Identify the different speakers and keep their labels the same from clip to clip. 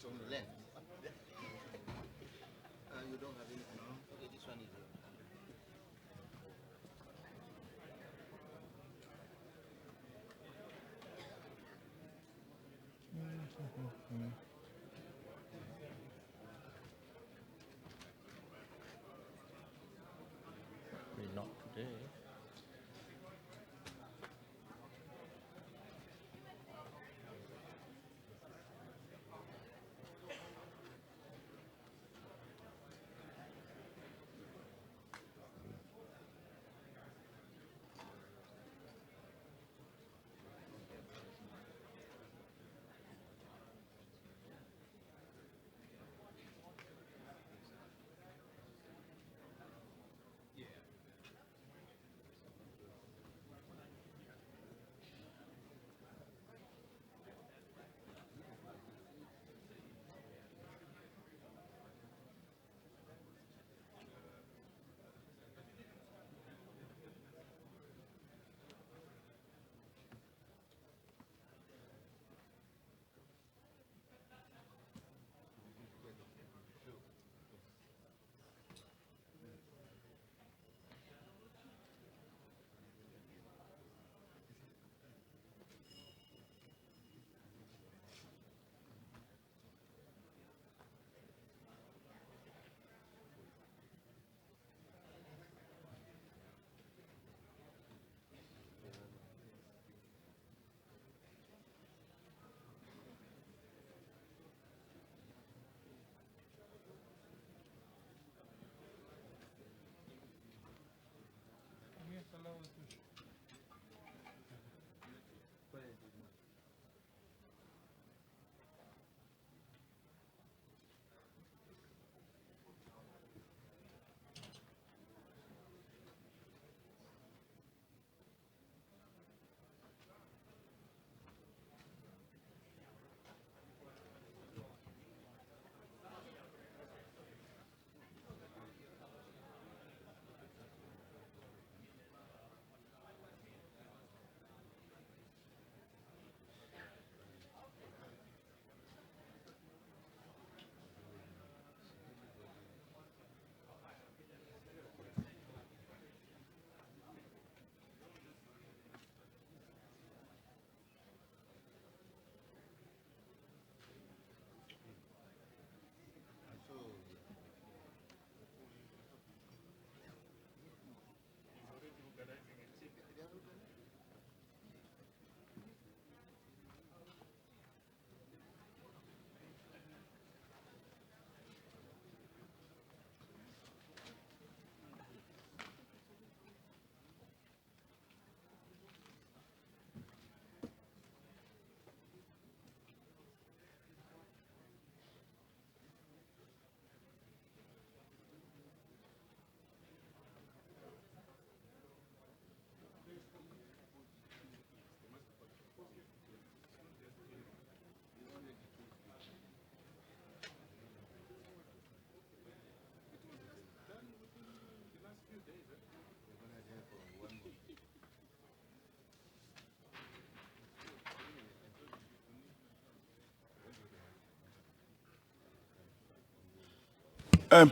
Speaker 1: From the length. You don't have anything. Okay, this one is here.
Speaker 2: Maybe not today.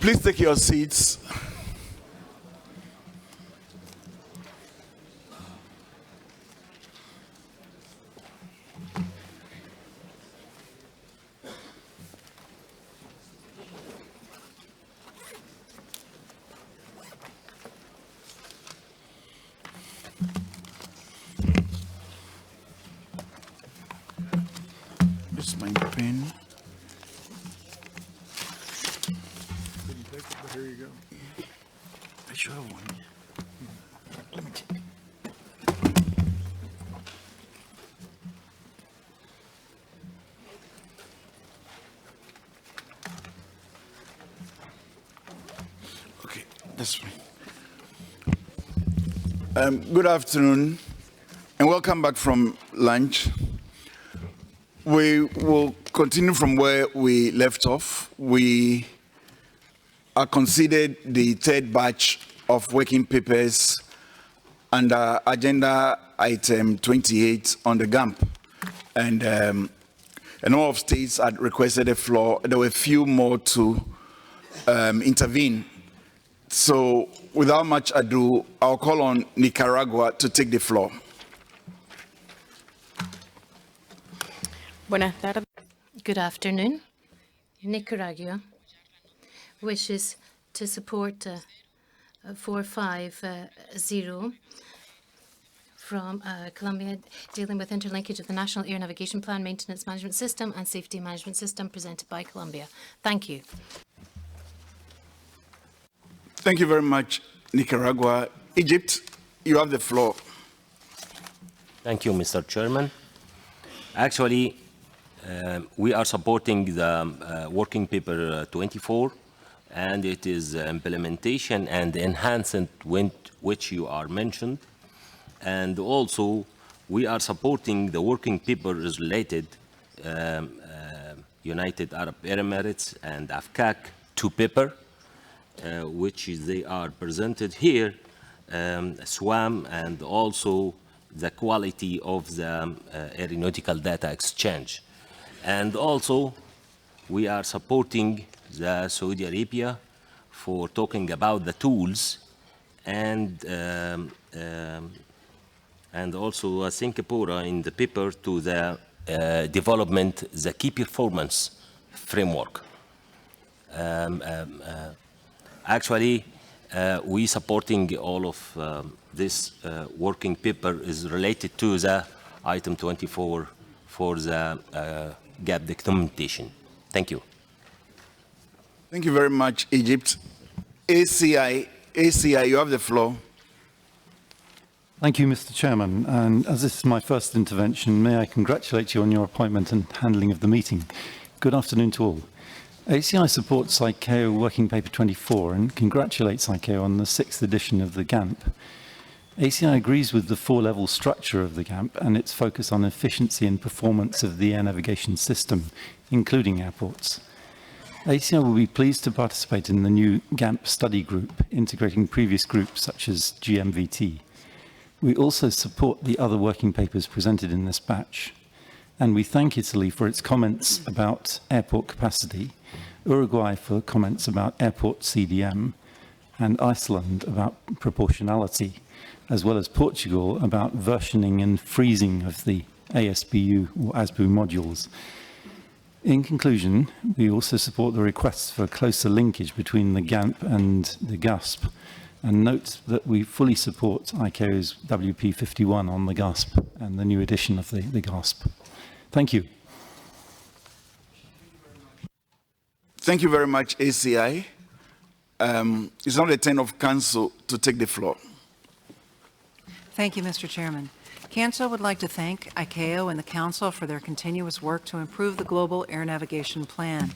Speaker 3: Please take your seats. Just my pen.
Speaker 4: Here you go.
Speaker 3: I should have one. Let me check. Okay, that's fine. Good afternoon, and welcome back from lunch. We will continue from where we left off. We are considered the third batch of working papers under agenda item 28 on the GAMP. And A number of states had requested the floor. There were a few more to intervene. So without much ado, I'll call on Nicaragua to take the floor.
Speaker 2: Buenas tardes. Good afternoon. Nicaragua wishes to support 450 from Colombia, dealing with interlinkage of the National Air Navigation Plan, Maintenance Management System, and Safety Management System presented by Colombia. Thank you.
Speaker 3: Thank you very much, Nicaragua. Egypt, you have the floor.
Speaker 4: Thank you, Mr. Chairman. Actually, we are supporting the Working Paper 24, and it is implementation and enhancement which you are mentioned. And also, we are supporting the Working Paper related United Arab Emirates and AFCAC 2 paper, which they are presented here, SWAM, and also the quality of the aeronautical data exchange. And also, we are supporting the Saudi Arabia for talking about the tools, and also Singapore in the paper to the development, the key performance framework. Actually, we supporting all of this working paper is related to the item 24 for the gap documentation. Thank you.
Speaker 3: Thank you very much, Egypt. ACI, you have the floor.
Speaker 5: Thank you, Mr. Chairman. And as this is my first intervention, may I congratulate you on your appointment and handling of the meeting. Good afternoon to all. ACI supports ICAO Working Paper 24 and congratulates ICAO on the 6th edition of the GAMP. ACI agrees with the 4-level structure of the GAMP and its focus on efficiency and performance of the air navigation system, including airports. ACI will be pleased to participate in the new GAMP study group, integrating previous groups such as GMVT. We also support the other working papers presented in this batch. And we thank Italy for its comments about airport capacity, Uruguay for comments about airport CDM, and Iceland about proportionality, as well as Portugal about versioning and freezing of the ASBU or ASBU modules. In conclusion, we also support the requests for closer linkage between the GAMP and the GASP, and note that we fully support ICAO's WP51 on the GASP and the new edition of the GASP. Thank you.
Speaker 3: Thank you very much, ACI. It's now the turn of Council to take the floor.
Speaker 6: Thank you, Mr. Chairman. Council would like to thank ICAO and the Council for their continuous work to improve the Global Air Navigation Plan.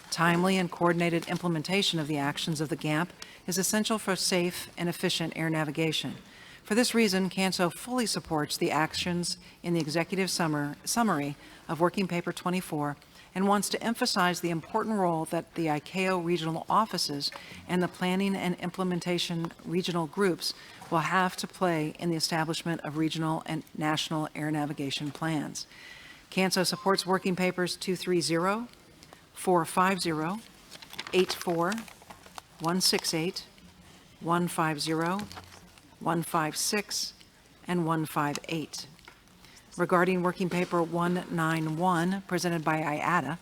Speaker 6: Timely and coordinated implementation of the actions of the GAMP is essential for safe and efficient air navigation. For this reason, CANSO fully supports the actions in the executive summary of Working Paper 24 and wants to emphasize the important role that the ICAO regional offices and the planning and implementation regional groups will have to play in the establishment of regional and national air navigation plans. CANSO supports Working Papers 230, 450, 84, 168, 150, 156, and 158. Regarding Working Paper 191, presented by IATA,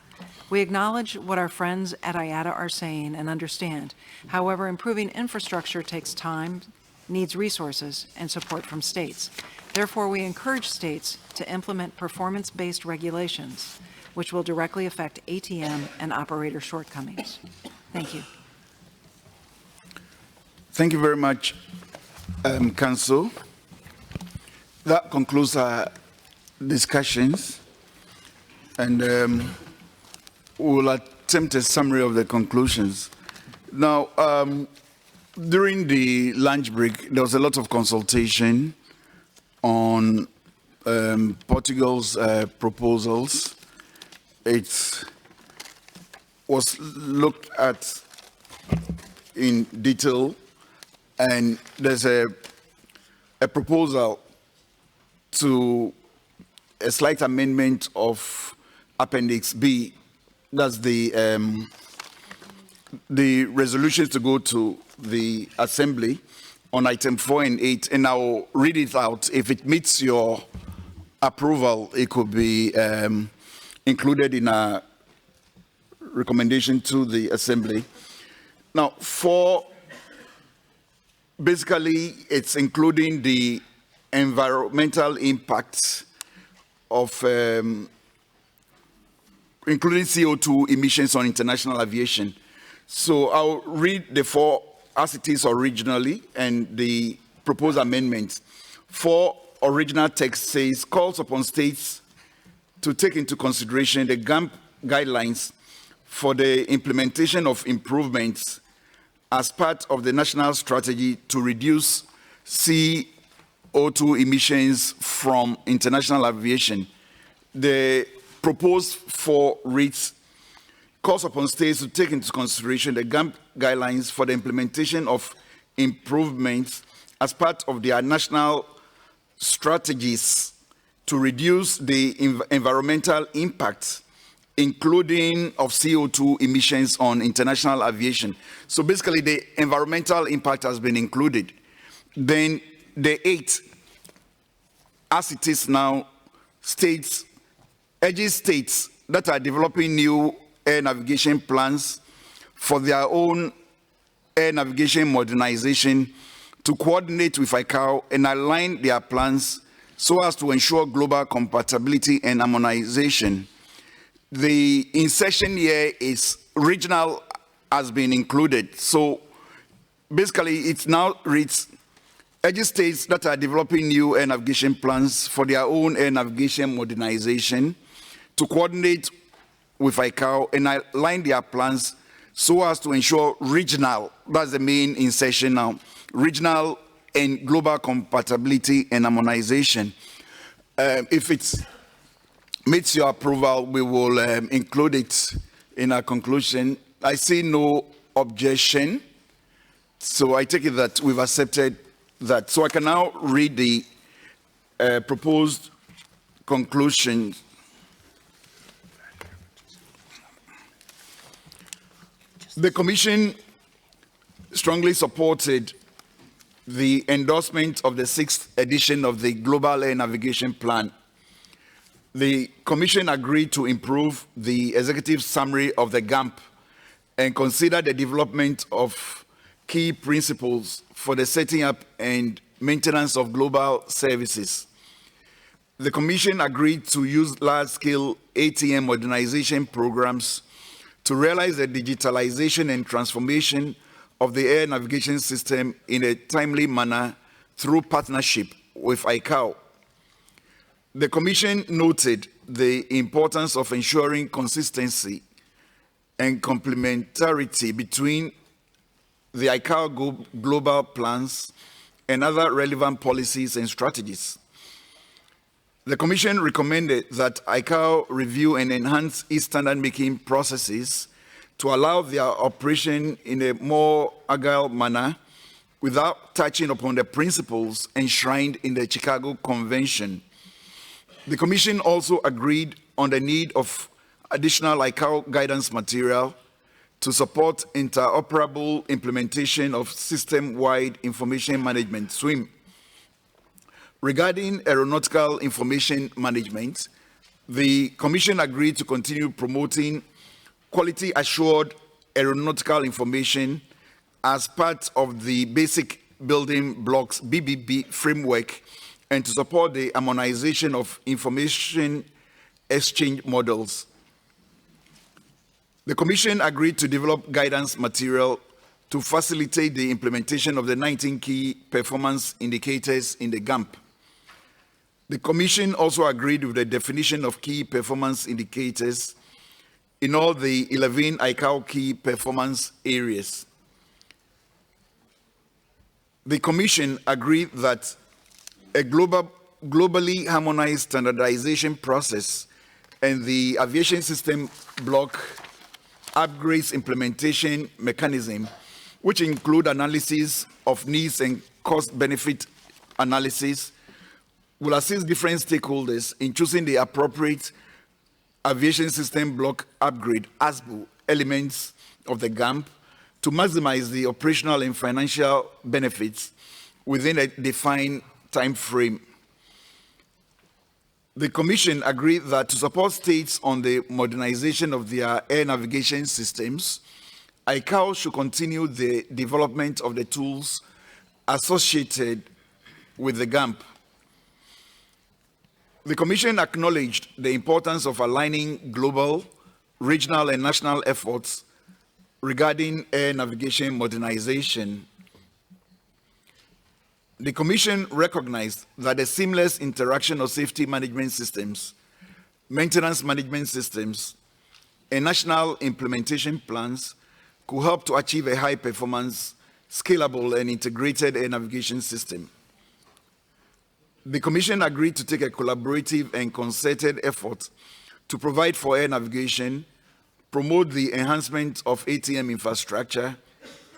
Speaker 6: we acknowledge what our friends at IATA are saying and understand. However, improving infrastructure takes time, needs resources, and support from states. Therefore, we encourage states to implement performance-based regulations, which will directly affect ATM and operator shortcomings. Thank you.
Speaker 3: Thank you very much, Council. That concludes our discussions, and we'll attempt a summary of the conclusions. Now, during the lunch break, there was a lot of consultation on Portugal's proposals. It was looked at in detail, and there's a proposal to a slight amendment of Appendix B, that's the resolutions to go to the Assembly on item 4 and 8, and I'll read it out. If it meets your approval, it could be included in a recommendation to the Assembly. Now, basically, it's including the environmental impacts of including CO2 emissions on international aviation. So I'll read the 4 as it is originally and the proposed amendments. 4 original text says, calls upon states to take into consideration the GAMP guidelines for the implementation of improvements as part of the national strategy to reduce CO2 emissions from international aviation. The proposed 4 reads, calls upon states to take into consideration the GAMP guidelines for the implementation of improvements as part of their national strategies to reduce the environmental impacts, including of CO2 emissions on international aviation. So basically, the environmental impact has been included. Then the 8, as it is now, urges states that are developing new air navigation plans for their own air navigation modernization to coordinate with ICAO and align their plans so as to ensure global compatibility and harmonization. The insertion here is regional has been included. So basically, it now reads, urges states that are developing new air navigation plans for their own air navigation modernization to coordinate with ICAO and align their plans so as to ensure regional, that's the main insertion now, regional and global compatibility and harmonization. If it meets your approval, we will include it in our conclusion. I see no objection, so I take it that we've accepted that. So I can now read the proposed conclusion. The Commission strongly supported the endorsement of the 6th edition of the Global Air Navigation Plan. The Commission agreed to improve the executive summary of the GAMP and consider the development of key principles for the setting up and maintenance of global services. The Commission agreed to use large-scale ATM modernization programs to realize the digitalization and transformation of the air navigation system in a timely manner through partnership with ICAO. The Commission noted the importance of ensuring consistency and complementarity between the ICAO global plans and other relevant policies and strategies. The Commission recommended that ICAO review and enhance its standard-making processes to allow their operation in a more agile manner without touching upon the principles enshrined in the Chicago Convention. The Commission also agreed on the need of additional ICAO guidance material to support interoperable implementation of system-wide information management, SWIM. Regarding aeronautical information management, the Commission agreed to continue promoting quality-assured aeronautical information as part of the Basic Building Blocks BBB framework and to support the harmonization of information exchange models. The Commission agreed to develop guidance material to facilitate the implementation of the 19 key performance indicators in the GAMP. The Commission also agreed with the definition of key performance indicators in all the 11 ICAO key performance areas. The Commission agreed that a globally harmonized standardization process and the aviation system block upgrades implementation mechanism, which include analysis of needs and cost-benefit analysis, will assist different stakeholders in choosing the appropriate Aviation System Block Upgrade ASBU elements of the GAMP to maximize the operational and financial benefits within a defined time frame. The Commission agreed that to support states on the modernization of their air navigation systems, ICAO should continue the development of the tools associated with the GAMP. The Commission acknowledged the importance of aligning global, regional, and national efforts regarding air navigation modernization. The Commission recognized that the seamless interaction of safety management systems, maintenance management systems, and national implementation plans could help to achieve a high-performance, scalable, and integrated air navigation system. The Commission agreed to take a collaborative and concerted effort to provide for air navigation, promote the enhancement of ATM infrastructure,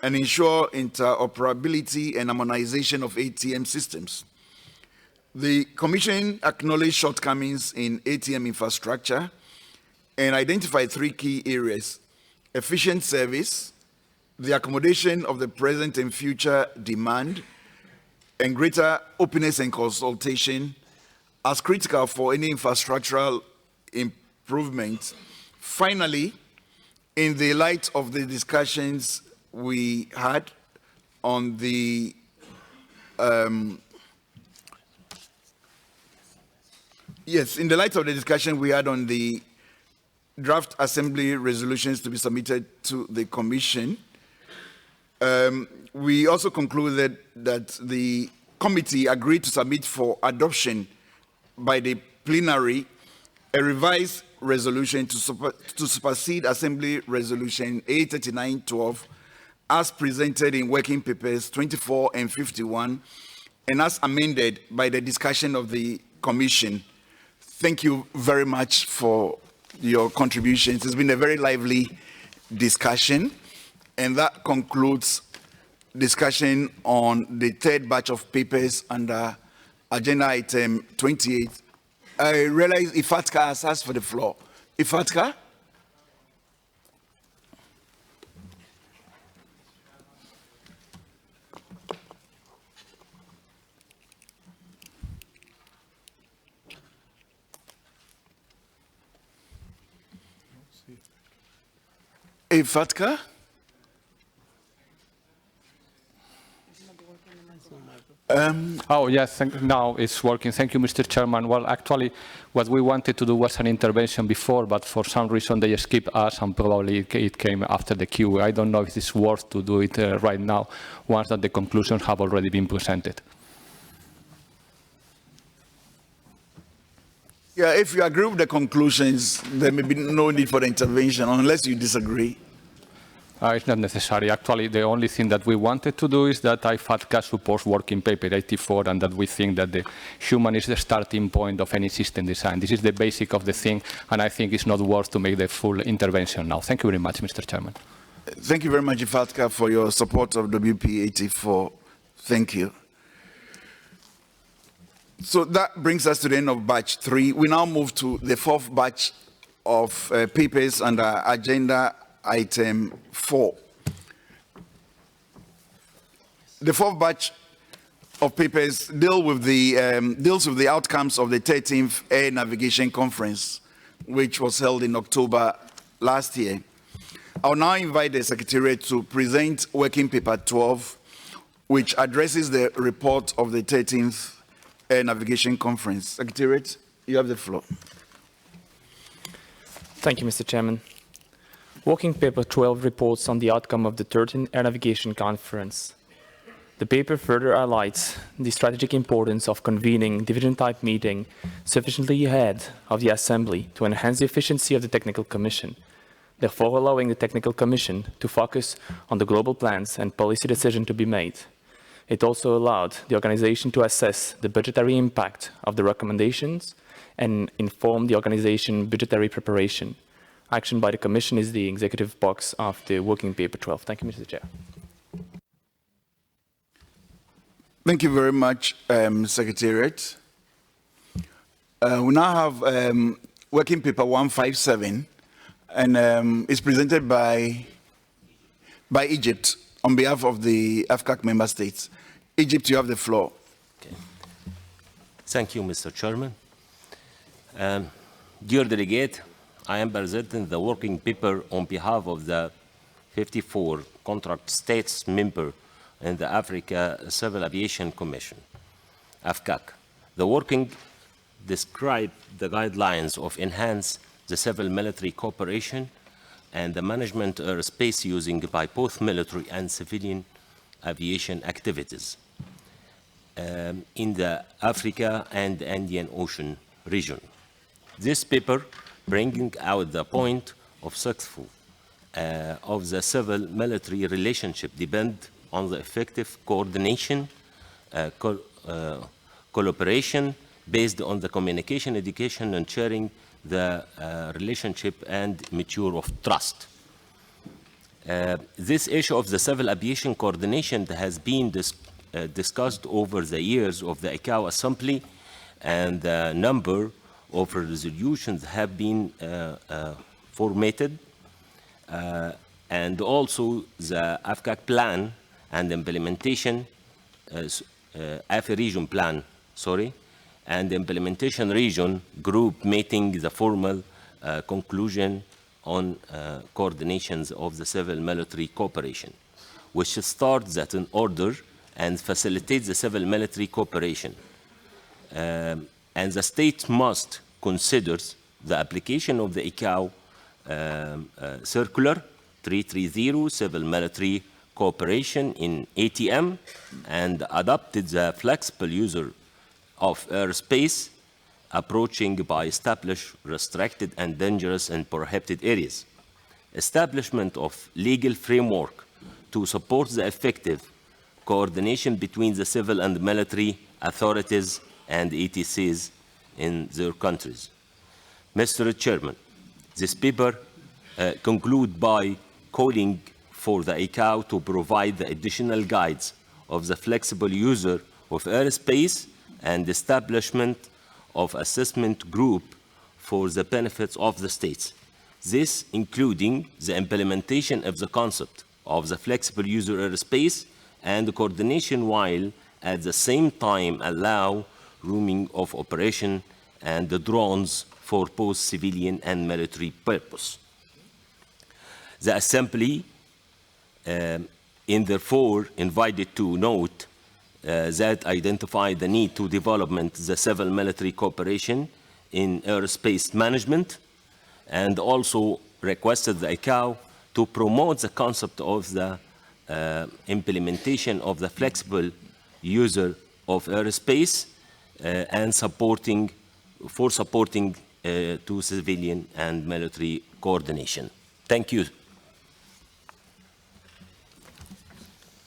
Speaker 3: and ensure interoperability and harmonization of ATM systems. The Commission acknowledged shortcomings in ATM infrastructure and identified 3 key areas: efficient service, the accommodation of the present and future demand, and greater openness and consultation as critical for any infrastructural improvement. Finally, in the light of the discussions we had on the in the light of the discussion we had on the draft assembly resolutions to be submitted to the Commission, we also concluded that the committee agreed to submit for adoption by the plenary a revised resolution to supersede Assembly Resolution A3912 as presented in Working Papers 24 and 51 and as amended by the discussion of the Commission. Thank you very much for your contributions. It's been a very lively discussion, and that concludes discussion on the 3rd batch of papers under agenda item 28. I realize Ifatka has asked for the floor. Ifatka? Ifatka?
Speaker 7: Oh, yes, now it's working. Thank you, Mr. Chairman. Well, actually, what we wanted to do was an intervention before, but for some reason they skipped us, and probably it came after the queue. I don't know if it's worth to do it right now, once that the conclusions have already been presented.
Speaker 3: Yeah, if you agree with the conclusions, there may be no need for the intervention unless you disagree.
Speaker 7: It's not necessary. Actually, the only thing that we wanted to do is that IFATCA supports Working Paper 84 and that we think that the human is the starting point of any system design. This is the basic of the thing, and I think it's not worth to make the full intervention now. Thank you very much, Mr. Chairman.
Speaker 3: Thank you very much, IFATCA, for your support of WP 84. Thank you. So that brings us to the end of batch 3. We now move to the 4th batch of papers under agenda item 4. The 4th batch of papers deals with the outcomes of the 13th Air Navigation Conference, which was held in October last year. I'll now invite the Secretariat to present Working Paper 12, which addresses the report of the 13th Air Navigation Conference. Secretariat, you have the floor.
Speaker 8: Thank you, Mr. Chairman. Working Paper 12 reports on the outcome of the 13th Air Navigation Conference. The paper further highlights the strategic importance of convening division-type meeting sufficiently ahead of the Assembly to enhance the efficiency of the Technical Commission, therefore allowing the Technical Commission to focus on the global plans and policy decision to be made. It also allowed the organization to assess the budgetary impact of the recommendations and inform the organization budgetary preparation. Action by the Commission is the executive box of the Working Paper 12. Thank you, Mr. Chair.
Speaker 3: Thank you very much, Secretariat. We now have Working Paper 157, and it's presented by Egypt on behalf of the AFCAC member states. Egypt, you have the floor.
Speaker 4: Okay. Thank you, Mr. Chairman. Dear Delegate, I am presenting the working paper on behalf of the 54 contract states member in the Africa Civil Aviation Commission, AFCAC. The working describe the guidelines of enhance the civil-military cooperation and the management airspace using by both military and civilian aviation activities in the Africa and Indian Ocean region. This paper bringing out the point of successful of the civil-military relationship depend on the effective coordination, collaboration based on the communication, education, and sharing the relationship and mature of trust. This issue of the civil aviation coordination has been discussed over the years of the ICAO Assembly, and a number of resolutions have been formatted, and also the AFCAC plan and implementation, Aviation plan, sorry, and the implementation region group meeting the formal conclusion on coordinations of the civil-military cooperation, which starts that in order and facilitates the civil-military cooperation. And the state must consider the application of the ICAO Circular 330, civil-military cooperation in ATM, and adopted the flexible user of airspace approaching by established, restricted, and dangerous and prohibited areas. Establishment of legal framework to support the effective coordination between the civil and military authorities and ETCs in their countries. Mr. Chairman, this paper concludes by calling for the ICAO to provide the additional guides of the flexible user of airspace and establishment of assessment group for the benefits of the states. This including the implementation of the concept of the flexible user airspace and the coordination, while at the same time allow roaming of operation and the drones for both civilian and military purpose. The Assembly therefore invited to note that identify the need to development the civil-military cooperation in airspace management, and also requested the ICAO to promote the concept of the implementation of the flexible user of airspace and supporting to civilian and military coordination. Thank you.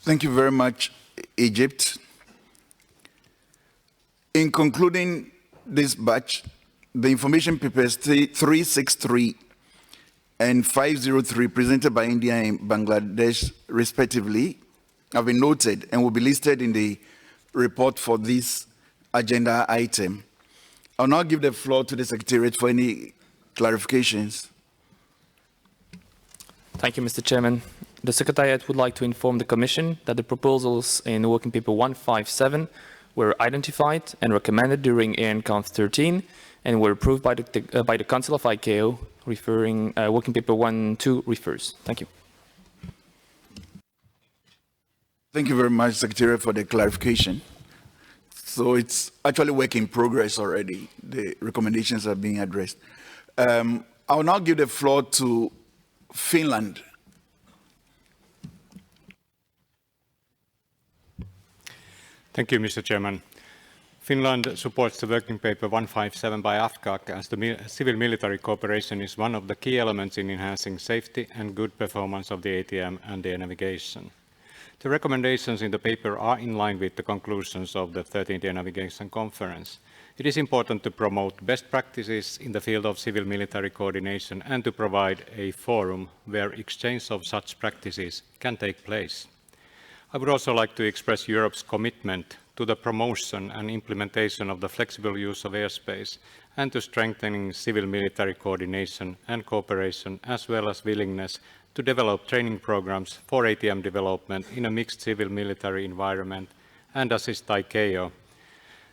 Speaker 3: Thank you very much, Egypt. In concluding this batch, the information papers 363 and 503 presented by India and Bangladesh respectively have been noted and will be listed in the report for this agenda item. I'll now give the floor to the Secretariat for any clarifications.
Speaker 8: Thank you, Mr. Chairman. The Secretariat would like to inform the Commission that the proposals in Working Paper 157 were identified and recommended during ANCONF 13 and were approved by the Council of ICAO, referring Working Paper 12 refers. Thank you.
Speaker 3: Thank you very much, Secretariat, for the clarification. So it's actually work in progress already. The recommendations are being addressed. I will now give the floor to Finland.
Speaker 9: Thank you, Mr. Chairman. Finland supports the Working Paper 157 by AFCAC, as the civil-military cooperation is one of the key elements in enhancing safety and good performance of the ATM and air navigation. The recommendations in the paper are in line with the conclusions of the 13th Air Navigation Conference. It is important to promote best practices in the field of civil-military coordination and to provide a forum where exchange of such practices can take place. I would also like to express Europe's commitment to the promotion and implementation of the flexible use of airspace and to strengthening civil-military coordination and cooperation, as well as willingness to develop training programs for ATM development in a mixed civil-military environment and assist ICAO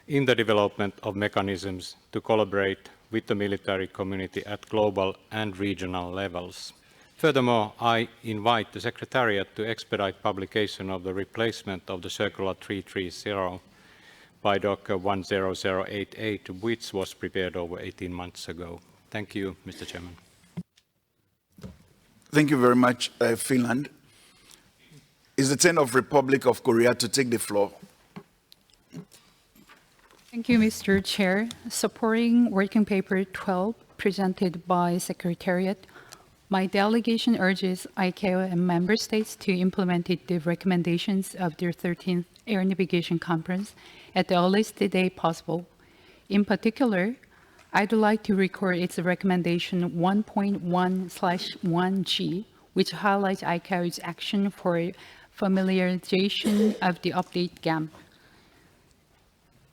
Speaker 9: in the development of mechanisms to collaborate with the military community at global and regional levels. Furthermore, I invite the Secretariat to expedite publication of the replacement of the Circular 330 by Doc 10088, which was prepared over 18 months ago. Thank you, Mr. Chairman.
Speaker 3: Thank you very much, Finland. It's the turn of Republic of Korea to take the floor.
Speaker 10: Thank you, Mr. Chair. Supporting Working Paper 12 presented by Secretariat, my delegation urges ICAO and member states to implement the recommendations of their 13th Air Navigation Conference at the earliest date possible. In particular, I'd like to record its recommendation 1.1/1G, which highlights ICAO's action for familiarization of the update GAMP.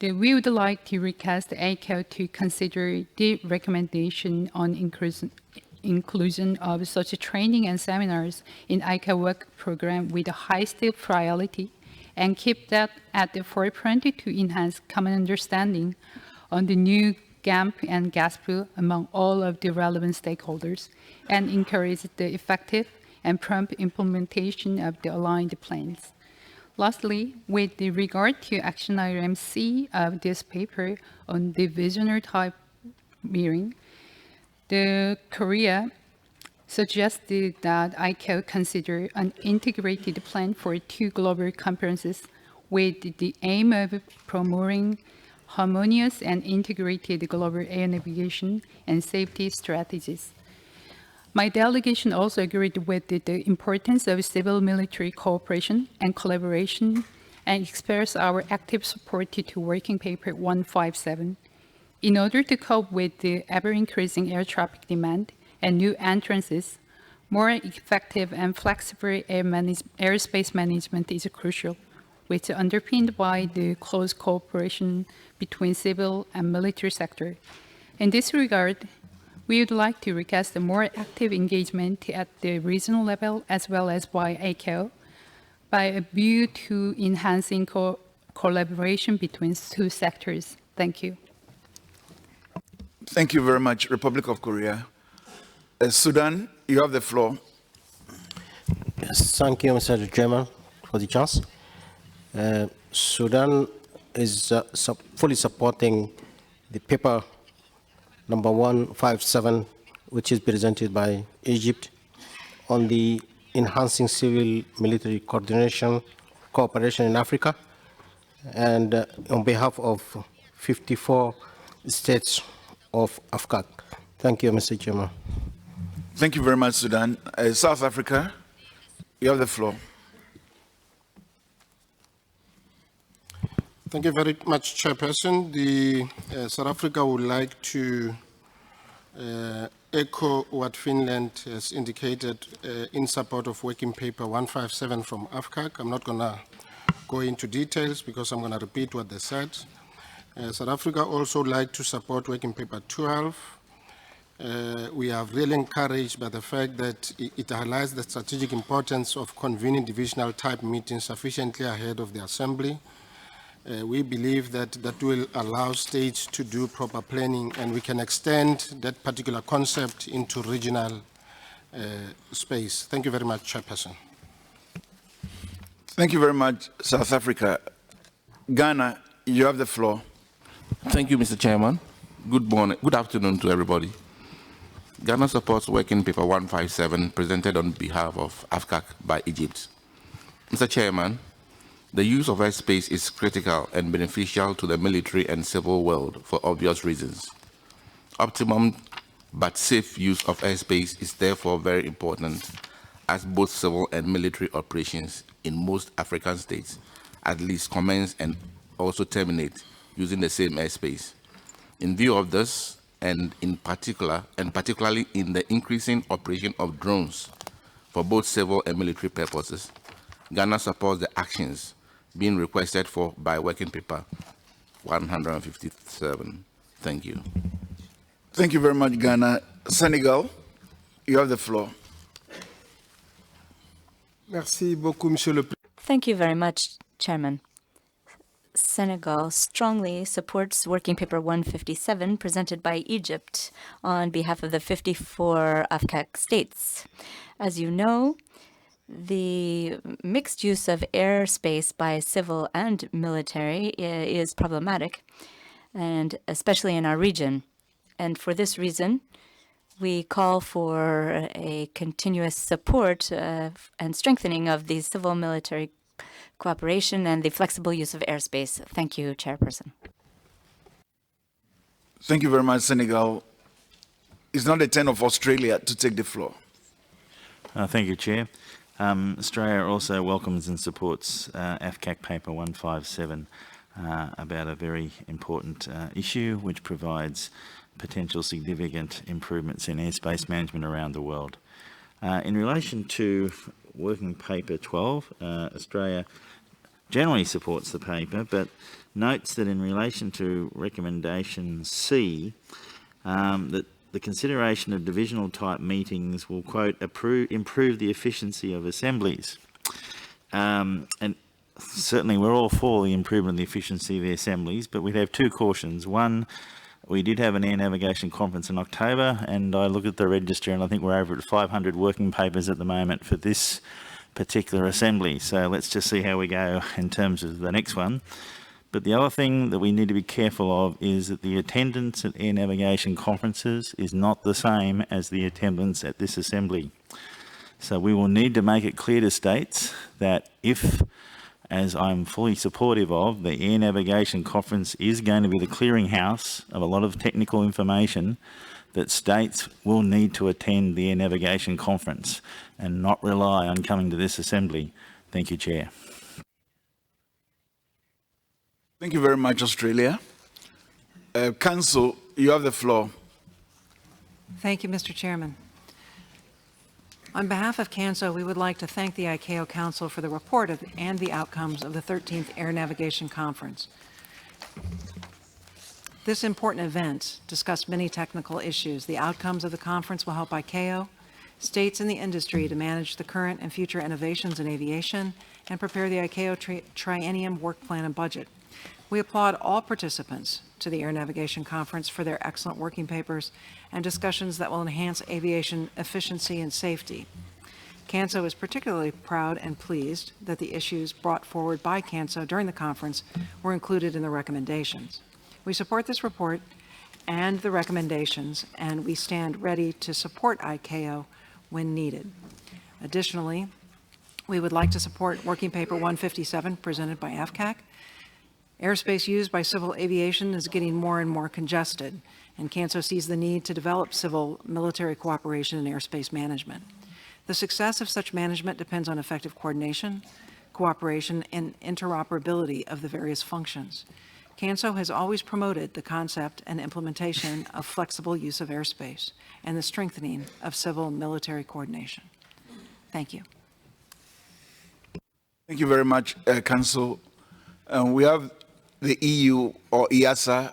Speaker 10: We would like to request ICAO to consider the recommendation on inclusion of such training and seminars in ICAO work program with a highest priority, and keep that at the forefront to enhance common understanding on the new GAMP and GASP among all of the relevant stakeholders, and encourage the effective and prompt implementation of the aligned plans. Lastly, with regard to action item C of this paper on the visionary type mirroring, the Korea suggested that ICAO consider an integrated plan for 2 global conferences with the aim of promoting harmonious and integrated global air navigation and safety strategies. My delegation also agreed with the importance of civil-military cooperation and collaboration, and expressed our active support to Working Paper 157. In order to cope with the ever-increasing air traffic demand and new entrances, more effective and flexible airspace management is crucial, which is underpinned by the close cooperation between civil and military sector. In this regard, we would like to request a more active engagement at the regional level as well as by ICAO, by a view to enhancing collaboration between 2 sectors. Thank you.
Speaker 3: Thank you very much, Republic of Korea. Sudan, you have the floor.
Speaker 1: Yes, thank you, Mr. Chairman, for the chance. Sudan is fully supporting the paper number 157, which is presented by Egypt on the enhancing civil-military cooperation in Africa, and on behalf of 54 states of AFCAC. Thank you, Mr. Chairman.
Speaker 3: Thank you very much, Sudan. South Africa, you have the floor.
Speaker 11: Thank you very much, Chairperson. South Africa would like to echo what Finland has indicated in support of Working Paper 157 from AFCAC. I'm not going to go into details because I'm going to repeat what they said. South Africa also would like to support Working Paper 12. We are really encouraged by the fact that it highlights the strategic importance of convening divisional type meetings sufficiently ahead of the Assembly. We believe that will allow states to do proper planning, and we can extend that particular concept into regional space. Thank you very much, Chairperson.
Speaker 3: Thank you very much, South Africa. Ghana, you have the floor.
Speaker 12: Thank you, Mr. Chairman. Good morning, good afternoon to everybody. Ghana supports Working Paper 157 presented on behalf of AFCAC by Egypt. Mr. Chairman, the use of airspace is critical and beneficial to the military and civil world for obvious reasons. Optimum but safe use of airspace is therefore very important, as both civil and military operations in most African states at least commence and also terminate using the same airspace. In view of this, and particularly in the increasing operation of drones for both civil and military purposes, Ghana supports the actions being requested for by Working Paper 157. Thank you.
Speaker 3: Thank you very much, Ghana. Senegal, you have the floor.
Speaker 13: Merci beaucoup, Monsieur le Président.
Speaker 14: Thank you very much, Chairman. Senegal strongly supports Working Paper 157 presented by Egypt on behalf of the 54 AFCAC states. As you know, the mixed use of airspace by civil and military is problematic, and especially in our region. And for this reason, we call for a continuous support and strengthening of the civil-military cooperation and the flexible use of airspace. Thank you, Chairperson.
Speaker 3: Thank you very much, Senegal. It's now the turn of Australia to take the floor.
Speaker 15: Thank you, Chair. Australia also welcomes and supports AFCAC Paper 157 about a very important issue which provides potential significant improvements in airspace management around the world. In relation to Working Paper 12, Australia generally supports the paper, but notes that in relation to Recommendation C, that the consideration of divisional type meetings will, quote, improve the efficiency of assemblies. And certainly we're all for the improvement of the efficiency of the assemblies, but we'd have two cautions. One, we did have an air navigation conference in October, and I look at the register and I think we're over at 500 working papers at the moment for this particular assembly. So let's just see how we go in terms of the next one. But the other thing that we need to be careful of is that the attendance at air navigation conferences is not the same as the attendance at this assembly. So we will need to make it clear to states that if, as I'm fully supportive of, the air navigation conference is going to be the clearinghouse of a lot of technical information, that states will need to attend the air navigation conference and not rely on coming to this assembly. Thank you, Chair.
Speaker 3: Thank you very much, Australia. Council, you have the floor.
Speaker 6: Thank you, Mr. Chairman. On behalf of CANSO, we would like to thank the ICAO Council for the report and the outcomes of the 13th Air Navigation Conference. This important event discussed many technical issues. The outcomes of the conference will help ICAO, states in the industry to manage the current and future innovations in aviation and prepare the ICAO triennium work plan and budget. We applaud all participants to the Air Navigation Conference for their excellent working papers and discussions that will enhance aviation efficiency and safety. CANSO is particularly proud and pleased that the issues brought forward by CANSO during the conference were included in the recommendations. We support this report and the recommendations, and we stand ready to support ICAO when needed. Additionally, we would like to support Working Paper 157 presented by AFCAC. Airspace used by civil aviation is getting more and more congested, and CANSO sees the need to develop civil-military cooperation in airspace management. The success of such management depends on effective coordination, cooperation, and interoperability of the various functions. CANSO has always promoted the concept and implementation of flexible use of airspace and the strengthening of civil-military coordination. Thank you.
Speaker 3: Thank you very much, Council. We have the EU or EASA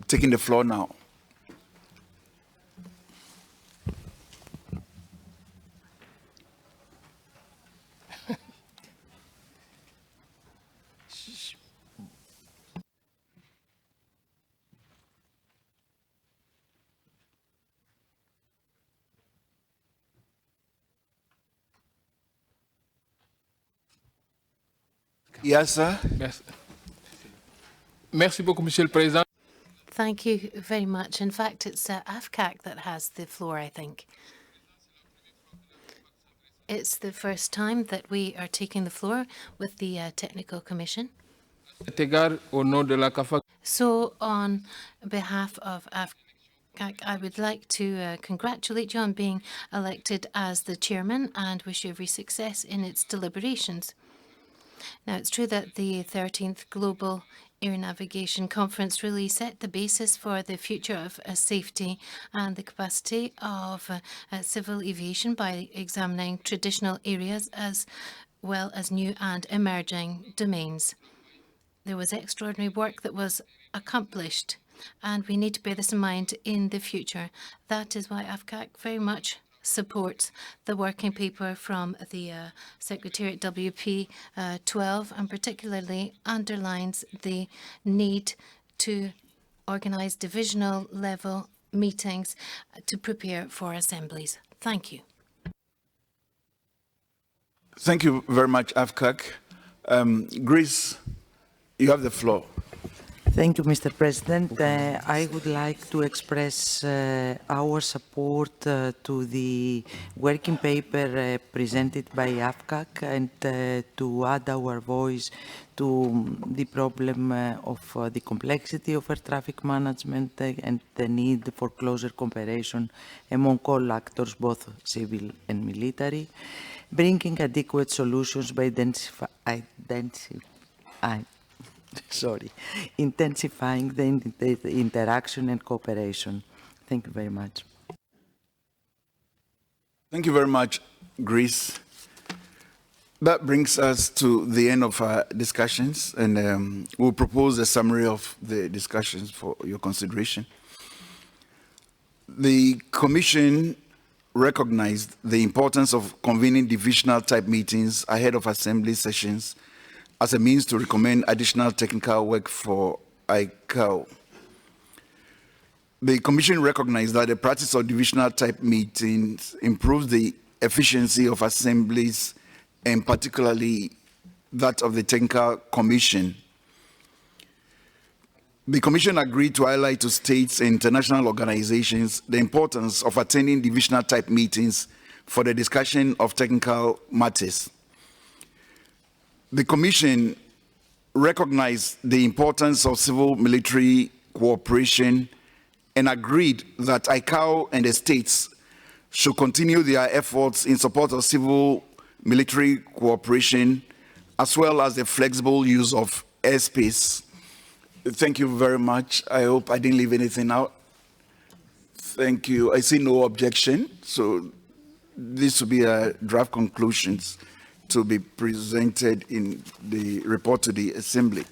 Speaker 3: taking the floor now. EASA.
Speaker 16: Merci beaucoup, Monsieur le Président.
Speaker 2: Thank you very much. In fact, it's AFCAC that has the floor, I think. It's the first time that we are taking the floor with the Technical Commission. So, on behalf of AFCAC, I would like to congratulate you on being elected as the chairman and wish you every success in its deliberations. Now, it's true that the 13th Global Air Navigation Conference really set the basis for the future of safety and the capacity of civil aviation by examining traditional areas as well as new and emerging domains. There was extraordinary work that was accomplished And we need to bear this in mind in the future. That is why AFCAC very much supports the working paper from the Secretariat WP 12 and particularly underlines the need to organise divisional level meetings to prepare for assemblies. Thank you.
Speaker 3: Thank you very much, AFCAC. Greece, you have the floor.
Speaker 16: Thank you, Mr. President. I would like to express our support to the working paper presented by AFCAC and to add our voice to the problem of the complexity of air traffic management and the need for closer cooperation among all actors, both civil and military, bringing adequate solutions by intensifying the interaction and cooperation. Thank you very much.
Speaker 3: Thank you very much, Greece. That brings us to the end of our discussions, and we'll propose a summary of the discussions for your consideration. The Commission recognized the importance of convening divisional type meetings ahead of assembly sessions as a means to recommend additional technical work for ICAO. The Commission recognized that the practice of divisional type meetings improves the efficiency of assemblies and particularly that of the Technical Commission. The Commission agreed to highlight to states and international organizations the importance of attending divisional type meetings for the discussion of technical matters. The Commission recognized the importance of civil-military cooperation and agreed that ICAO and the states should continue their efforts in support of civil-military cooperation as well as the flexible use of airspace. Thank you very much. I hope I didn't leave anything out. Thank you. I see no objection, so this will be a draft conclusions to be presented in the report to the Assembly.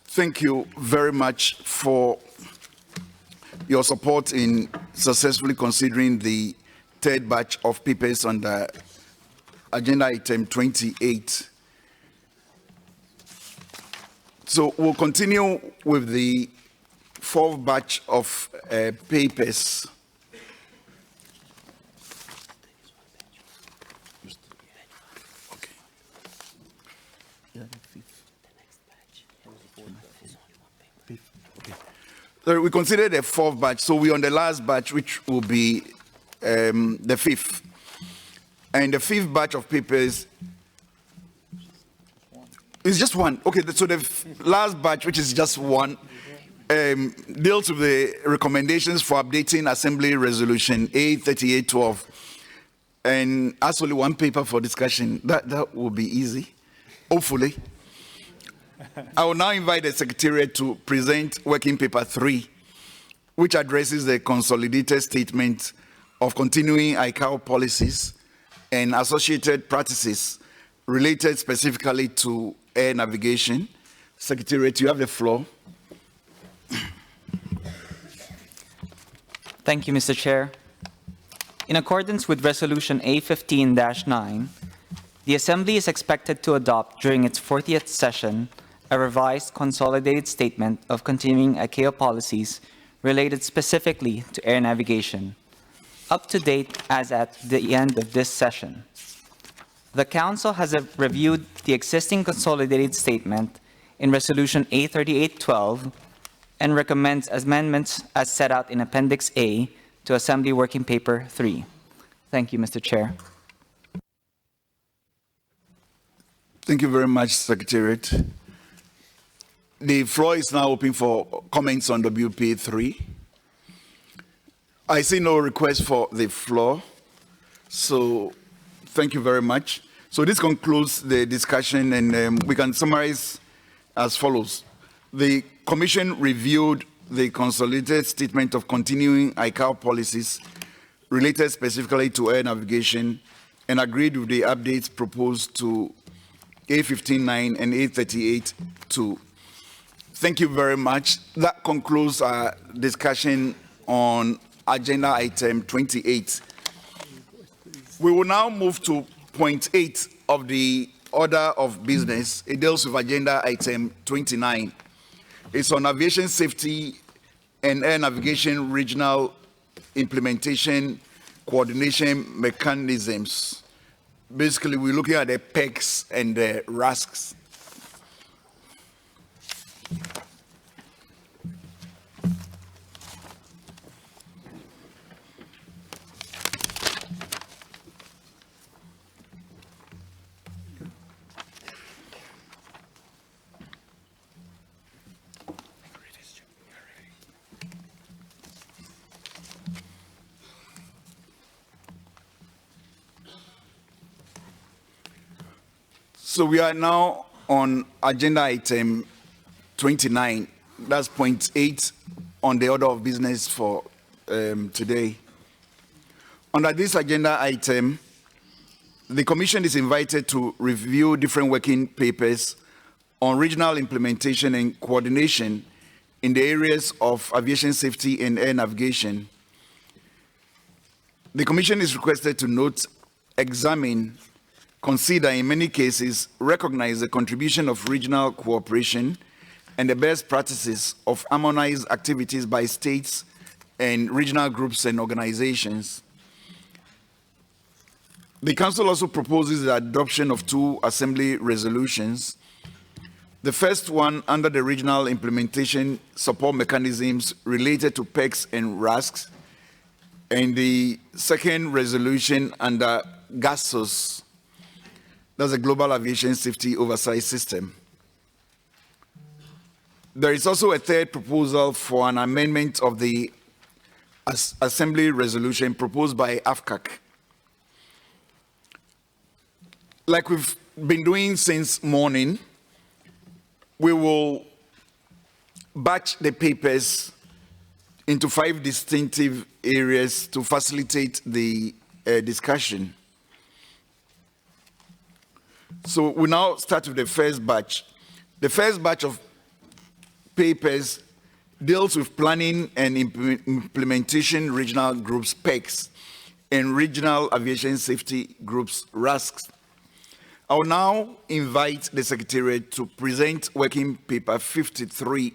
Speaker 3: Thank you very much for your support in successfully considering the third batch of papers under agenda item 28. So we'll continue with the fourth batch of papers. So we consider the fourth batch, so we're on the last batch, which will be the fifth. And the fifth batch of papers is just one. Okay, so the last batch, which is just one, deals with the recommendations for updating Assembly Resolution A3812. And as only one paper for discussion, that will be easy, hopefully. I will now invite the Secretariat to present Working Paper 3, which addresses the consolidated statement of continuing ICAO policies and associated practices related specifically to air navigation. Secretariat, you have the floor.
Speaker 17: Thank you, Mr. Chair. In accordance with Resolution A15-9, the Assembly is expected to adopt during its 40th session a revised consolidated statement of continuing ICAO policies related specifically to air navigation, up to date as at the end of this session. The Council has reviewed the existing consolidated statement in Resolution A3812 and recommends amendments as set out in Appendix A to Assembly Working Paper 3. Thank you, Mr. Chair.
Speaker 3: Thank you very much, Secretariat. The floor is now open for comments on WP 3. I see no request for the floor, so thank you very much. So this concludes the discussion, and we can summarize as follows. The Commission reviewed the consolidated statement of continuing ICAO policies related specifically to air navigation and agreed with the updates proposed to A15-9 and A38-2. Thank you very much. That concludes our discussion on agenda item 28. We will now move to point 8 of the order of business. It deals with agenda item 29. It's on aviation safety and air navigation regional implementation coordination mechanisms. Basically, we're looking at the PECs and the RASCs. So we are now on agenda item 29. That's point 8 on the order of business for today. Under this agenda item, the Commission is invited to review different working papers on regional implementation and coordination in the areas of aviation safety and air navigation. The Commission is requested to note, examine, consider, in many cases, recognize the contribution of regional cooperation and the best practices of harmonized activities by states and regional groups and organizations. The Council also proposes the adoption of 2 Assembly resolutions. The first one under the regional implementation support mechanisms related to PECs and RASCs, and the second resolution under GASOS, that's a Global Aviation Safety Oversight System. There is also a third proposal for an amendment of the Assembly resolution proposed by AFCAC. Like we've been doing since morning, we will batch the papers into 5 distinctive areas to facilitate the discussion. So we now start with the first batch. The first batch of papers deals with planning and implementation regional groups, PECs, and regional aviation safety groups, RASCs. I will now invite the Secretariat to present working paper 53,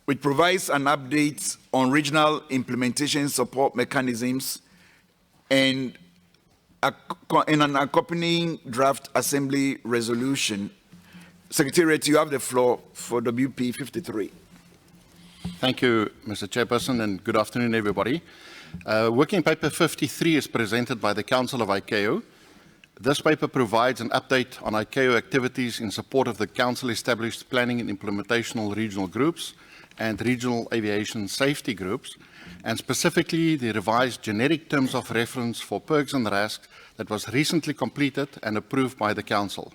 Speaker 3: which provides an update on regional implementation support mechanisms and an accompanying draft Assembly resolution. Secretariat, you have the floor for WP 53.
Speaker 18: Thank you, Mr. Chairperson, and good afternoon, everybody. Working paper 53 is presented by the Council of ICAO. This paper provides an update on ICAO activities in support of the Council-established planning and implementational regional groups and regional aviation safety groups, and specifically the revised generic terms of reference for PERGs and RASCs that was recently completed and approved by the Council.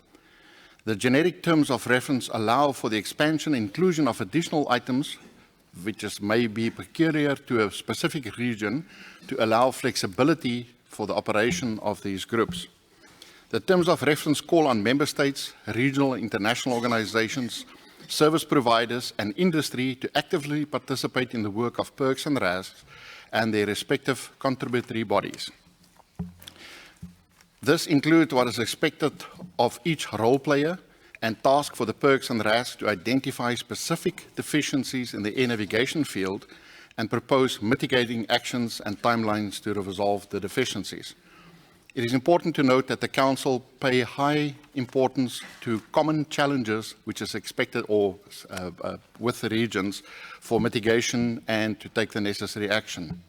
Speaker 18: The generic terms of reference allow for the expansion and inclusion of additional items which may be peculiar to a specific region to allow flexibility for the operation of these groups. The terms of reference call on member states, regional and international organizations, service providers, and industry to actively participate in the work of PERGs and RASCs and their respective contributory bodies. This includes what is expected of each role player and task for the PERGs and RASCs to identify specific deficiencies in the air navigation field and propose mitigating actions and timelines to resolve the deficiencies. It is important to note that the Council pay high importance to common challenges which is expected with the regions for mitigation and to take the necessary action.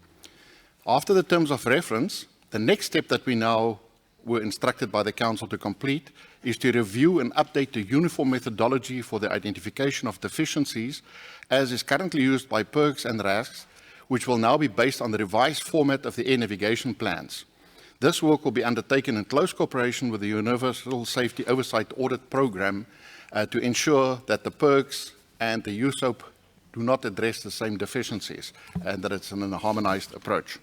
Speaker 18: After the terms of reference, the next step that we now were instructed by the Council to complete is to review and update the uniform methodology for the identification of deficiencies as is currently used by PERGs and RASCs, which will now be based on the revised format of the air navigation plans. This work will be undertaken in close cooperation with the Universal Safety Oversight Audit Program to ensure that the PERGs and the USOP do not address the same deficiencies and that it's in a harmonized approach.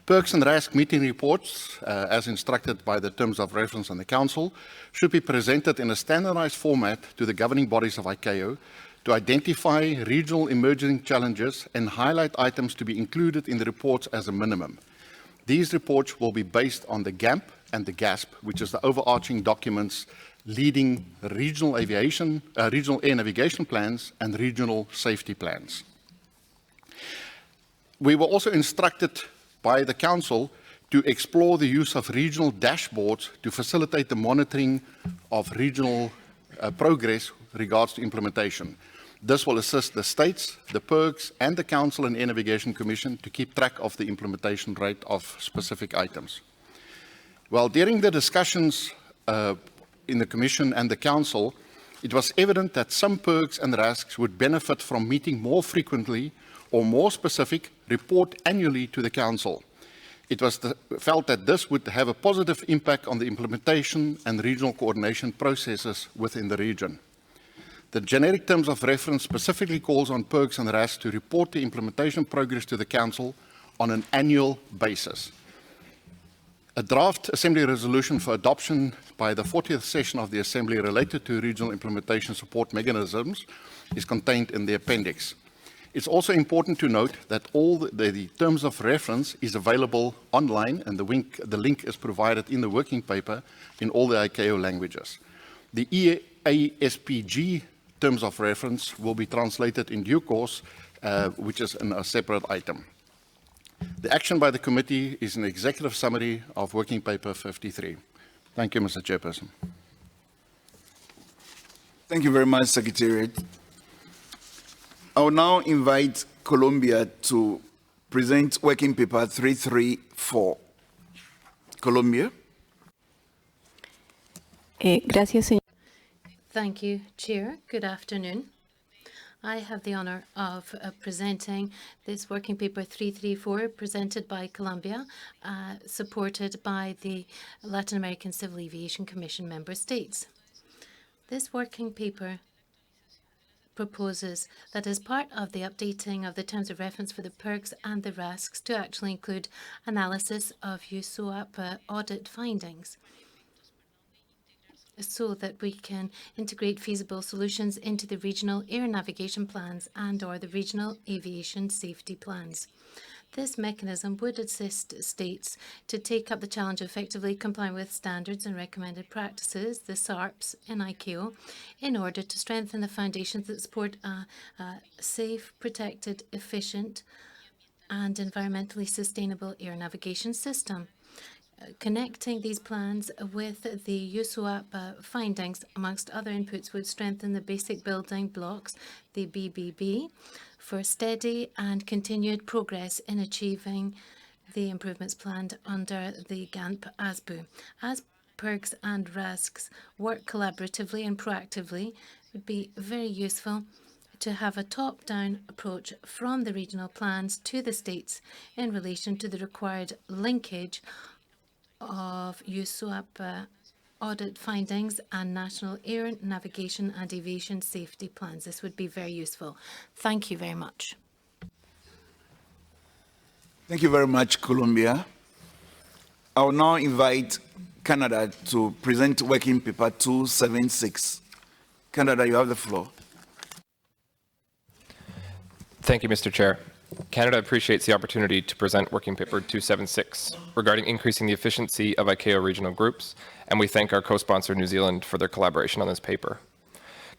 Speaker 18: PERGs and RASC meeting reports, as instructed by the terms of reference on the Council, should be presented in a standardized format to the governing bodies of ICAO to identify regional emerging challenges and highlight items to be included in the reports as a minimum. These reports will be based on the GAMP and the GASP, which is the overarching documents leading regional aviation, regional air navigation plans and regional safety plans. We were also instructed by the Council to explore the use of regional dashboards to facilitate the monitoring of regional progress regards to implementation. This will assist the states, the PERCs, and the Council and Air Navigation Commission to keep track of the implementation rate of specific items. Well, during the discussions in the Commission and the Council, it was evident that some PERCs and RASCs would benefit from meeting more frequently or more specific, report annually to the Council. It was felt that this would have a positive impact on the implementation and regional coordination processes within the region. The generic terms of reference specifically calls on PERCs and RASCs to report the implementation progress to the Council on an annual basis. A draft Assembly resolution for adoption by the 40th session of the Assembly related to regional implementation support mechanisms is contained in the appendix. It's also important to note that all the terms of reference is available online, and the link is provided in the working paper in all the ICAO languages. The EASPG terms of reference will be translated in due course, which is a separate item. The action by the committee is an executive summary of working paper 53. Thank you, Mr. Chairperson.
Speaker 3: Thank you very much, Secretariat. I will now invite Colombia to present working paper 334. Colombia.
Speaker 2: Gracias, señor. Thank you, Chair. Good afternoon. I have the honour of presenting this working paper 334 presented by Colombia, supported by the Latin American Civil Aviation Commission member states. This working paper proposes that as part of the updating of the terms of reference for the PERCs and the RASCs to actually include analysis of USOAP audit findings, so that we can integrate feasible solutions into the regional air navigation plans and/or the regional aviation safety plans. This mechanism would assist states to take up the challenge of effectively complying with standards and recommended practices, the SARPs in ICAO, in order to strengthen the foundations that support a safe, protected, efficient, and environmentally sustainable air navigation system. Connecting these plans with the USOAP findings, amongst other inputs, would strengthen the basic building blocks, the BBB, for steady and continued progress in achieving the improvements planned under the GAMP-ASBU. As PERCs and RASCs work collaboratively and proactively, it would be very useful to have a top-down approach from the regional plans to the states in relation to the required linkage of USOAP audit findings and national air navigation and aviation safety plans. This would be very useful. Thank you very much.
Speaker 3: Thank you very much, Colombia. I will now invite Canada to present working paper 276. Canada, you have the floor.
Speaker 19: Thank you, Mr. Chair. Canada appreciates the opportunity to present Working Paper 276 regarding increasing the efficiency of ICAO regional groups, and we thank our co-sponsor New Zealand for their collaboration on this paper.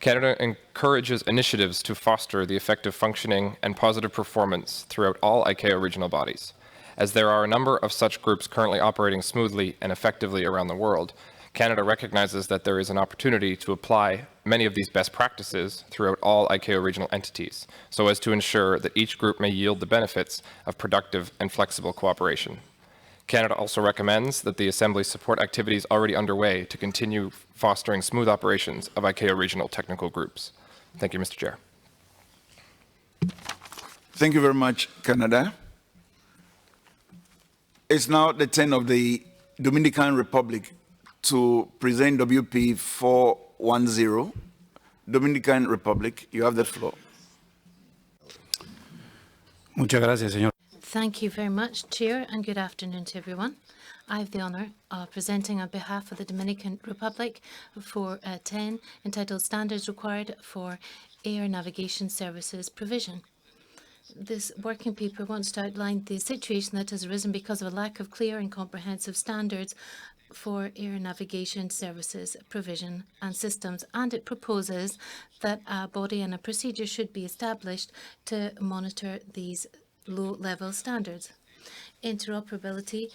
Speaker 19: Canada encourages initiatives to foster the effective functioning and positive performance throughout all ICAO regional bodies. As there are a number of such groups currently operating smoothly and effectively around the world, Canada recognizes that there is an opportunity to apply many of these best practices throughout all ICAO regional entities, so as to ensure that each group may yield the benefits of productive and flexible cooperation. Canada also recommends that the Assembly support activities already underway to continue fostering smooth operations of ICAO regional technical groups. Thank you, Mr. Chair.
Speaker 3: Thank you very much, Canada. It's now the turn of the Dominican Republic to present WP 410. Dominican Republic, you have the floor.
Speaker 20: Muchas gracias, señor.
Speaker 2: Thank you very much, Chair, and good afternoon to everyone. I have the honour of presenting on behalf of the Dominican Republic for 10 entitled Standards Required for Air Navigation Services Provision. This working paper wants to outline the situation that has arisen because of a lack of clear and comprehensive standards for air navigation services provision and systems, and it proposes that a body and a procedure should be established to monitor these low-level standards. Interoperability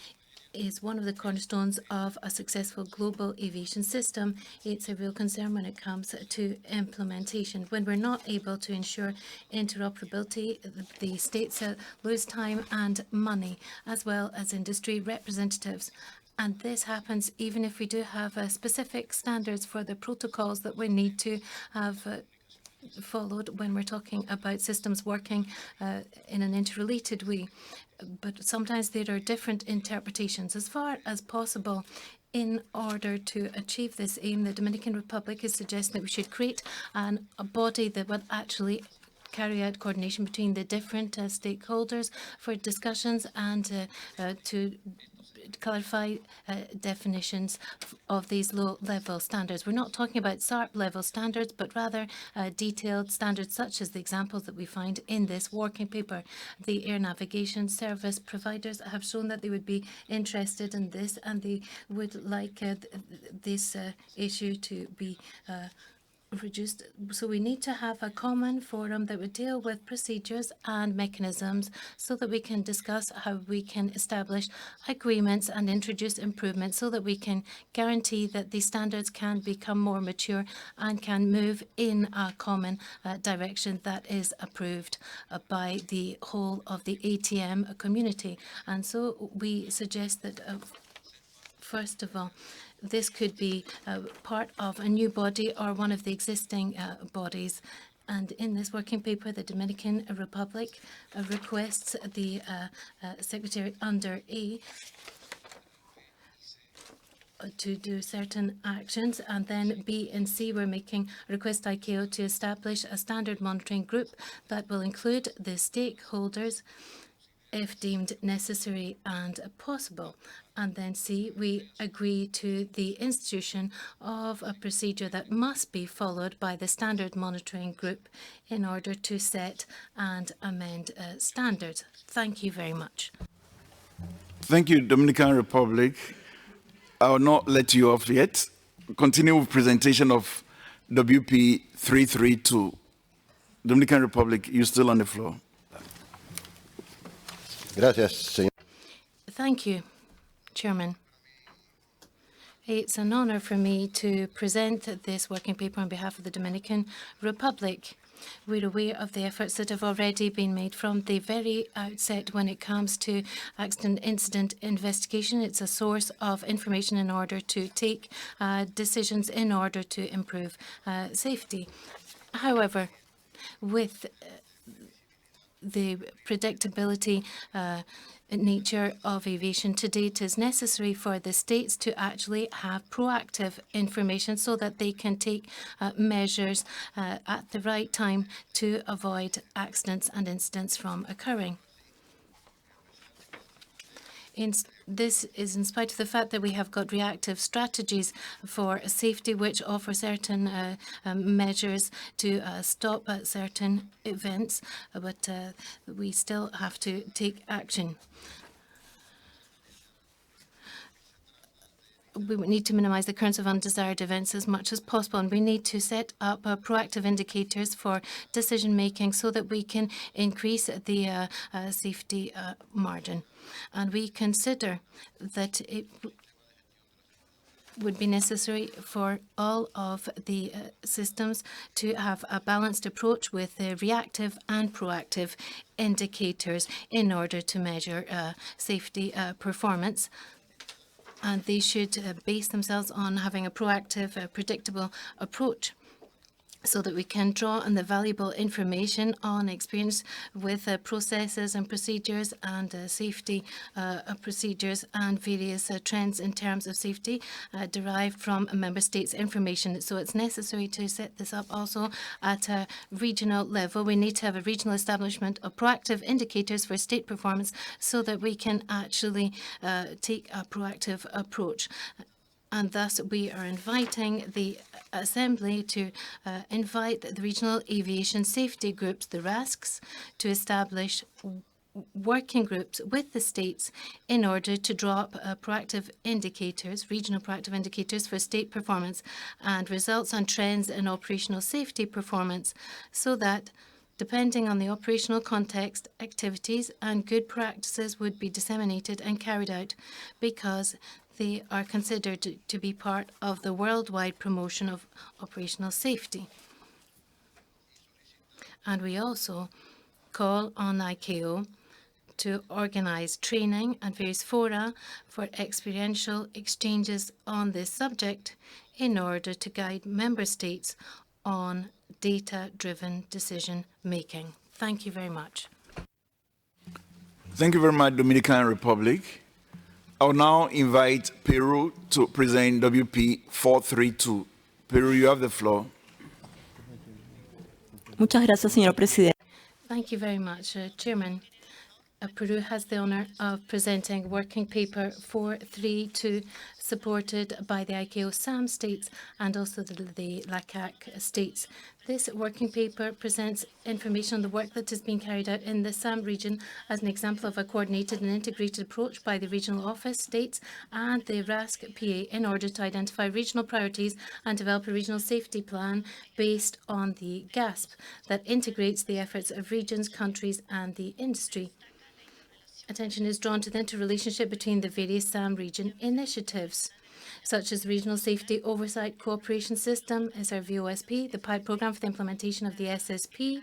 Speaker 2: is one of the cornerstones of a successful global aviation system. It's a real concern when it comes to implementation. When we're not able to ensure interoperability, the states lose time and money, as well as industry representatives. And this happens even if we do have specific standards for the protocols that we need to have followed when we're talking about systems working in an interrelated way. But sometimes there are different interpretations. As far as possible, in order to achieve this aim, the Dominican Republic is suggesting that we should create a body that will actually carry out coordination between the different stakeholders for discussions and to clarify definitions of these low-level standards. We're not talking about SARP-level standards, but rather detailed standards such as the examples that we find in this working paper. The air navigation service providers have shown that they would be interested in this, and they would like this issue to be reduced. So we need to have a common forum that would deal with procedures and mechanisms so that we can discuss how we can establish agreements and introduce improvements so that we can guarantee that these standards can become more mature and can move in a common direction that is approved by the whole of the ATM community. And so we suggest that first of all, this could be part of a new body or one of the existing bodies. And in this working paper, the Dominican Republic requests the secretariat under A to do certain actions, and then B and C, we're making a request to ICAO to establish a standard monitoring group that will include the stakeholders if deemed necessary and possible. And then C, we agree to the institution of a procedure that must be followed by the standard monitoring group in order to set and amend standards. Thank you very much.
Speaker 3: Thank you, Dominican Republic. I will not let you off yet. Continue with presentation of WP 332. Dominican Republic, you're still on the floor.
Speaker 2: Thank you, Chairman. It's an honor for me to present this working paper on behalf of the Dominican Republic. We're aware of the efforts that have already been made from the very outset when it comes to accident incident investigation. It's a source of information in order to take decisions in order to improve safety. However, with the predictability nature of aviation to date, is necessary for the states to actually have proactive information so that they can take measures at the right time to avoid accidents and incidents from occurring. This is in spite of the fact that we have got reactive strategies for safety which offer certain measures to stop certain events, but we still have to take action. We need to minimize the occurrence of undesired events as much as possible, and we need to set up proactive indicators for decision-making so that we can increase the safety margin. And we consider that it would be necessary for all of the systems to have a balanced approach with reactive and proactive indicators in order to measure safety performance. And they should base themselves on having a proactive, predictable approach. so that we can draw on the valuable information on experience with processes and procedures and safety procedures and various trends in terms of safety derived from member states' information. So it's necessary to set this up also at a regional level. We need to have a regional establishment of proactive indicators for state performance so that we can actually take a proactive approach. And thus, we are inviting the Assembly to invite the regional aviation safety groups, the RASCs, to establish working groups with the states in order to draw up proactive indicators, regional proactive indicators for state performance and results on trends in operational safety performance, so that depending on the operational context, activities and good practices would be disseminated and carried out, because they are considered to be part of the worldwide promotion of operational safety. And we also call on ICAO to organize training and various fora for experiential exchanges on this subject in order to guide member states on data-driven decision-making. Thank you very much.
Speaker 3: Thank you very much, Dominican Republic. I'll now invite Peru to present WP 432. Peru, you have the floor.
Speaker 20: Muchas gracias, señor presidente.
Speaker 2: Thank you very much, Chairman. Peru has the honour of presenting Working Paper 432, supported by the ICAO SAM states and also the LACAC states. This working paper presents information on the work that has been carried out in the SAM region as an example of a coordinated and integrated approach by the regional office, states and the RASC-PA in order to identify regional priorities and develop a regional safety plan based on the GASP that integrates the efforts of regions, countries and the industry. Attention is drawn to the interrelationship between the various SAM region initiatives, such as the Regional Safety Oversight Cooperation System, SRVOSP, the pilot program for the implementation of the SSP,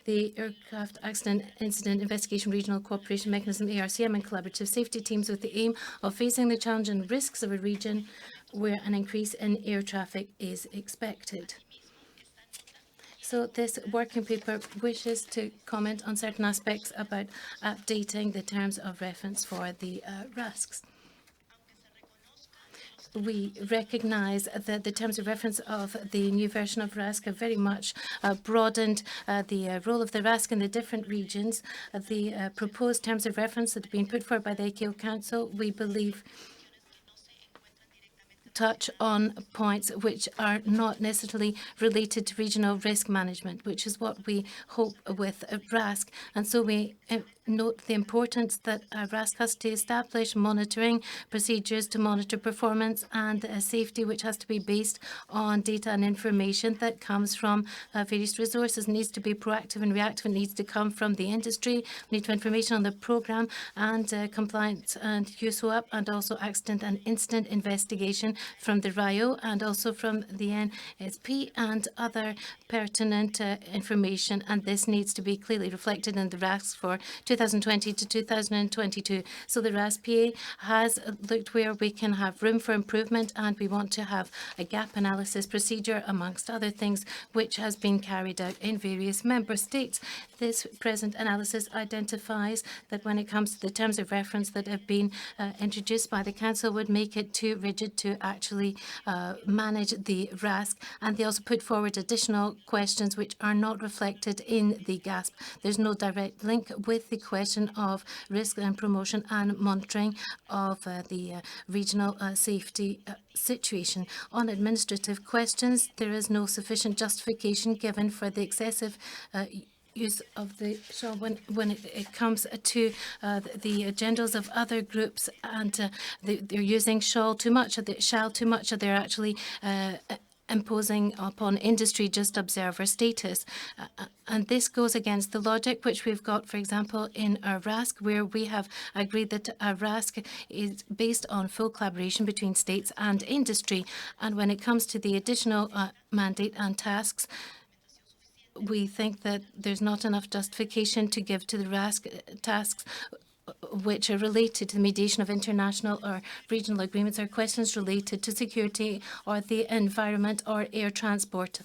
Speaker 2: the Aircraft Accident Incident Investigation Regional Cooperation Mechanism, ARCM, and collaborative safety teams with the aim of facing the challenge and risks of a region where an increase in air traffic is expected. So this working paper wishes to comment on certain aspects about updating the terms of reference for the RASCs. We recognise that the terms of reference of the new version of RASC have very much broadened the role of the RASC in the different regions. The proposed terms of reference that have been put forward by the ICAO Council, we believe, touch on points which are not necessarily related to regional risk management, which is what we hope with RASC. And so we note the importance that RASC has to establish monitoring procedures to monitor performance and safety, which has to be based on data and information that comes from various resources. It needs to be proactive and reactive. It needs to come from the industry. We need information on the program and compliance and USOAP, and also accident and incident investigation from the RIO and also from the NSP and other pertinent information. And this needs to be clearly reflected in the RASC for 2020 to 2022. So the RASC-PA has looked where we can have room for improvement, and we want to have a gap analysis procedure, amongst other things, which has been carried out in various member states. This present analysis identifies that when it comes to the terms of reference that have been introduced by the Council would make it too rigid to actually manage the RASC, and they also put forward additional questions which are not reflected in the GASP. There's no direct link with the question of risk and promotion and monitoring of the regional safety situation. On administrative questions, there is no sufficient justification given for the excessive use of the shall when it comes to the agendas of other groups, and they're using shall too much, or shall too much, or they're actually imposing upon industry just observer status. And this goes against the logic which we've got, for example, in our RASC, where we have agreed that our RASC is based on full collaboration between states and industry. And when it comes to the additional mandate and tasks, we think that there's not enough justification to give to the RASC tasks which are related to the mediation of international or regional agreements or questions related to security or the environment or air transport,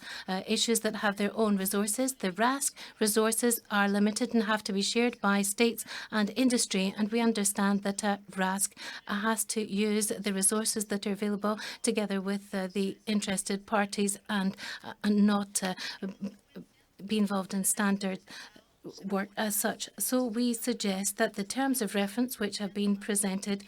Speaker 2: issues that have their own resources. The RASC resources are limited and have to be shared by states and industry, and we understand that RASC has to use the resources that are available together with the interested parties and not be involved in standard work as such. So we suggest that the terms of reference which have been presented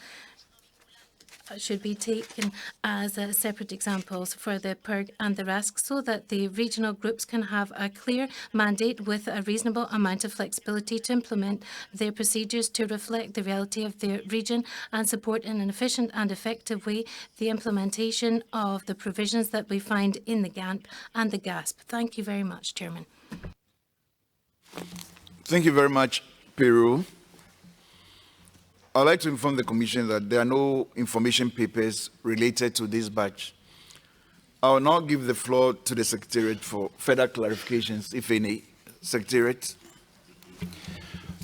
Speaker 2: should be taken as separate examples for the PERG and the RASC so that the regional groups can have a clear mandate with a reasonable amount of flexibility to implement their procedures to reflect the reality of their region and support in an efficient and effective way the implementation of the provisions that we find in the GAMP and the GASP. Thank you very much, Chairman.
Speaker 3: Thank you very much, Peru. I'd like to inform the Commission that there are no information papers related to this batch. I will now give the floor to the Secretariat for further clarifications, if any. Secretariat.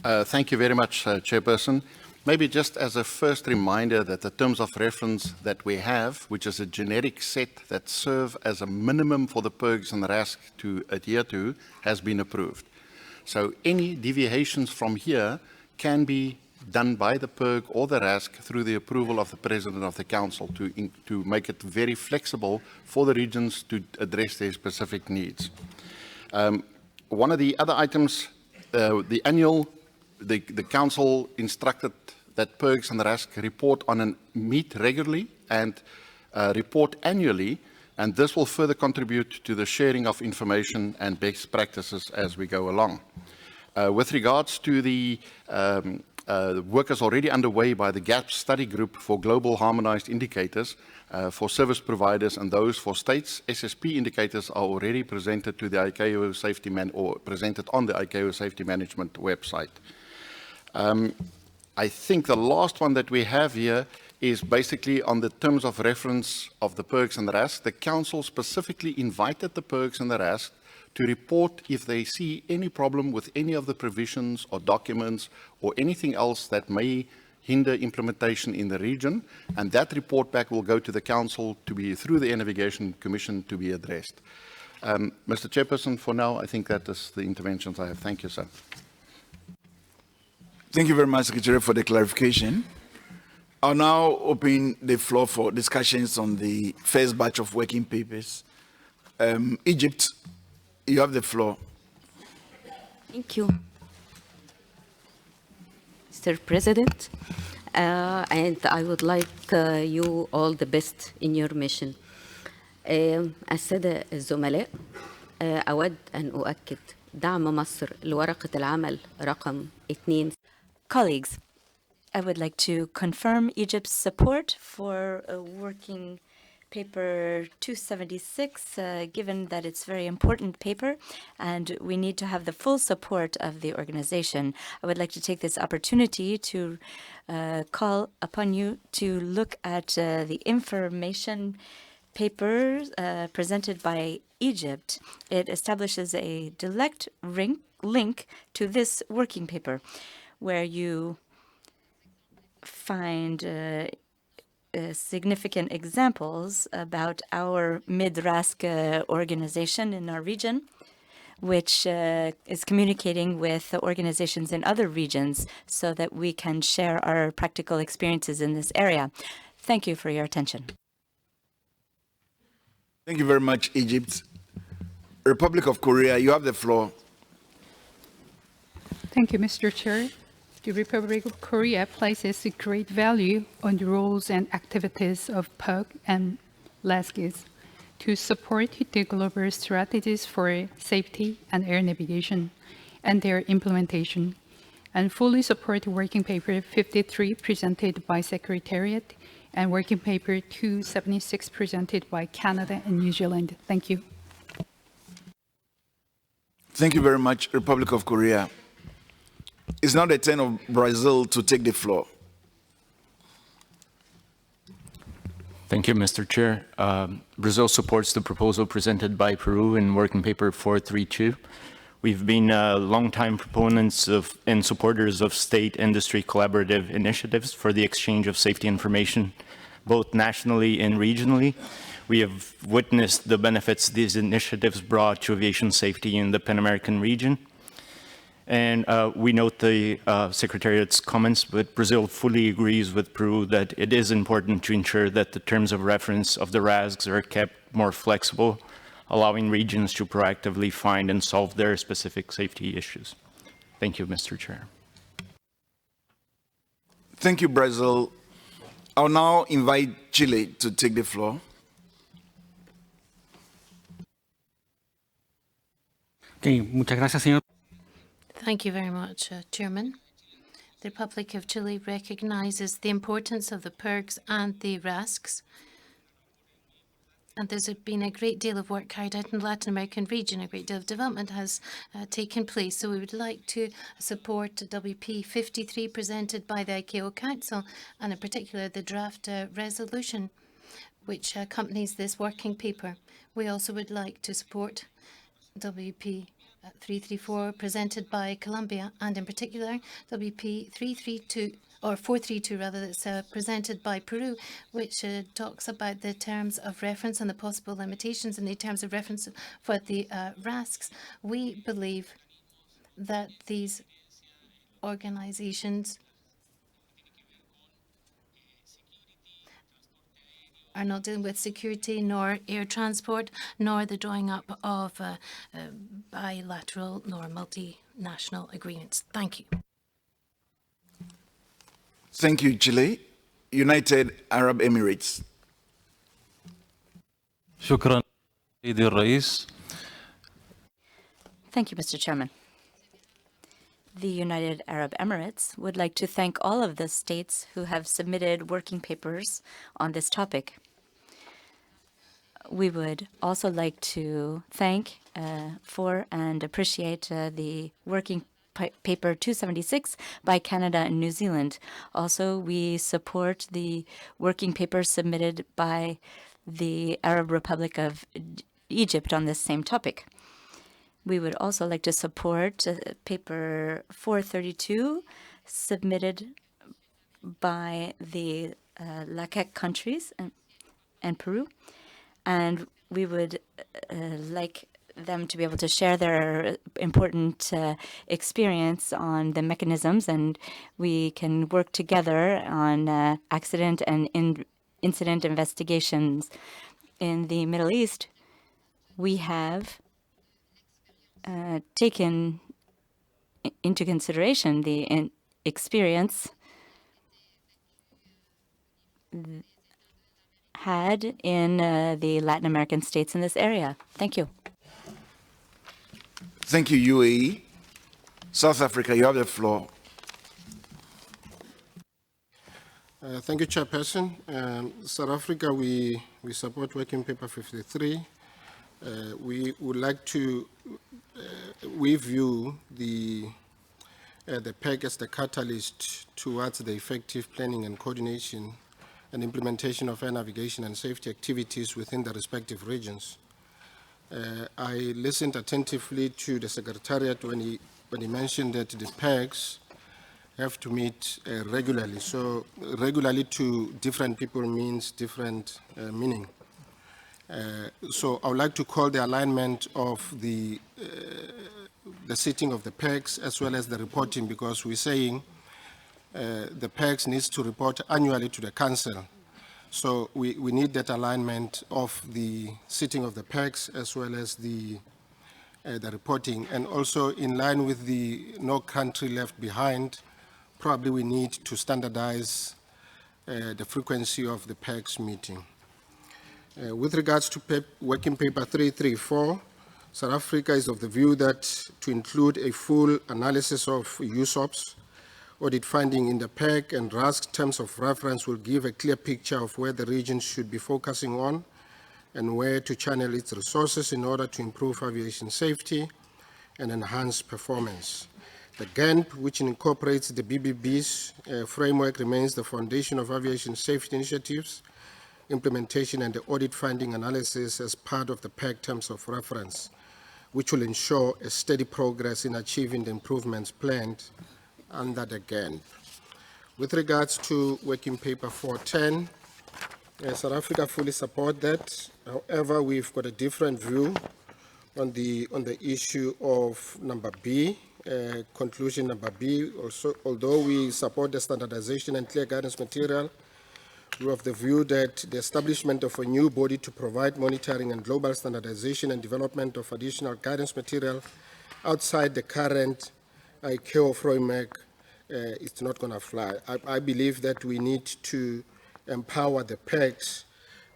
Speaker 18: Thank you very much, Chairperson. Maybe just as a first reminder that the terms of reference that we have, which is a generic set that serve as a minimum for the PERGs and the RASC to adhere to, has been approved. So any deviations from here can be done by the PERG or the RASC through the approval of the President of the Council to make it very flexible for the regions to address their specific needs. One of the other items, the Council instructed that PERGs and the RASC report on and meet regularly and report annually, and this will further contribute to the sharing of information and best practices as we go along. With regards to the work is already underway by the GAP study group for global harmonized indicators for service providers and those for states. SSP indicators are already presented to the ICAO safety or presented on the ICAO safety management website. I think the last one that we have here is basically on the terms of reference of the PERGs and the RASC. The Council specifically invited the PERGs and the RASC to report if they see any problem with any of the provisions or documents or anything else that may hinder implementation in the region, and that report back will go to the Council to be, through the Air Navigation Commission, to be addressed. Mr. Chairperson, for now, I think that is the interventions I have. Thank you, sir.
Speaker 3: Thank you very much, Secretary, for the clarification. I'll now open the floor for discussions on the first batch of working papers. Egypt, you have the floor.
Speaker 21: Thank you, Mr. President, and I would like you all the best in your mission. السادة الزملاء، أود أن أؤكد دعم مصر لورقة العمل رقم 2.
Speaker 14: Colleagues, I would like to confirm Egypt's support for working paper 276, given that it's a very important paper and we need to have the full support of the organization. I would like to take this opportunity to call upon you to look at the information papers presented by Egypt. It establishes a direct link to this working paper, where you find significant examples about our mid-RASC organization in our region, which is communicating with organizations in other regions so that we can share our practical experiences in this area. Thank you for your attention.
Speaker 3: Thank you very much, Egypt. Republic of Korea, you have the floor.
Speaker 10: Thank you, Mr. Chair. The Republic of Korea places great value on the roles and activities of PERG and LASCs to support the global strategies for safety and air navigation and their implementation, and fully support Working Paper 53 presented by Secretariat and Working Paper 276 presented by Canada and New Zealand. Thank you.
Speaker 3: Thank you very much, Republic of Korea. It's now the turn of Brazil to take the floor.
Speaker 22: Thank you, Mr. Chair. Brazil supports the proposal presented by Peru in Working Paper 432, We've been longtime proponents of and supporters of state industry collaborative initiatives for the exchange of safety information, both nationally and regionally. We have witnessed the benefits these initiatives brought to aviation safety in the Pan American region. And we note the Secretariat's comments, but Brazil fully agrees with Peru that it is important to ensure that the terms of reference of the RASGs are kept more flexible, allowing regions to proactively find and solve their specific safety issues. Thank you, Mr. Chair.
Speaker 3: Thank you, Brazil. I'll now invite Chile to take the floor.
Speaker 5: Okay, muchas gracias, señor.
Speaker 2: Thank you very much, Chairman. The Republic of Chile recognizes the importance of the PERGs and the RASCs. And there's been a great deal of work carried out in the Latin American region. A great deal of development has taken place. So we would like to support WP 53 presented by the ICAO Council, and in particular the draft resolution which accompanies this working paper. We also would like to support WP 334 presented by Colombia, and in particular WP 332 or 432 rather, that's presented by Peru, which talks about the terms of reference and the possible limitations in the terms of reference for the RASCs. We believe that these organizations are not dealing with security, nor air transport, nor the drawing up of bilateral nor multinational agreements. Thank you.
Speaker 3: Thank you, Chile. United Arab Emirates.
Speaker 7: شكرا سيدي الرئيس.
Speaker 14: Thank you, Mr. Chairman. The United Arab Emirates would like to thank all of the states who have submitted working papers on this topic. We would also like to thank for and appreciate the working paper 276 by Canada and New Zealand. Also, we support the working paper submitted by the Arab Republic of Egypt on this same topic. We would also like to support paper 432 submitted by the LACAC countries and Peru. And we would like them to be able to share their important experience on the mechanisms, and we can work together on accident and incident investigations. In the Middle East, we have taken into consideration the experience had in the Latin American states in this area. Thank you.
Speaker 3: Thank you, UAE. South Africa, you have the floor.
Speaker 11: Thank you, Chairperson. South Africa, we support working paper 53. We would like to, we view the PEG as the catalyst towards the effective planning and coordination and implementation of air navigation and safety activities within the respective regions. I listened attentively to the Secretariat when he mentioned that the PEGs have to meet regularly. So regularly to different people means different meaning. So I would like to call the alignment of the sitting of the PEGs as well as the reporting, because we're saying the PEGs needs to report annually to the Council. So we need that alignment of the sitting of the PEGs as well as the reporting. And also in line with the no country left behind, probably we need to standardize the frequency of the PEGs meeting. With regards to working paper 334, South Africa is of the view that to include a full analysis of USOPs, audit finding in the PEG and RASC terms of reference will give a clear picture of where the region should be focusing on and where to channel its resources in order to improve aviation safety and enhance performance. The GANP, which incorporates the BBB's framework, remains the foundation of aviation safety initiatives, implementation and the audit finding analysis as part of the PEG terms of reference. which will ensure a steady progress in achieving the improvements planned under the GAN. With regards to Working Paper 410, South Africa fully support that. However, we've got a different view on the issue of number B, conclusion number B. Also, although we support the standardization and clear guidance material, we have the view that the establishment of a new body to provide monitoring and global standardization and development of additional guidance material outside the current ICAO framework is not going to fly. I believe that we need to empower the PECs,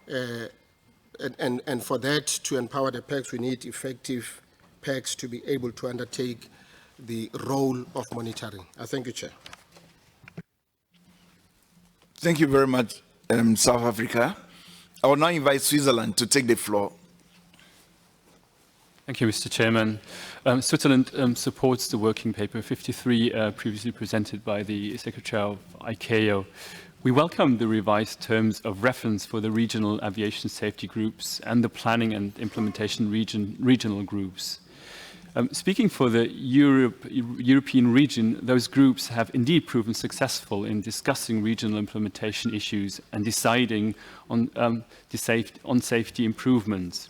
Speaker 11: and for that, to empower the PECs, we need effective PECs to be able to undertake the role of monitoring. I thank you, Chair.
Speaker 3: Thank you very much, South Africa. I will now invite Switzerland to take the floor.
Speaker 4: Thank you, Mr. Chairman. Switzerland supports the Working Paper 53 previously presented by the Secretary of ICAO. We welcome the revised terms of reference for the regional aviation safety groups and the planning and implementation regional groups. Speaking for the European region, those groups have indeed proven successful in discussing regional implementation issues and deciding on safety improvements.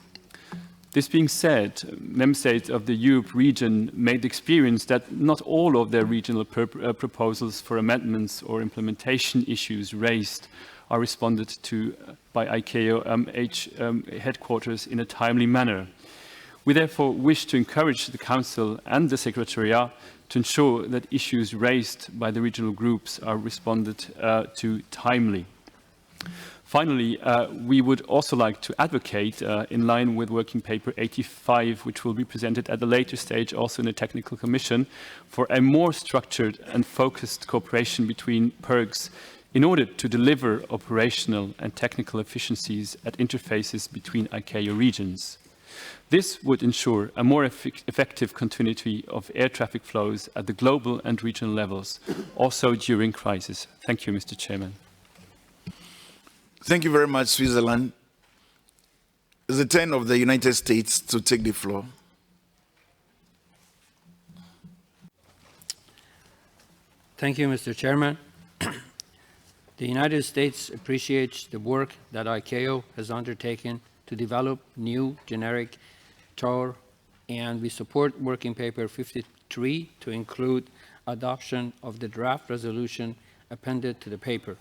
Speaker 4: This being said, member states of the Europe region made the experience that not all of their regional proposals for amendments or implementation issues raised are responded to by ICAO headquarters in a timely manner. We therefore wish to encourage the Council and the Secretariat to ensure that issues raised by the regional groups are responded to timely. Finally, we would also like to advocate, in line with Working Paper 85, which will be presented at a later stage also in the Technical Commission, for a more structured and focused cooperation between PERGs in order to deliver operational and technical efficiencies at interfaces between ICAO regions. This would ensure a more effective continuity of air traffic flows at the global and regional levels, also during crisis. Thank you, Mr. Chairman.
Speaker 3: Thank you very much, Switzerland. It's the turn of the United States to take the floor.
Speaker 8: Thank you, Mr. Chairman. The United States appreciates the work that ICAO has undertaken to develop new generic TOR, and we support Working Paper 53 to include adoption of the draft resolution appended to the paper.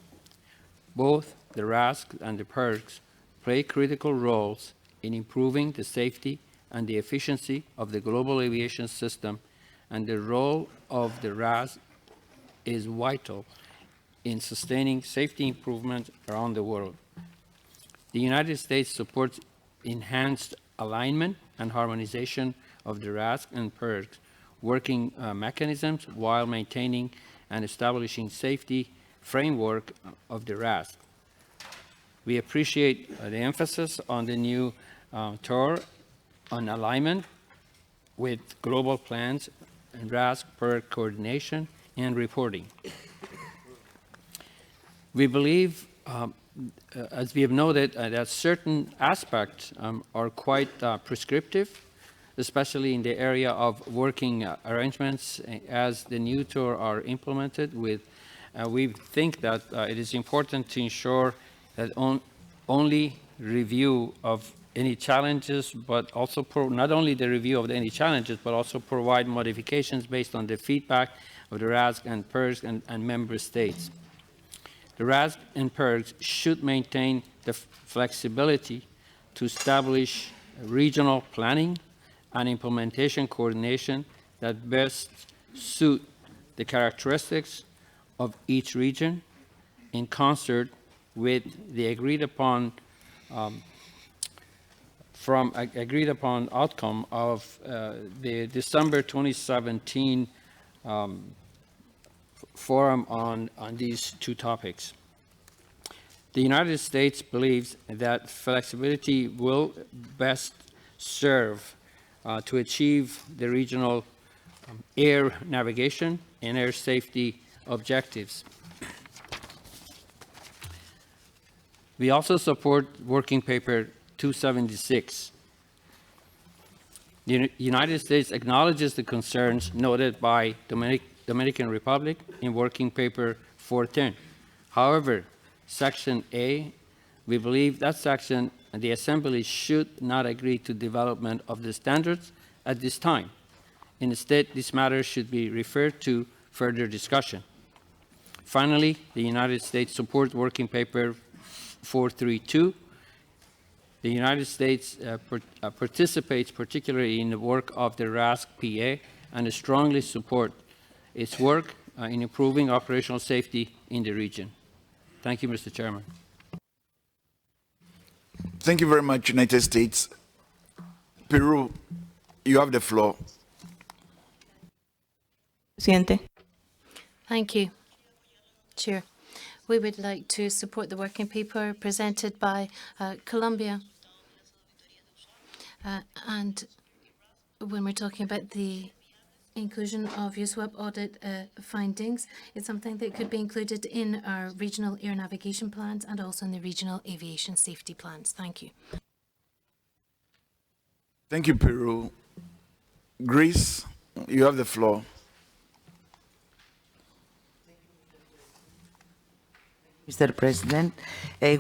Speaker 8: Both the RASC and the PERGs play critical roles in improving the safety and the efficiency of the global aviation system, and the role of the RASC is vital in sustaining safety improvement around the world. The United States supports enhanced alignment and harmonization of the RASC and PERGs working mechanisms while maintaining and establishing safety framework of the RASC. We appreciate the emphasis on the new TOR on alignment with global plans and RASC PERG coordination and reporting. We believe, as we have noted, that certain aspects are quite prescriptive, especially in the area of working arrangements as the new TOR are implemented with. We think that it is important to ensure that only review of any challenges, but also not only the review of any challenges, but also provide modifications based on the feedback of the RASC and PERGs and member states. The RASC and PERGs should maintain the flexibility to establish regional planning and implementation coordination that best suit the characteristics of each region in concert with the agreed upon outcome of the December 2017 forum on these two topics. The United States believes that flexibility will best serve to achieve the regional air navigation and air safety objectives. We also support Working Paper 276. The United States acknowledges the concerns noted by Dominican Republic in Working Paper 410. However, Section A, we believe that section the Assembly should not agree to development of the standards at this time. Instead, this matter should be referred to further discussion. Finally, the United States supports Working Paper 432. The United States participates particularly in the work of the RASC PA and strongly support its work in improving operational safety in the region. Thank you, Mr. Chairman.
Speaker 3: Thank you very much, United States. Peru, you have the floor.
Speaker 20: Presidente.
Speaker 2: Thank you, Chair. We would like to support the working paper presented by Colombia. And when we're talking about the inclusion of USWAP audit findings, it's something that could be included in our regional air navigation plans and also in the regional aviation safety plans. Thank you.
Speaker 3: Thank you, Peru. Greece, you have the floor.
Speaker 16: Mr. President,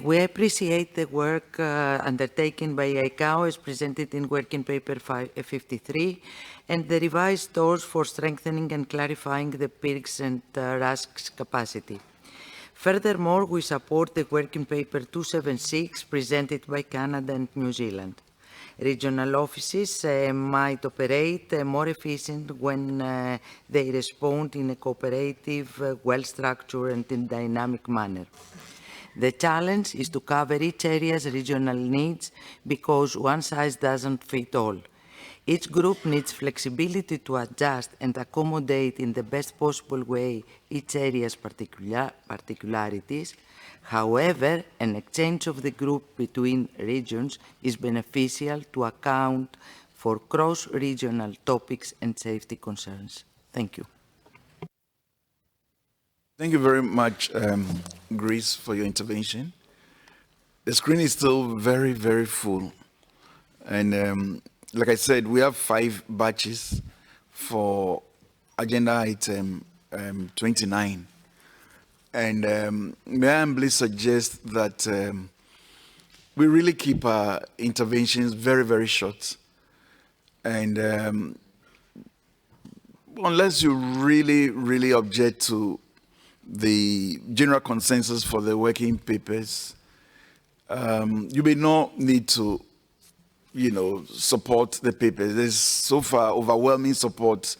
Speaker 16: we appreciate the work undertaken by ICAO as presented in Working Paper 53 and the revised doors for strengthening and clarifying the PIRG's and RASC's capacity. Furthermore, we support the Working Paper 276 presented by Canada and New Zealand. Regional offices might operate more efficient when they respond in a cooperative, well-structured and in dynamic manner. The challenge is to cover each area's regional needs because one size doesn't fit all. Each group needs flexibility to adjust and accommodate in the best possible way each area's particularities. However, an exchange of the group between regions is beneficial to account for cross-regional topics and safety concerns. Thank you.
Speaker 3: Thank you very much, Greece, for your intervention. The screen is still very, very full. And like I said, we have 5 batches for agenda item 29. And may I humbly suggest that we really keep our interventions very, very short. And unless you really, really object to the general consensus for the working papers, you may not need to, support the papers. There's so far overwhelming support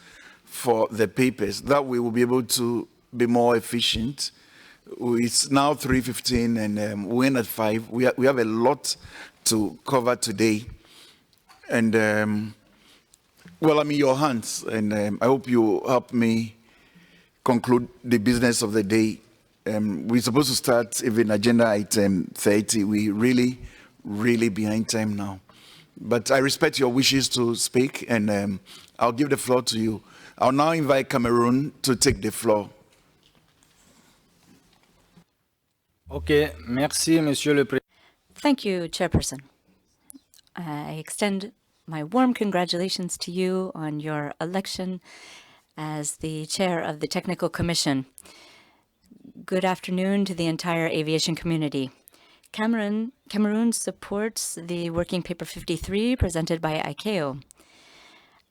Speaker 3: for the papers. That we will be able to be more efficient. It's now 3:15 and we end at 5. We have a lot to cover today. And, well, I'm in your hands. And I hope you help me conclude the business of the day. We're supposed to start even agenda item 30. We're really, really behind time now. But I respect your wishes to speak, and I'll give the floor to you. I'll now invite Cameroon to take the floor.
Speaker 1: Okay, merci, Monsieur le Président.
Speaker 14: Thank you, Chairperson. I extend my warm congratulations to you on your election as the chair of the Technical Commission. Good afternoon to the entire aviation community. Cameroon supports the Working Paper 53 presented by ICAO,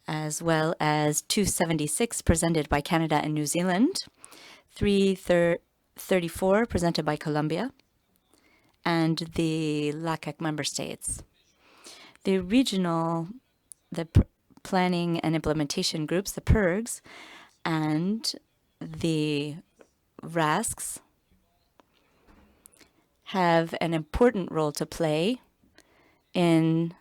Speaker 14: as well as 276 presented by Canada and New Zealand, 334 presented by Colombia, and the LACAC member states. The planning and implementation groups, the PIRGs, and the RASCs have an important role to play in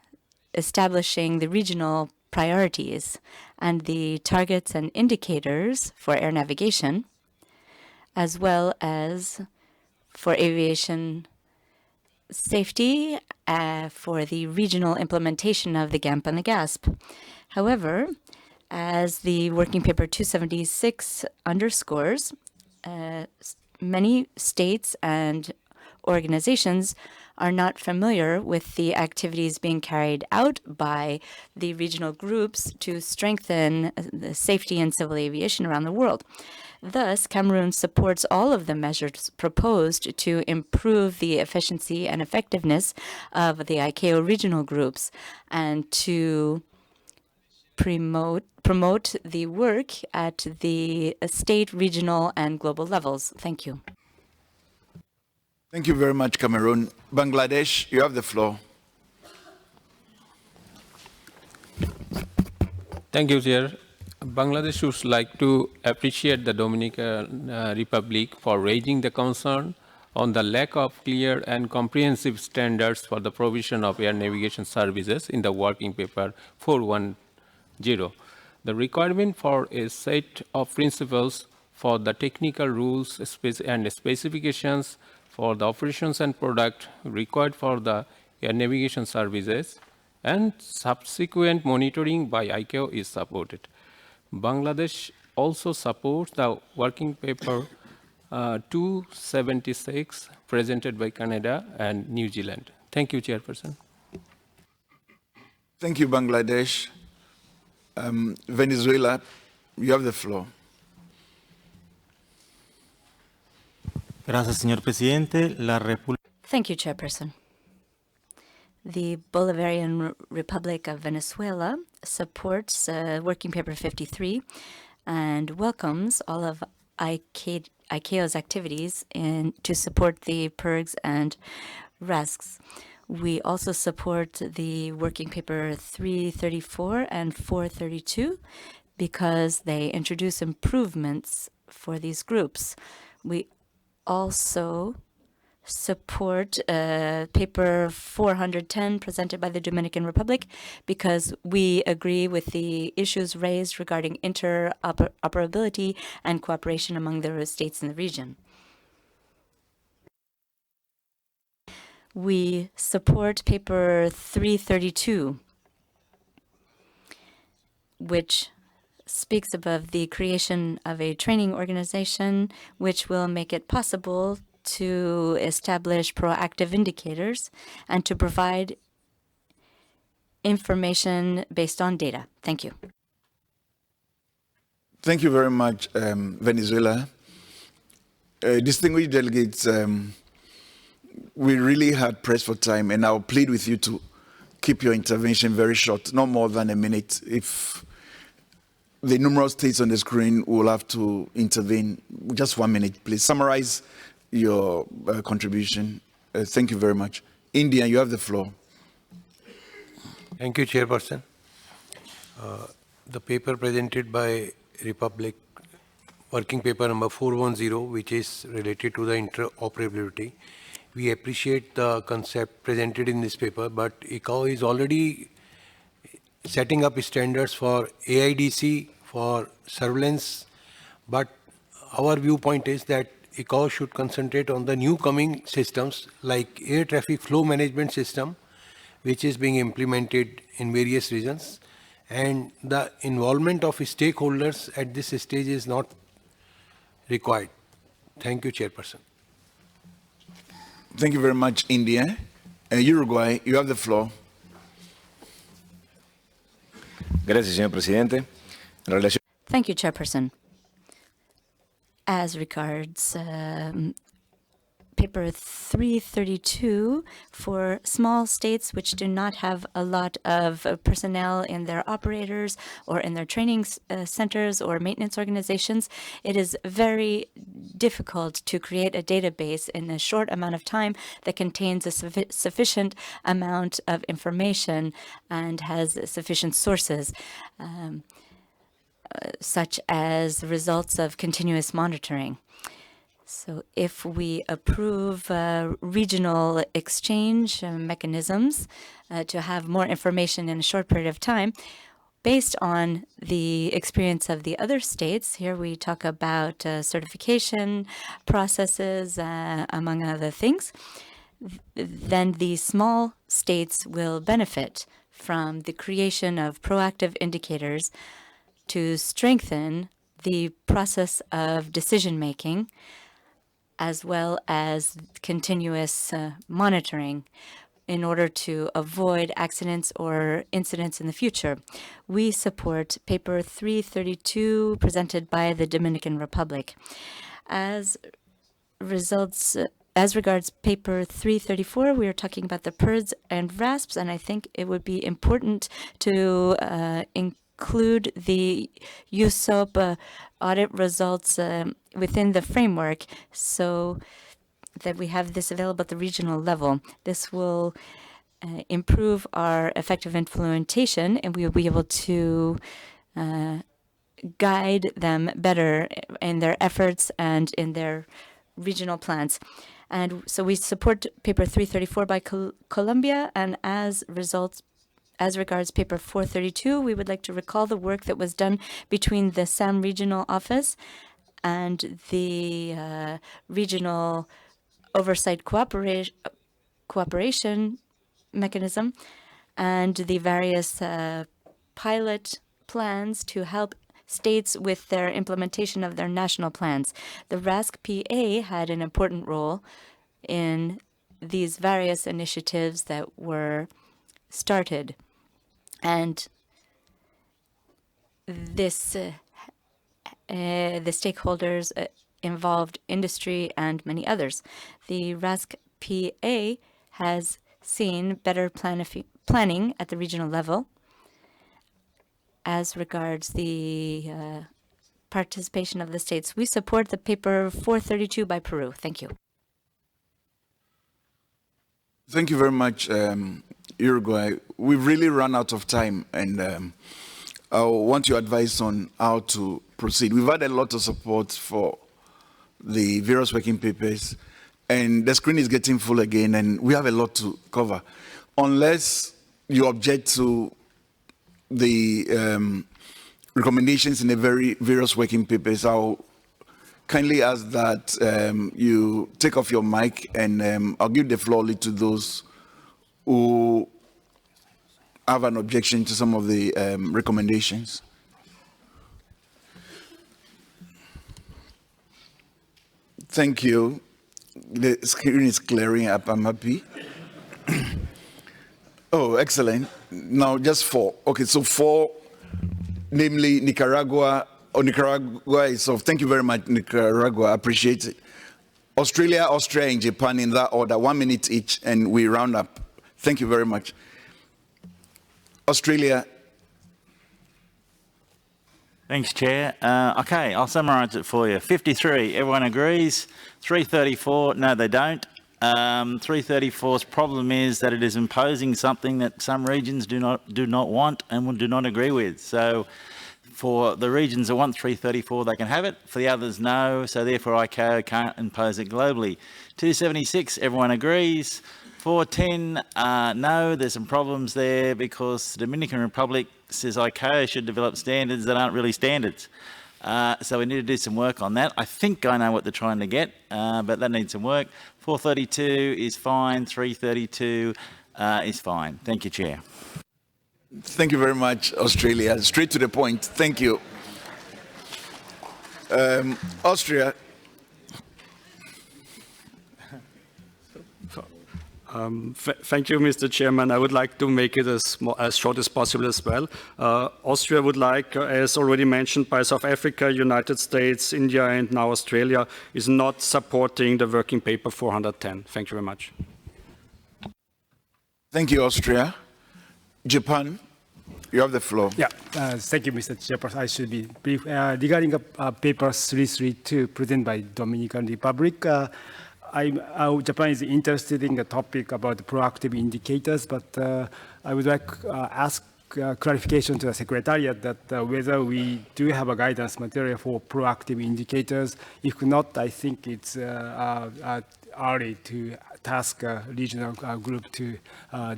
Speaker 14: establishing the regional priorities and the targets and indicators for air navigation, as well as for aviation safety for the regional implementation of the GAMP and the GASP. However, as the Working Paper 276 underscores, many states and organizations are not familiar with the activities being carried out by the regional groups to strengthen the safety in civil aviation around the world. Thus, Cameroon supports all of the measures proposed to improve the efficiency and effectiveness of the ICAO regional groups and to promote the work at the state, regional, and global levels. Thank you.
Speaker 3: Thank you very much, Cameroon. Bangladesh, you have the floor.
Speaker 9: Thank you, Chair. Bangladesh would like to appreciate the Dominican Republic for raising the concern on the lack of clear and comprehensive standards for the provision of air navigation services in the working paper 410. The requirement for a set of principles for the technical rules and specifications for the operations and product required for the air navigation services and subsequent monitoring by ICAO is supported. Bangladesh also supports the working paper 276 presented by Canada and New Zealand. Thank you, Chairperson.
Speaker 3: Thank you, Bangladesh. Venezuela, you have the floor.
Speaker 7: Gracias, señor presidente.
Speaker 14: Thank you, Chairperson. The Bolivarian Republic of Venezuela supports Working Paper 53 and welcomes all of ICAO's activities to support the PERGs and RESCs. We also support the Working Paper 334 and 432 because they introduce improvements for these groups. We also support paper 410 presented by the Dominican Republic because we agree with the issues raised regarding interoperability and cooperation among the states in the region. We support paper 332, which speaks about the creation of a training organization which will make it possible to establish proactive indicators and to provide information based on data. Thank you.
Speaker 3: Thank you very much, Venezuela. Distinguished delegates, we really had pressed for time, and I'll plead with you to keep your intervention very short, no more than a minute. If the numerous states on the screen will have to intervene, just 1 minute, please. Summarize your contribution. Thank you very much. India, you have the floor.
Speaker 12: Thank you, Chairperson. The paper presented by Republic, working paper number 410, which is related to the interoperability. We appreciate the concept presented in this paper, but ICAO is already setting up standards for AIDC, for surveillance, but our viewpoint is that ICAO should concentrate on the new coming systems like air traffic flow management system, which is being implemented in various regions, and the involvement of stakeholders at this stage is not required. Thank you, Chairperson.
Speaker 3: Thank you very much, India. Uruguay, you have the floor.
Speaker 23: Gracias, señor presidente.
Speaker 14: Thank you, Chairperson. As regards paper 332 for small states which do not have a lot of personnel in their operators or in their training centers or maintenance organizations, it is very difficult to create a database in a short amount of time that contains a sufficient amount of information and has sufficient sources, such as results of continuous monitoring. So if we approve regional exchange mechanisms to have more information in a short period of time, based on the experience of the other states, here we talk about certification processes, among other things, then the small states will benefit from the creation of proactive indicators to strengthen the process of decision-making as well as continuous monitoring in order to avoid accidents or incidents in the future. We support paper 332 presented by the Dominican Republic. As regards paper 334, we are talking about the PERDs and RASPs, and I think it would be important to include the USOP audit results within the framework so that we have this available at the regional level. This will improve our effective implementation, and we will be able to guide them better in their efforts and in their regional plans. And so we support paper 334 by Colombia, and as regards paper 432, we would like to recall the work that was done between the SAM regional office and the regional oversight cooperation mechanism and the various pilot plans to help states with their implementation of their national plans. The RASC-PA had an important role in these various initiatives that were started. And this the stakeholders involved industry and many others. The RASC-PA has seen better planning at the regional level as regards the participation of the states. We support the paper 432 by Peru. Thank you.
Speaker 3: Thank you very much, Uruguay. We've really run out of time, and I want your advice on how to proceed. We've had a lot of support for the various working papers, and the screen is getting full again, and we have a lot to cover. Unless you object to the recommendations in the various working papers, I'll kindly ask that you take off your mic, and I'll give the floor only to those who have an objection to some of the recommendations. Thank you. The screen is clearing up. I'm happy. Oh, excellent. Now just 4. Okay, so 4, namely Nicaragua. Oh, Nicaragua is off. Thank you very much, Nicaragua. I appreciate it. Australia, Austria, and Japan in that order. 1 minute each, and we round up. Thank you very much. Australia.
Speaker 6: Thanks, Chair. Okay, I'll summarise it for you. 53, everyone agrees. 334, no, they don't. 334's problem is that it is imposing something that some regions do not want and do not agree with. So for the regions that want 334, they can have it. For the others, no. So therefore, ICAO can't impose it globally. 276, everyone agrees. 410, no, there's some problems there because the Dominican Republic says ICAO should develop standards that aren't really standards. So we need to do some work on that. I think I know what they're trying to get, but that needs some work. 432 is fine. 332 is fine. Thank you, Chair.
Speaker 3: Thank you very much, Australia. Straight to the point. Thank you. Austria.
Speaker 13: Thank you, Mr. Chairman. I would like to make it as short as possible as well. Austria would like, as already mentioned by South Africa, United States, India, and now Australia, is not supporting the working paper 410. Thank you very much.
Speaker 3: Thank you, Austria. Japan, you have the floor.
Speaker 15: Yeah, thank you, Mr. Chairperson. I should be brief. Regarding paper 332 presented by Dominican Republic, Japan is interested in the topic about the proactive indicators, but I would like ask clarification to the secretariat that whether we do have a guidance material for proactive indicators. If not, I think it's early to task a regional group to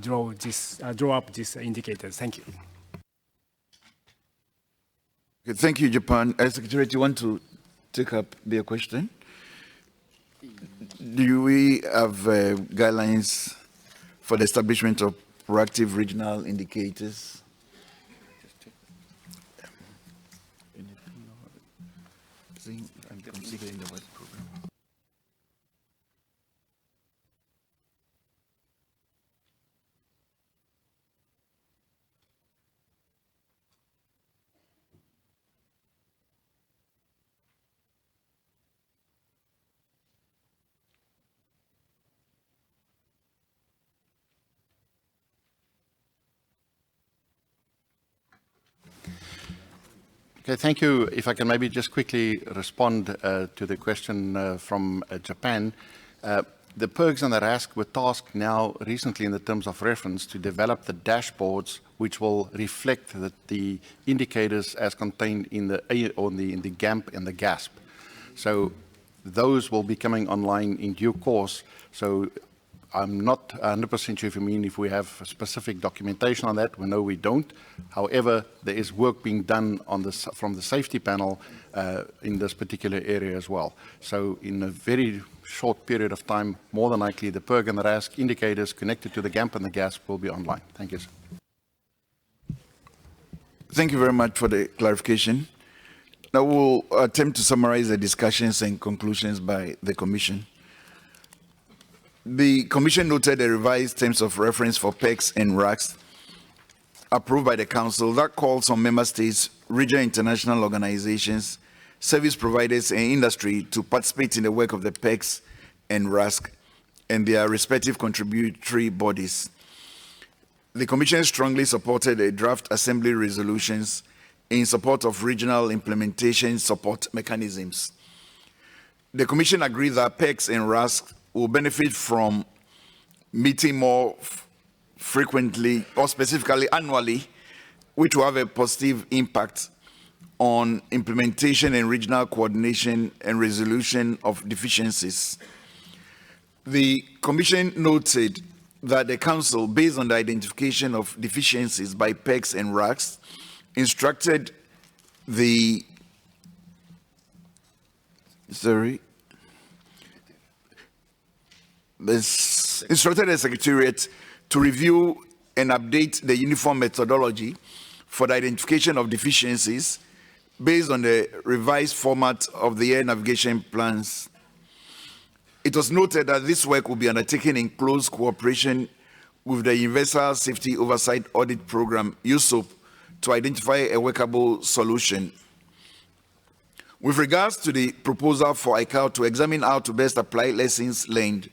Speaker 15: draw up these indicators. Thank you.
Speaker 3: Okay, thank you, Japan. Secretariat, you want to take up their question? Do we have guidelines for the establishment of proactive regional indicators?
Speaker 17: Okay, thank you. If I can maybe just quickly respond to the question from Japan. The PERGs and the RASC were tasked now recently in the terms of reference to develop the dashboards which will reflect the indicators as contained in the GAMP and the GASP. So those will be coming online in due course. So I'm not 100% sure if we have specific documentation on that. We know we don't. However, there is work being done on this from the safety panel in this particular area as well. So in a very short period of time, more than likely, the PERG and the RASC indicators connected to the GAMP and the GASP will be online. Thank you, sir.
Speaker 3: Thank you very much for the clarification. Now we'll attempt to summarize the discussions and conclusions by the Commission. The Commission noted the revised terms of reference for PECs and RACs approved by the Council that calls on Member States, regional international organizations, service providers and industry to participate in the work of the PECs and RASC and their respective contributory bodies. The Commission strongly supported the draft Assembly resolutions in support of regional implementation support mechanisms. The Commission agreed that PECs and RASC will benefit from meeting more frequently or specifically annually, which will have a positive impact on implementation and regional coordination and resolution of deficiencies. The Commission noted that the Council, based on the identification of deficiencies by PECs and RACs, instructed the secretariat to review and update the uniform methodology for the identification of deficiencies based on the revised format of the air navigation plans. It was noted that this work will be undertaken in close cooperation with the Universal Safety Oversight Audit Program, USOP, to identify a workable solution. With regards to the proposal for ICAO to examine how to best apply lessons learned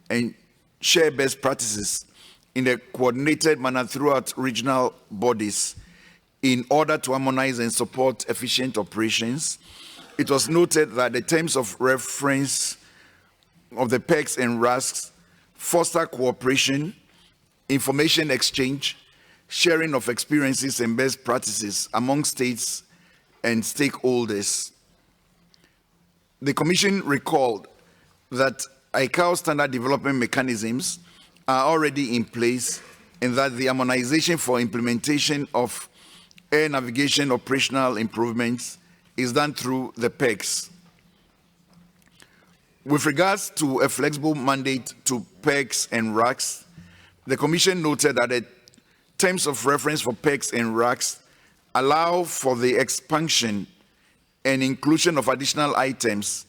Speaker 3: and share best practices in a coordinated manner throughout regional bodies in order to harmonize and support efficient operations, it was noted that the terms of reference of the PECs and RASCs foster cooperation, information exchange, sharing of experiences and best practices among states and stakeholders. The Commission recalled that ICAO standard development mechanisms are already in place and that the harmonization for implementation of air navigation operational improvements is done through the PECs. With regards to a flexible mandate to PECs and RACs, the Commission noted that the terms of reference for PECs and RACs allow for the expansion and inclusion of additional items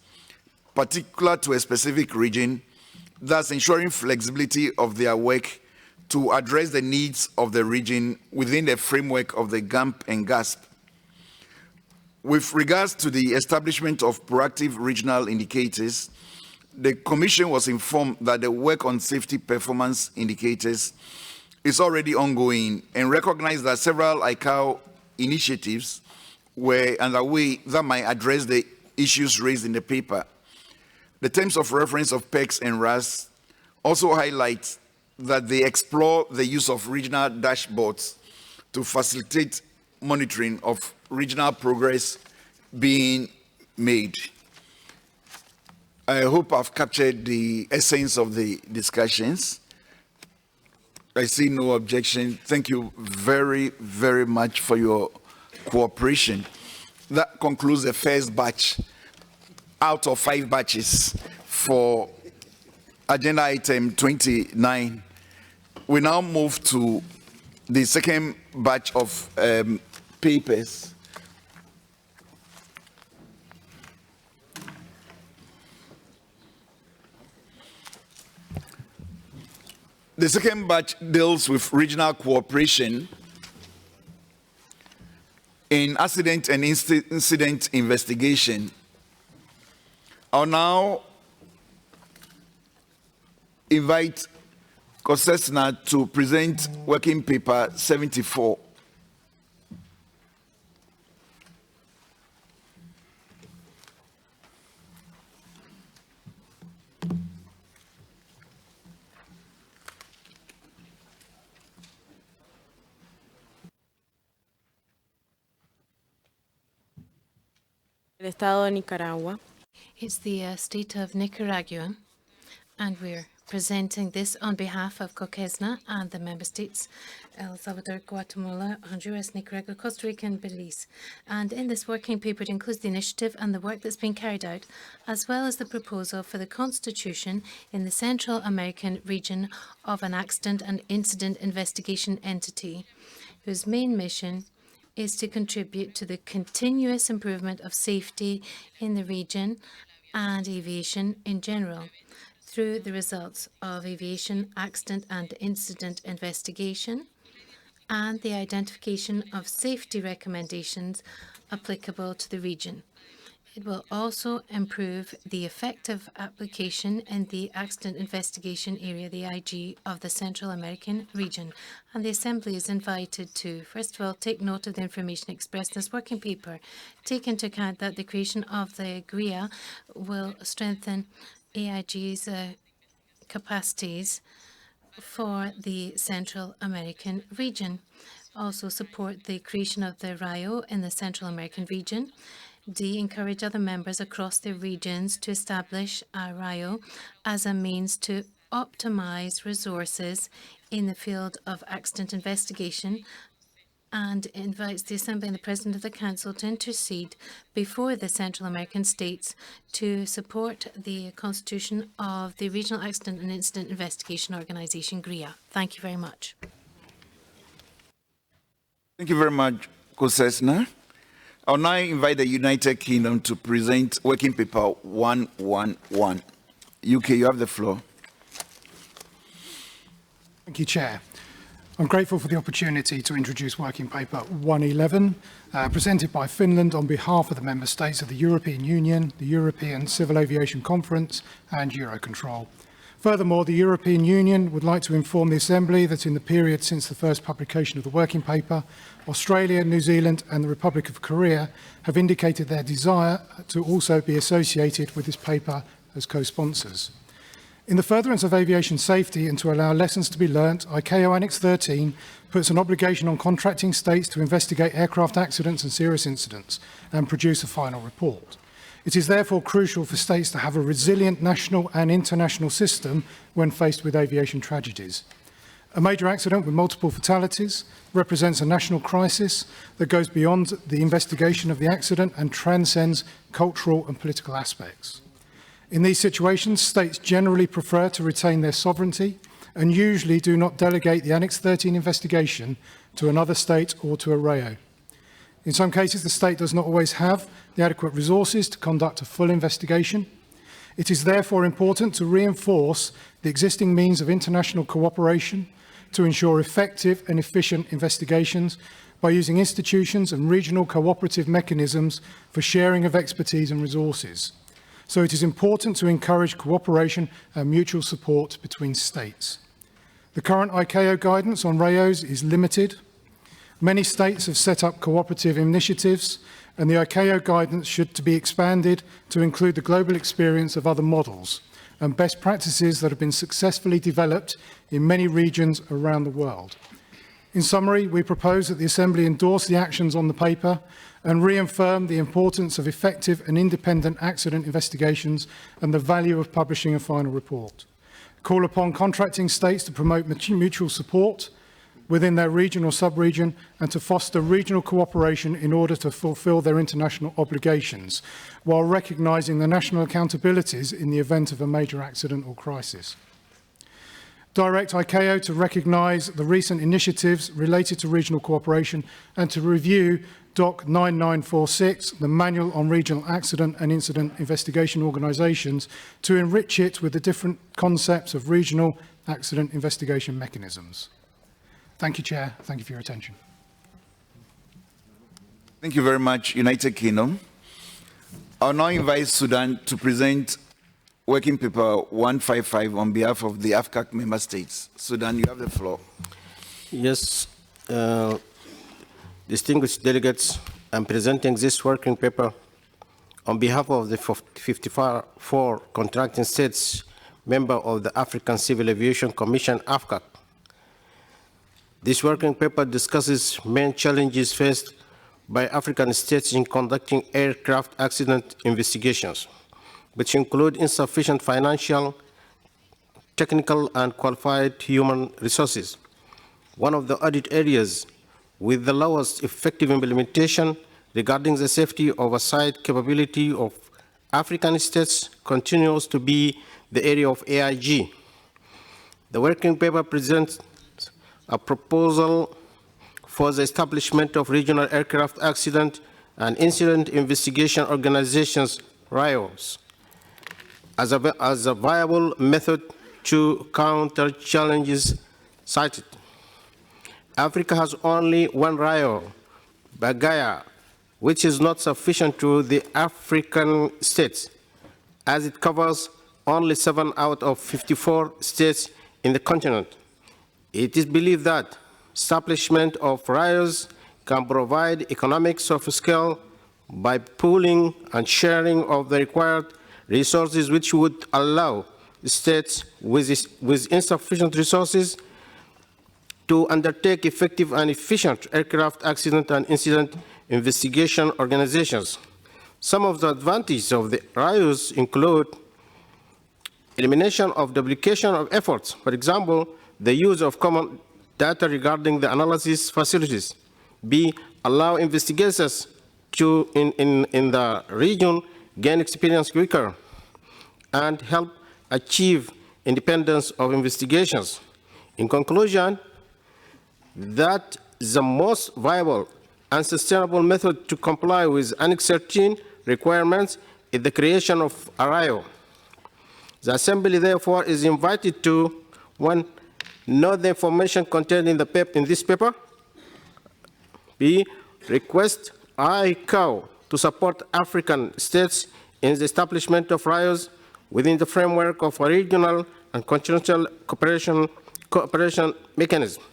Speaker 3: particular to a specific region, thus ensuring flexibility of their work to address the needs of the region within the framework of the GAMP and GASP. With regards to the establishment of proactive regional indicators, the Commission was informed that the work on safety performance indicators is already ongoing and recognized that several ICAO initiatives were underway that might address the issues raised in the paper. The terms of reference of PECs and RAS also highlight that they explore the use of regional dashboards to facilitate monitoring of regional progress being made. I hope I've captured the essence of the discussions. I see no objection. Thank you very, very much for your cooperation. That concludes the first batch out of 5 batches for agenda item 29. We now move to the second batch of papers. The second batch deals with regional cooperation in accident and incident investigation. I'll now invite Kosesna to present working paper 74.
Speaker 18: El Estado de Nicaragua.
Speaker 2: It's the state of Nicaragua, and we're presenting this on behalf of COCESNA and the member states, El Salvador, Guatemala, Honduras, Nicaragua, Costa Rica, and Belize. And in this working paper, it includes the initiative and the work that's been carried out, as well as the proposal for the constitution in the Central American region of an accident and incident investigation entity, whose main mission is to contribute to the continuous improvement of safety in the region and aviation in general through the results of aviation accident and incident investigation and the identification of safety recommendations applicable to the region. It will also improve the effective application in the accident investigation area, the IG, of the Central American region. And the Assembly is invited to, first of all, take note of the information expressed in this working paper, take into account that the creation of the GRIA will strengthen AIG's capacities for the Central American region. Also support the creation of the RIO in the Central American region. D, encourage other members across the regions to establish a RIO as a means to optimize resources in the field of accident investigation, and invites the Assembly and the President of the Council to intercede before the Central American states to support the constitution of the Regional Accident and Incident Investigation Organization, GRIA. Thank you very much.
Speaker 3: Thank you very much, COCESNA. I'll now invite the United Kingdom to present Working Paper 111. UK, you have the floor.
Speaker 19: Thank you, Chair. I'm grateful for the opportunity to introduce Working Paper 111, presented by Finland on behalf of the Member States of the European Union, the European Civil Aviation Conference, and Eurocontrol. Furthermore, the European Union would like to inform the Assembly that in the period since the first publication of the Working Paper, Australia, New Zealand, and the Republic of Korea have indicated their desire to also be associated with this paper as co-sponsors. In the furtherance of aviation safety and to allow lessons to be learnt, ICAO Annex 13 puts an obligation on contracting states to investigate aircraft accidents and serious incidents and produce a final report. It is therefore crucial for states to have a resilient national and international system when faced with aviation tragedies. A major accident with multiple fatalities represents a national crisis that goes beyond the investigation of the accident and transcends cultural and political aspects. In these situations, states generally prefer to retain their sovereignty and usually do not delegate the Annex 13 investigation to another state or to a RAO. In some cases, the state does not always have the adequate resources to conduct a full investigation. It is therefore important to reinforce the existing means of international cooperation to ensure effective and efficient investigations by using institutions and regional cooperative mechanisms for sharing of expertise and resources. So it is important to encourage cooperation and mutual support between states. The current ICAO guidance on RAOs is limited. Many states have set up cooperative initiatives, and the ICAO guidance should be expanded to include the global experience of other models and best practices that have been successfully developed in many regions around the world. In summary, we propose that the Assembly endorse the actions on the paper and reaffirm the importance of effective and independent accident investigations and the value of publishing a final report. Call upon contracting states to promote mutual support within their region or sub-region and to foster regional cooperation in order to fulfil their international obligations, while recognising the national accountabilities in the event of a major accident or crisis. Direct ICAO to recognise the recent initiatives related to regional cooperation and to review Doc 9946, the Manual on Regional Accident and Incident Investigation Organisations, to enrich it with the different concepts of regional accident investigation mechanisms. Thank you, Chair. Thank you for your attention.
Speaker 3: Thank you very much, United Kingdom. I'll now invite Sudan to present Working Paper 155 on behalf of the AFCAC member states. Sudan, you have the floor.
Speaker 21: Yes, distinguished delegates, I'm presenting this working paper on behalf of the 54 contracting states member of the African Civil Aviation Commission, AFCAC. This working paper discusses main challenges faced by African states in conducting aircraft accident investigations, which include insufficient financial, technical, and qualified human resources. One of the audit areas with the lowest effective implementation regarding the safety oversight capability of African states continues to be the area of AIG. The working paper presents a proposal for the establishment of regional aircraft accident and incident investigation organizations, RIOs, as a viable method to counter challenges cited. Africa has only one RIO, Bagaya, which is not sufficient to the African states, as it covers only 7 out of 54 states in the continent. It is believed that establishment of RIOs can provide economics of scale by pooling and sharing of the required resources, which would allow states with insufficient resources to undertake effective and efficient aircraft accident and incident investigation organizations. Some of the advantages of the RIOs include elimination of duplication of efforts. For example, the use of common data regarding the analysis facilities. B, allow investigators to, in the region, gain experience quicker and help achieve independence of investigations. In conclusion, that the most viable and sustainable method to comply with Annex 13 requirements is the creation of a RIO. The Assembly, therefore, is invited to, 1, note the information contained in this paper. B, request ICAO to support African states in the establishment of RIOs within the framework of a regional and continental cooperation mechanism.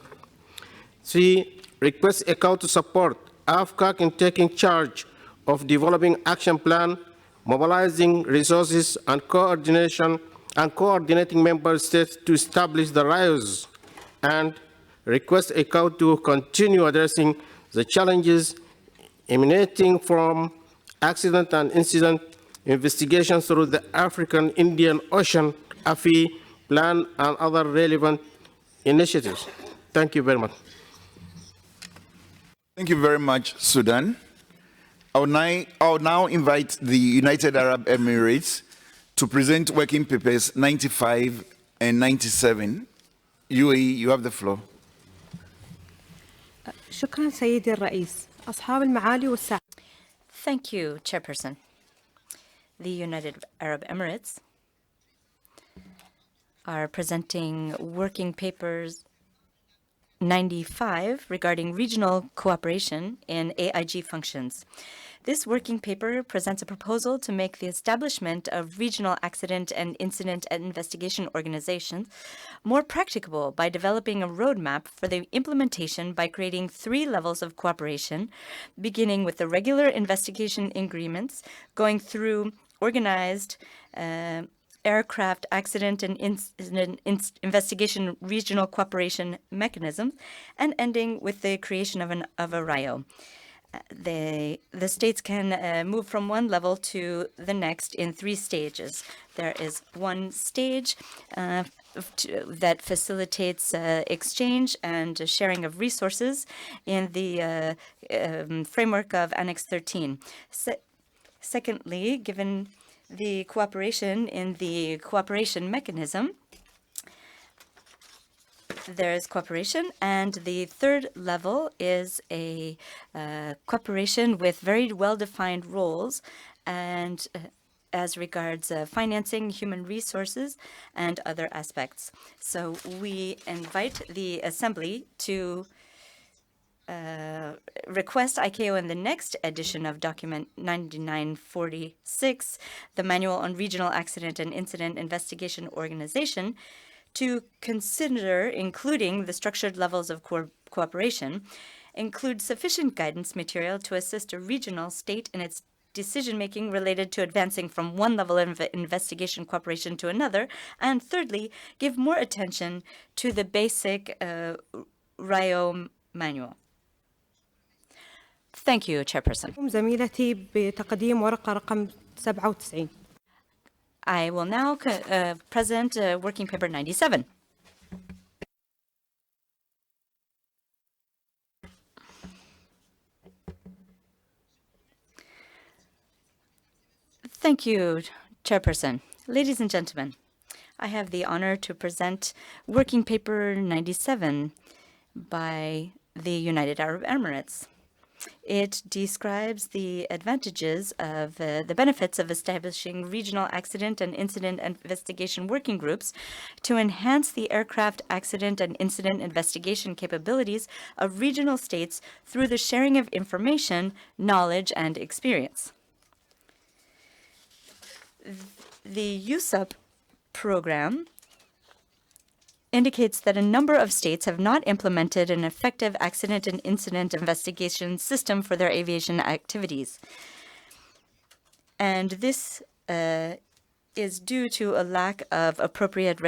Speaker 21: 3, request ICAO to support AFCAC in taking charge of developing action plan, mobilizing resources and coordinating member states to establish the RIOs, and request ICAO to continue addressing the challenges emanating from accident and incident investigations through the African Indian Ocean AFI plan and other relevant initiatives. Thank you very much.
Speaker 3: Thank you very much, Sudan. I will now invite the United Arab Emirates to present working papers 95 and 97. UAE, you have the floor.
Speaker 10: شكرا سيدي الرئيس. أصحاب المعالي والسعادة.
Speaker 14: Thank you, Chairperson. The United Arab Emirates are presenting working papers 95 regarding regional cooperation in AIG functions. This working paper presents a proposal to make the establishment of regional accident and incident investigation organizations more practicable by developing a roadmap for the implementation by creating 3 levels of cooperation, beginning with the regular investigation agreements, going through organized aircraft accident and incident investigation regional cooperation mechanism, and ending with the creation of a RIO. The states can move from one level to the next in 3 stages. There is one stage that facilitates exchange and sharing of resources in the framework of Annex 13. Secondly, given the cooperation in the cooperation mechanism, there is cooperation, and the 3rd level is a cooperation with very well-defined roles and as regards financing, human resources, and other aspects. So we invite the Assembly to request ICAO in the next edition of document 9946, the Manual on Regional Accident and Incident Investigation Organization, to consider including the structured levels of cooperation, include sufficient guidance material to assist a regional state in its decision-making related to advancing from one level of investigation cooperation to another, and thirdly, give more attention to the basic RIO manual. Thank you, Chairperson.
Speaker 10: زميلتي بتقديم ورقة رقم 97.
Speaker 14: I will now present Working Paper 97. Thank you, Chairperson. Ladies and gentlemen, I have the honor to present Working Paper 97 by the United Arab Emirates. It describes the advantages of the benefits of establishing regional accident and incident investigation working groups to enhance the aircraft accident and incident investigation capabilities of regional states through the sharing of information, knowledge, and experience. The USUP program indicates that a number of states have not implemented an effective accident and incident investigation system for their aviation activities. And this is due to a lack of appropriate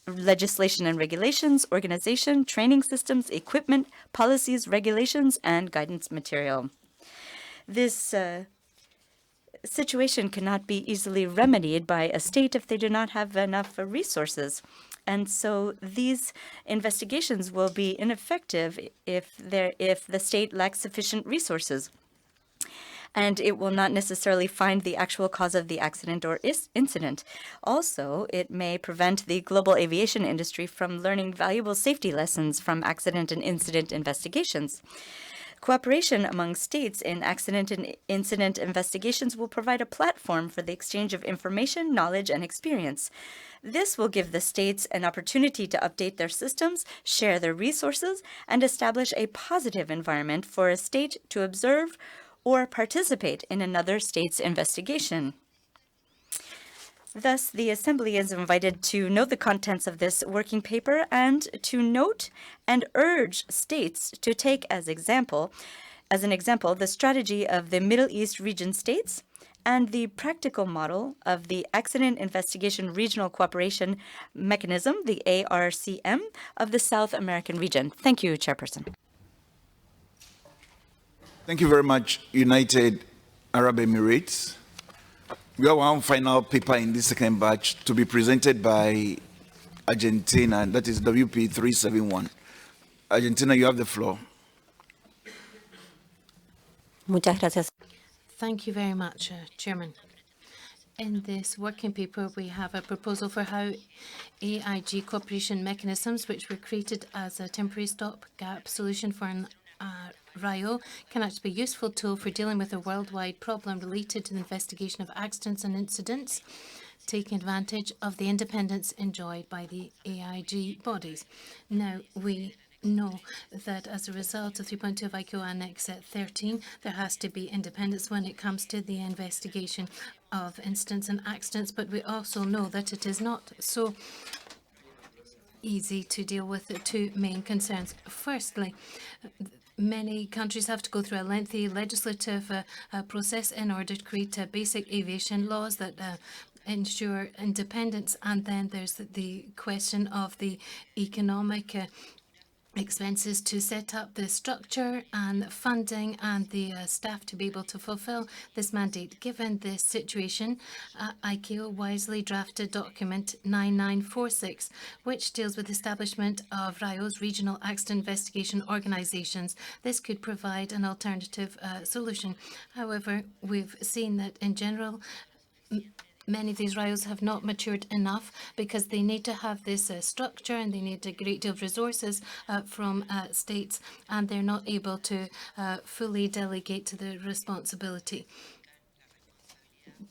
Speaker 14: legislation and regulations, organization, training systems, equipment, policies, regulations, and guidance material. This situation cannot be easily remedied by a state if they do not have enough resources. And so these investigations will be ineffective if the state lacks sufficient resources. And it will not necessarily find the actual cause of the accident or incident. Also, it may prevent the global aviation industry from learning valuable safety lessons from accident and incident investigations. Cooperation among states in accident and incident investigations will provide a platform for the exchange of information, knowledge, and experience. This will give the states an opportunity to update their systems, share their resources, and establish a positive environment for a state to observe or participate in another state's investigation. Thus, the Assembly is invited to note the contents of this working paper and to note and urge states to take as an example, the strategy of the Middle East region states and the practical model of the Accident Investigation Regional Cooperation Mechanism, the ARCM, of the South American region. Thank you, Chairperson.
Speaker 3: Thank you very much, United Arab Emirates. We have one final paper in this second batch to be presented by Argentina, and that is WP 371. Argentina, you have the floor.
Speaker 2: Muchas gracias. Thank you very much, Chairman. In this working paper, we have a proposal for how AIG cooperation mechanisms, which were created as a temporary stopgap solution for an RIO, can actually be a useful tool for dealing with a worldwide problem related to the investigation of accidents and incidents, taking advantage of the independence enjoyed by the AIG bodies. Now, we know that as a result of 3.2 of ICAO Annex 13, there has to be independence when it comes to the investigation of incidents and accidents, but we also know that it is not so easy to deal with the two main concerns. Firstly, many countries have to go through a lengthy legislative process in order to create basic aviation laws that ensure independence. And then there's the question of the economic expenses to set up the structure and funding and the staff to be able to fulfill this mandate. Given this situation, ICAO wisely drafted document 9946, which deals with establishment of RIOs, regional accident investigation organizations. This could provide an alternative solution. However, we've seen that in general, many of these RIOs have not matured enough because they need to have this structure and they need a great deal of resources from states, and they're not able to fully delegate the responsibility,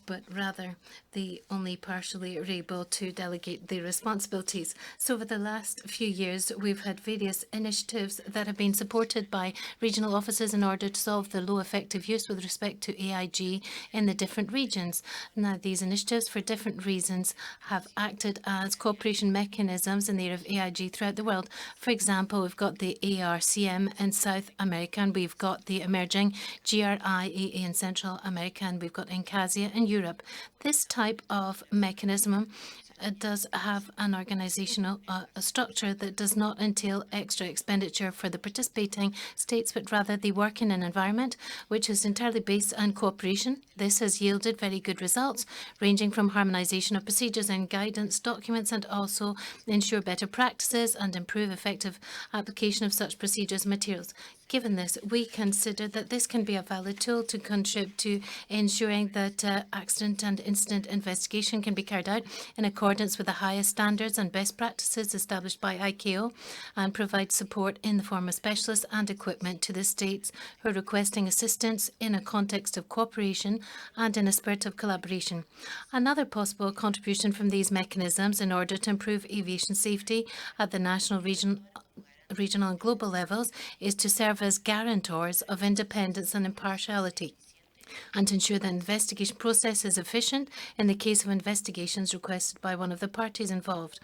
Speaker 2: but rather they only partially are able to delegate the responsibilities. So over the last few years, we've had various initiatives that have been supported by regional offices in order to solve the low effective use with respect to AIG in the different regions. Now, these initiatives, for different reasons, have acted as cooperation mechanisms in the area of AIG throughout the world. For example, we've got the ARCM in South America, and we've got the emerging GRIAA in Central America, and we've got ICAO in Europe. This type of mechanism does have an organizational structure that does not entail extra expenditure for the participating states, but rather they work in an environment which is entirely based on cooperation. This has yielded very good results, ranging from harmonization of procedures and guidance documents, and also ensure better practices and improve effective application of such procedures and materials. Given this, we consider that this can be a valid tool to contribute to ensuring that accident and incident investigation can be carried out in accordance with the highest standards and best practices established by ICAO, and provide support in the form of specialists and equipment to the states who are requesting assistance in a context of cooperation and in a spirit of collaboration. Another possible contribution from these mechanisms in order to improve aviation safety at the national, regional and global levels is to serve as guarantors of independence and impartiality, and to ensure the investigation process is efficient in the case of investigations requested by one of the parties involved.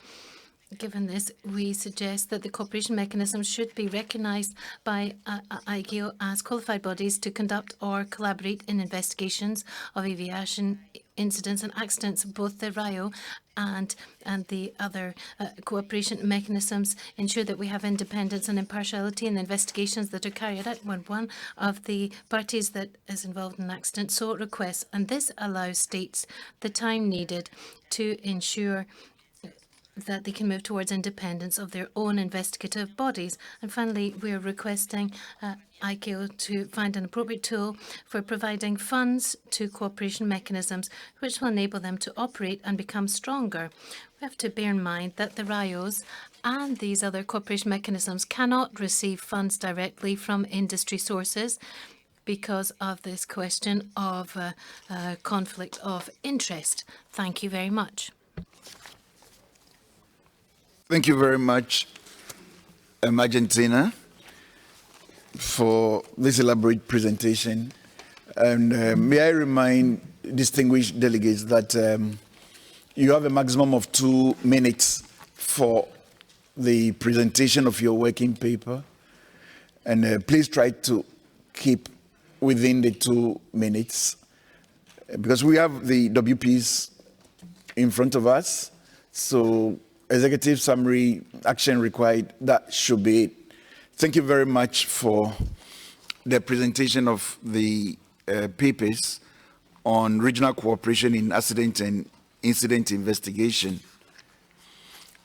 Speaker 2: Given this, we suggest that the cooperation mechanism should be recognized by ICAO as qualified bodies to conduct or collaborate in investigations of aviation incidents and accidents. Both the RIO and the other cooperation mechanisms ensure that we have independence and impartiality in the investigations that are carried out when one of the parties that is involved in an accident so requests, and this allows states the time needed to ensure that they can move towards independence of their own investigative bodies. And finally, we are requesting ICAO to find an appropriate tool for providing funds to cooperation mechanisms, which will enable them to operate and become stronger. We have to bear in mind that the RIOs and these other cooperation mechanisms cannot receive funds directly from industry sources because of this question of conflict of interest. Thank you very much.
Speaker 3: Thank you very much, Argentina, for this elaborate presentation. And may I remind distinguished delegates that you have a maximum of 2 minutes for the presentation of your working paper. And please try to keep within the 2 minutes, because we have the WPs in front of us. So executive summary, action required, that should be it. Thank you very much for the presentation of the papers on regional cooperation in accident and incident investigation.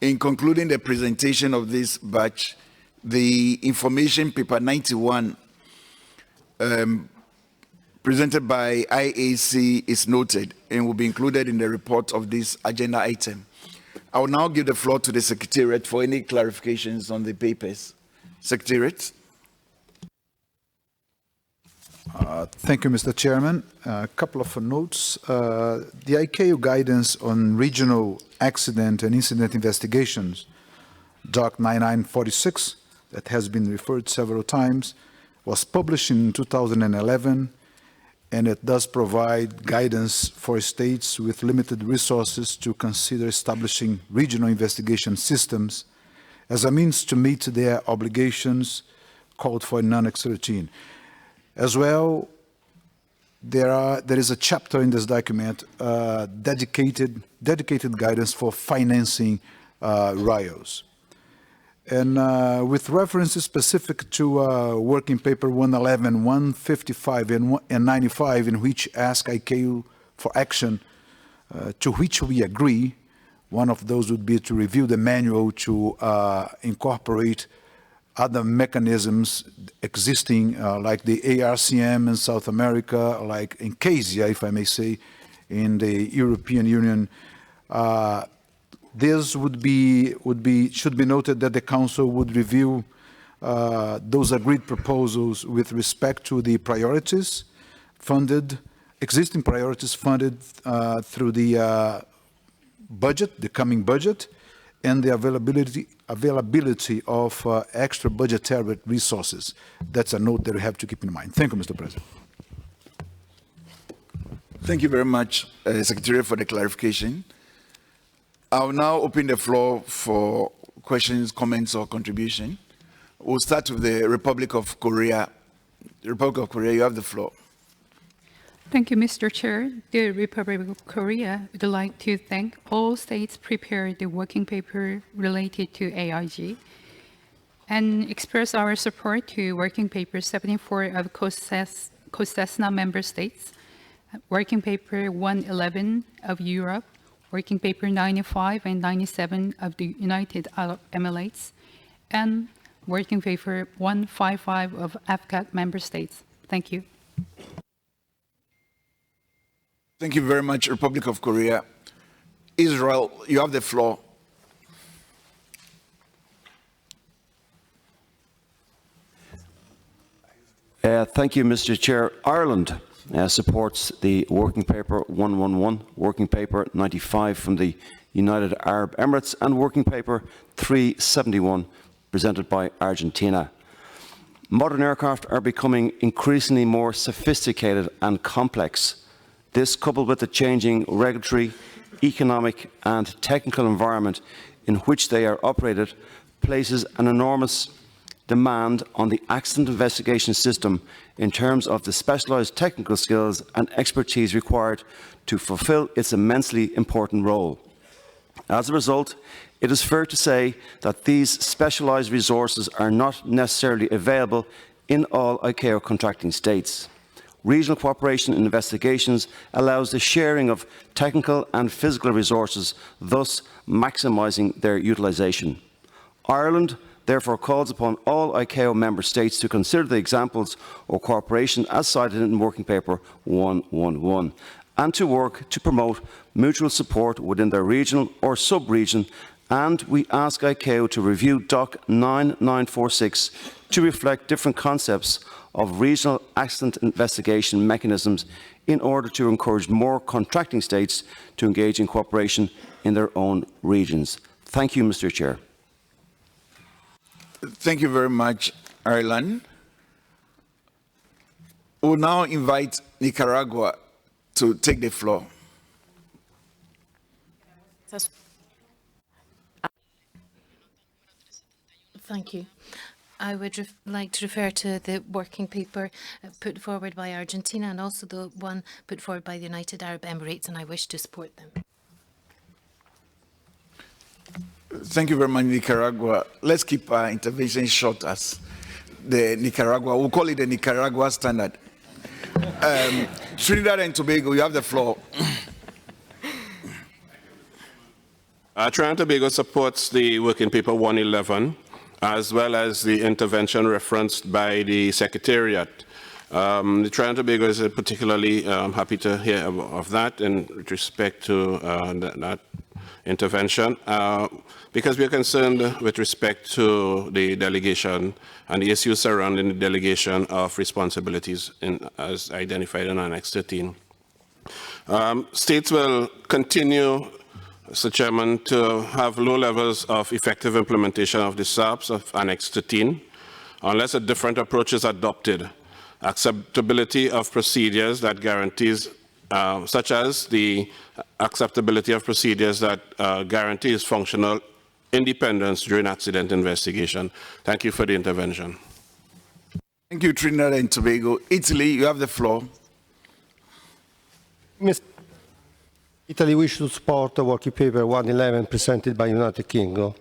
Speaker 3: In concluding the presentation of this batch, the information paper 91 presented by IAC is noted and will be included in the report of this agenda item. I will now give the floor to the secretariat for any clarifications on the papers. Secretariat.
Speaker 5: Thank you, Mr. Chairman. A couple of notes. The ICAO guidance on regional accident and incident investigations, Doc 9946, that has been referred several times, was published in 2011, and it does provide guidance for states with limited resources to consider establishing regional investigation systems as a means to meet their obligations called for in Annex 13. As well, there is a chapter in this document dedicated guidance for financing RIOs. And with references specific to working paper 111, 155, and 95, in which ask ICAO for action to which we agree, one of those would be to review the manual to incorporate other mechanisms existing, like the ARCM in South America, like in CASIA, if I may say, in the European Union. This should be noted that the Council would review those agreed proposals with respect to the priorities funded, existing priorities funded through the budget, the coming budget, and the availability of extra budgetary resources. That's a note that we have to keep in mind. Thank you, Mr. President.
Speaker 3: Thank you very much, Secretary, for the clarification. I'll now open the floor for questions, comments, or contribution. We'll start with the Republic of Korea. The Republic of Korea, you have the floor.
Speaker 11: Thank you, Mr. Chair. The Republic of Korea would like to thank all states prepared the working paper related to AIG and express our support to working paper 74 of COSESNA member states, working paper 111 of Europe, working paper 95 and 97 of the United Arab Emirates, and working paper 155 of AFCAC member states. Thank you.
Speaker 3: Thank you very much, Republic of Korea. Israel, you have the floor.
Speaker 18: Thank you, Mr. Chair. Ireland supports the Working Paper 111, Working Paper 95 from the United Arab Emirates, and Working Paper 371 presented by Argentina. Modern aircraft are becoming increasingly more sophisticated and complex. This, coupled with the changing regulatory, economic and technical environment in which they are operated, places an enormous demand on the accident investigation system in terms of the specialised technical skills and expertise required to fulfil its immensely important role. As a result, it is fair to say that these specialised resources are not necessarily available in all ICAO contracting states. Regional cooperation in investigations allows the sharing of technical and physical resources, thus maximising their utilisation. Ireland therefore calls upon all ICAO member states to consider the examples of cooperation as cited in Working Paper 111 and to work to promote mutual support within their regional or sub-region, and we ask ICAO to review Doc 9946 to reflect different concepts of regional accident investigation mechanisms in order to encourage more contracting states to engage in cooperation in their own regions. Thank you, Mr. Chair.
Speaker 3: Thank you very much, Ireland. We will now invite Nicaragua to take the floor.
Speaker 2: Thank you. I would like to refer to the working paper put forward by Argentina and also the one put forward by the United Arab Emirates, and I wish to support them.
Speaker 3: Thank you very much, Nicaragua. Let's keep our intervention short as the Nicaragua, we'll call it the Nicaragua standard. Trinidad and Tobago, you have the floor.
Speaker 22: Trinidad and Tobago supports the Working Paper 111, as well as the intervention referenced by the secretariat. The Trinidad and Tobago is particularly happy to hear of that in respect to that intervention, because we are concerned with respect to the delegation and the issues surrounding the delegation of responsibilities as identified in Annex 13. States will continue, Mr. Chairman, to have low levels of effective implementation of the SARPs of Annex 13 unless a different approach is adopted. Acceptability of procedures that guarantees, such as the acceptability of procedures that guarantees functional independence during accident investigation. Thank you for the intervention.
Speaker 3: Thank you, Trinidad and Tobago. Italy, you have the floor.
Speaker 21: Italy wishes to support the Working Paper 111 presented by United Kingdom.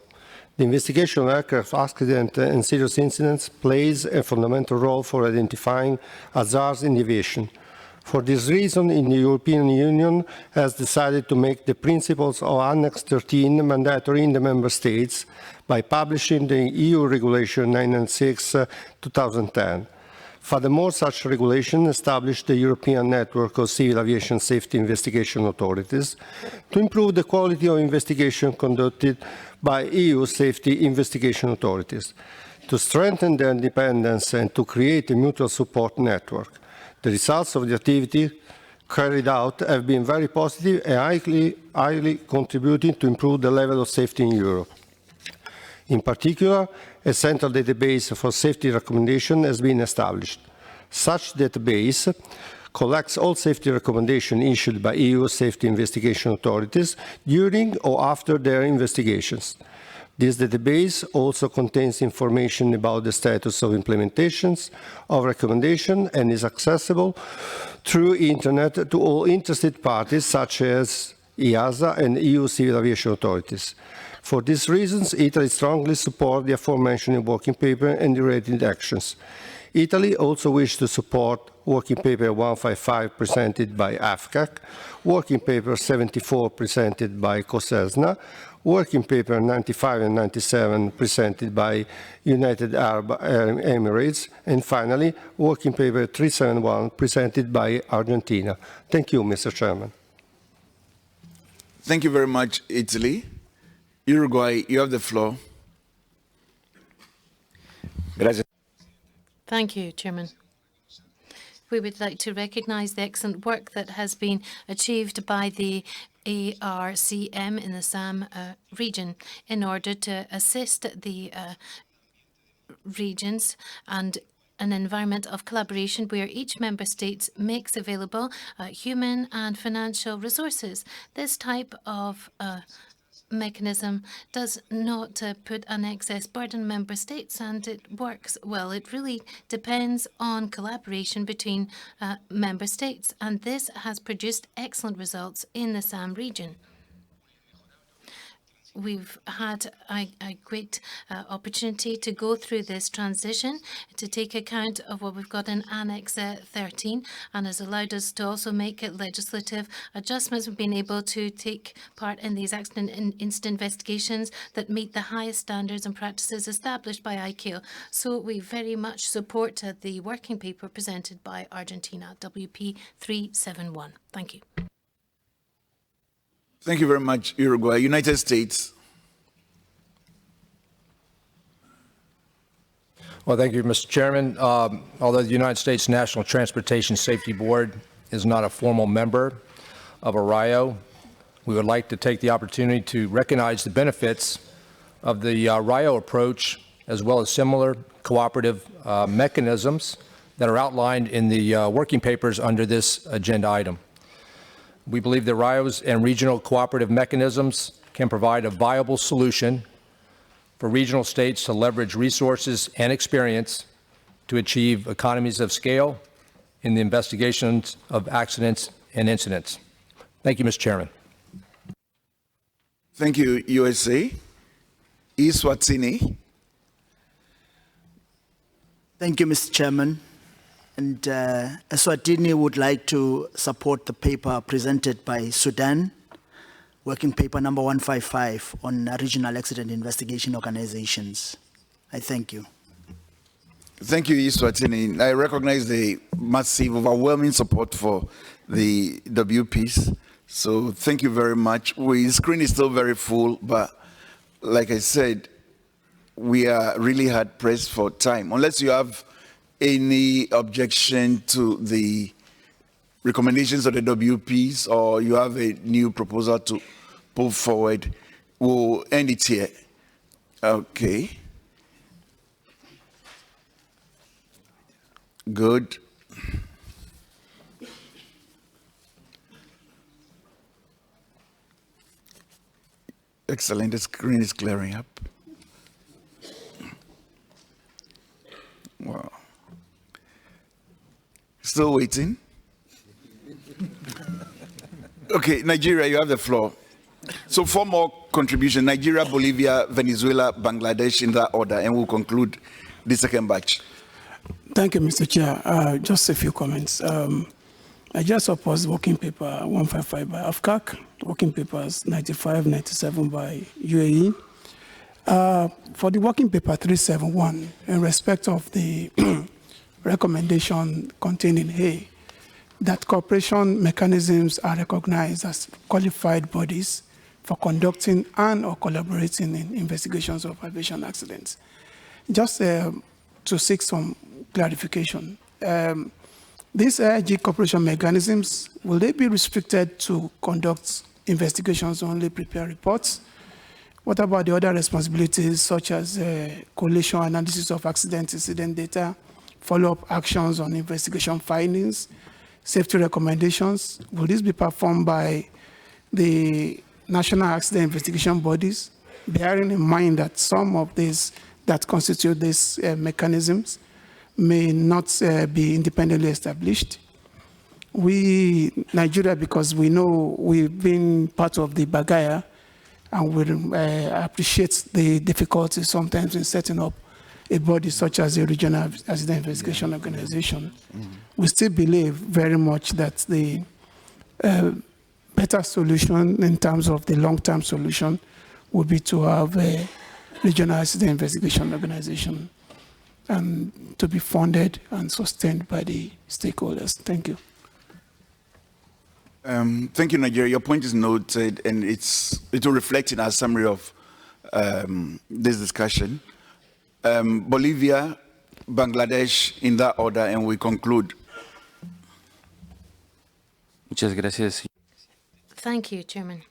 Speaker 21: The investigation of aircraft accidents and serious incidents plays a fundamental role for identifying hazards in aviation. For this reason, the European Union has decided to make the principles of Annex 13 mandatory in the Member States by publishing the EU Regulation 996/2010. Furthermore, such regulation established the European Network of Civil Aviation Safety Investigation Authorities to improve the quality of investigation conducted by EU safety investigation authorities, to strengthen their independence and to create a mutual support network. The results of the activity carried out have been very positive and highly contributing to improve the level of safety in Europe. In particular, a central database for safety recommendation has been established. Such database collects all safety recommendations issued by EU safety investigation authorities during or after their investigations. This database also contains information about the status of implementations of recommendation and is accessible
Speaker 4: through internet to all interested parties such as EASA and EU civil aviation authorities. For these reasons, Italy strongly supports the aforementioned working paper and the related actions. Italy also wishes to support working paper 155 presented by AFCAC, working paper 74 presented by COSESNA, working paper 95 and 97 presented by United Arab Emirates, and finally, working paper 371 presented by Argentina. Thank you, Mr. Chairman.
Speaker 3: Thank you very much, Italy. Uruguay, you have the floor.
Speaker 2: Gracias. Thank you, Chairman. We would like to recognise the excellent work that has been achieved by the ARCM in the SAM region in order to assist the regions and an environment of collaboration where each member state makes available human and financial resources. This type of mechanism does not put an excess burden on member states, and it works well. It really depends on collaboration between member states, and this has produced excellent results in the SAM region. We've had a great opportunity to go through this transition to take account of what we've got in Annex 13, and has allowed us to also make legislative adjustments. We've been able to take part in these accident and incident investigations that meet the highest standards and practices established by ICAO. So we very much support the working paper presented by Argentina, WP 371. Thank you.
Speaker 3: Thank you very much, Uruguay. United States.
Speaker 8: Well, thank you, Mr. Chairman. Although the United States National Transportation Safety Board is not a formal member of ARIO, we would like to take the opportunity to recognize the benefits of the ARIO approach, as well as similar cooperative mechanisms that are outlined in the working papers under this agenda item. We believe that RIOs and regional cooperative mechanisms can provide a viable solution for regional states to leverage resources and experience to achieve economies of scale in the investigations of accidents and incidents. Thank you, Mr. Chairman.
Speaker 3: Thank you, USA. Eswatini.
Speaker 20: Thank you, Mr. Chairman. And Eswatini would like to support the paper presented by Sudan, working paper number 155 on regional accident investigation organizations. I thank you.
Speaker 3: Thank you, Eswatini. I recognize the massive, overwhelming support for the WPs. So thank you very much. The screen is still very full, but like I said, we are really hard pressed for time. Unless you have any objection to the recommendations of the WPs, or you have a new proposal to pull forward, we'll end it here. Okay. Good. Excellent. The screen is clearing up. Wow. Still waiting? Okay, Nigeria, you have the floor. So 4 more contributions: Nigeria, Bolivia, Venezuela, Bangladesh, in that order, and we'll conclude the second batch.
Speaker 24: Thank you, Mr. Chair. Just a few comments. I just opposed working paper 155 by AFCAC, working papers 95, 97 by UAE. For the working paper 371, in respect of the recommendation contained in A, that cooperation mechanisms are recognized as qualified bodies for conducting and or collaborating in investigations of aviation accidents. Just to seek some clarification, these AIG cooperation mechanisms, will they be restricted to conduct investigations only, prepare reports? What about the other responsibilities such as collation analysis of accident incident data, follow-up actions on investigation findings, safety recommendations? Will this be performed by the national accident investigation bodies, bearing in mind that some of these that constitute these mechanisms may not be independently established? we, Nigeria, because we know we've been part of the Bagaya, and we appreciate the difficulties sometimes in setting up a body such as the Regional Accident Investigation Organization. We still believe very much that the better solution in terms of the long-term solution would be to have a Regional Accident Investigation Organization and to be funded and sustained by the stakeholders. Thank you.
Speaker 3: Thank you, Nigeria. Your point is noted, and it will reflect in our summary of this discussion. Bolivia, Bangladesh, in that order, and we conclude.
Speaker 1: Muchas gracias.
Speaker 2: Thank you, Chairman.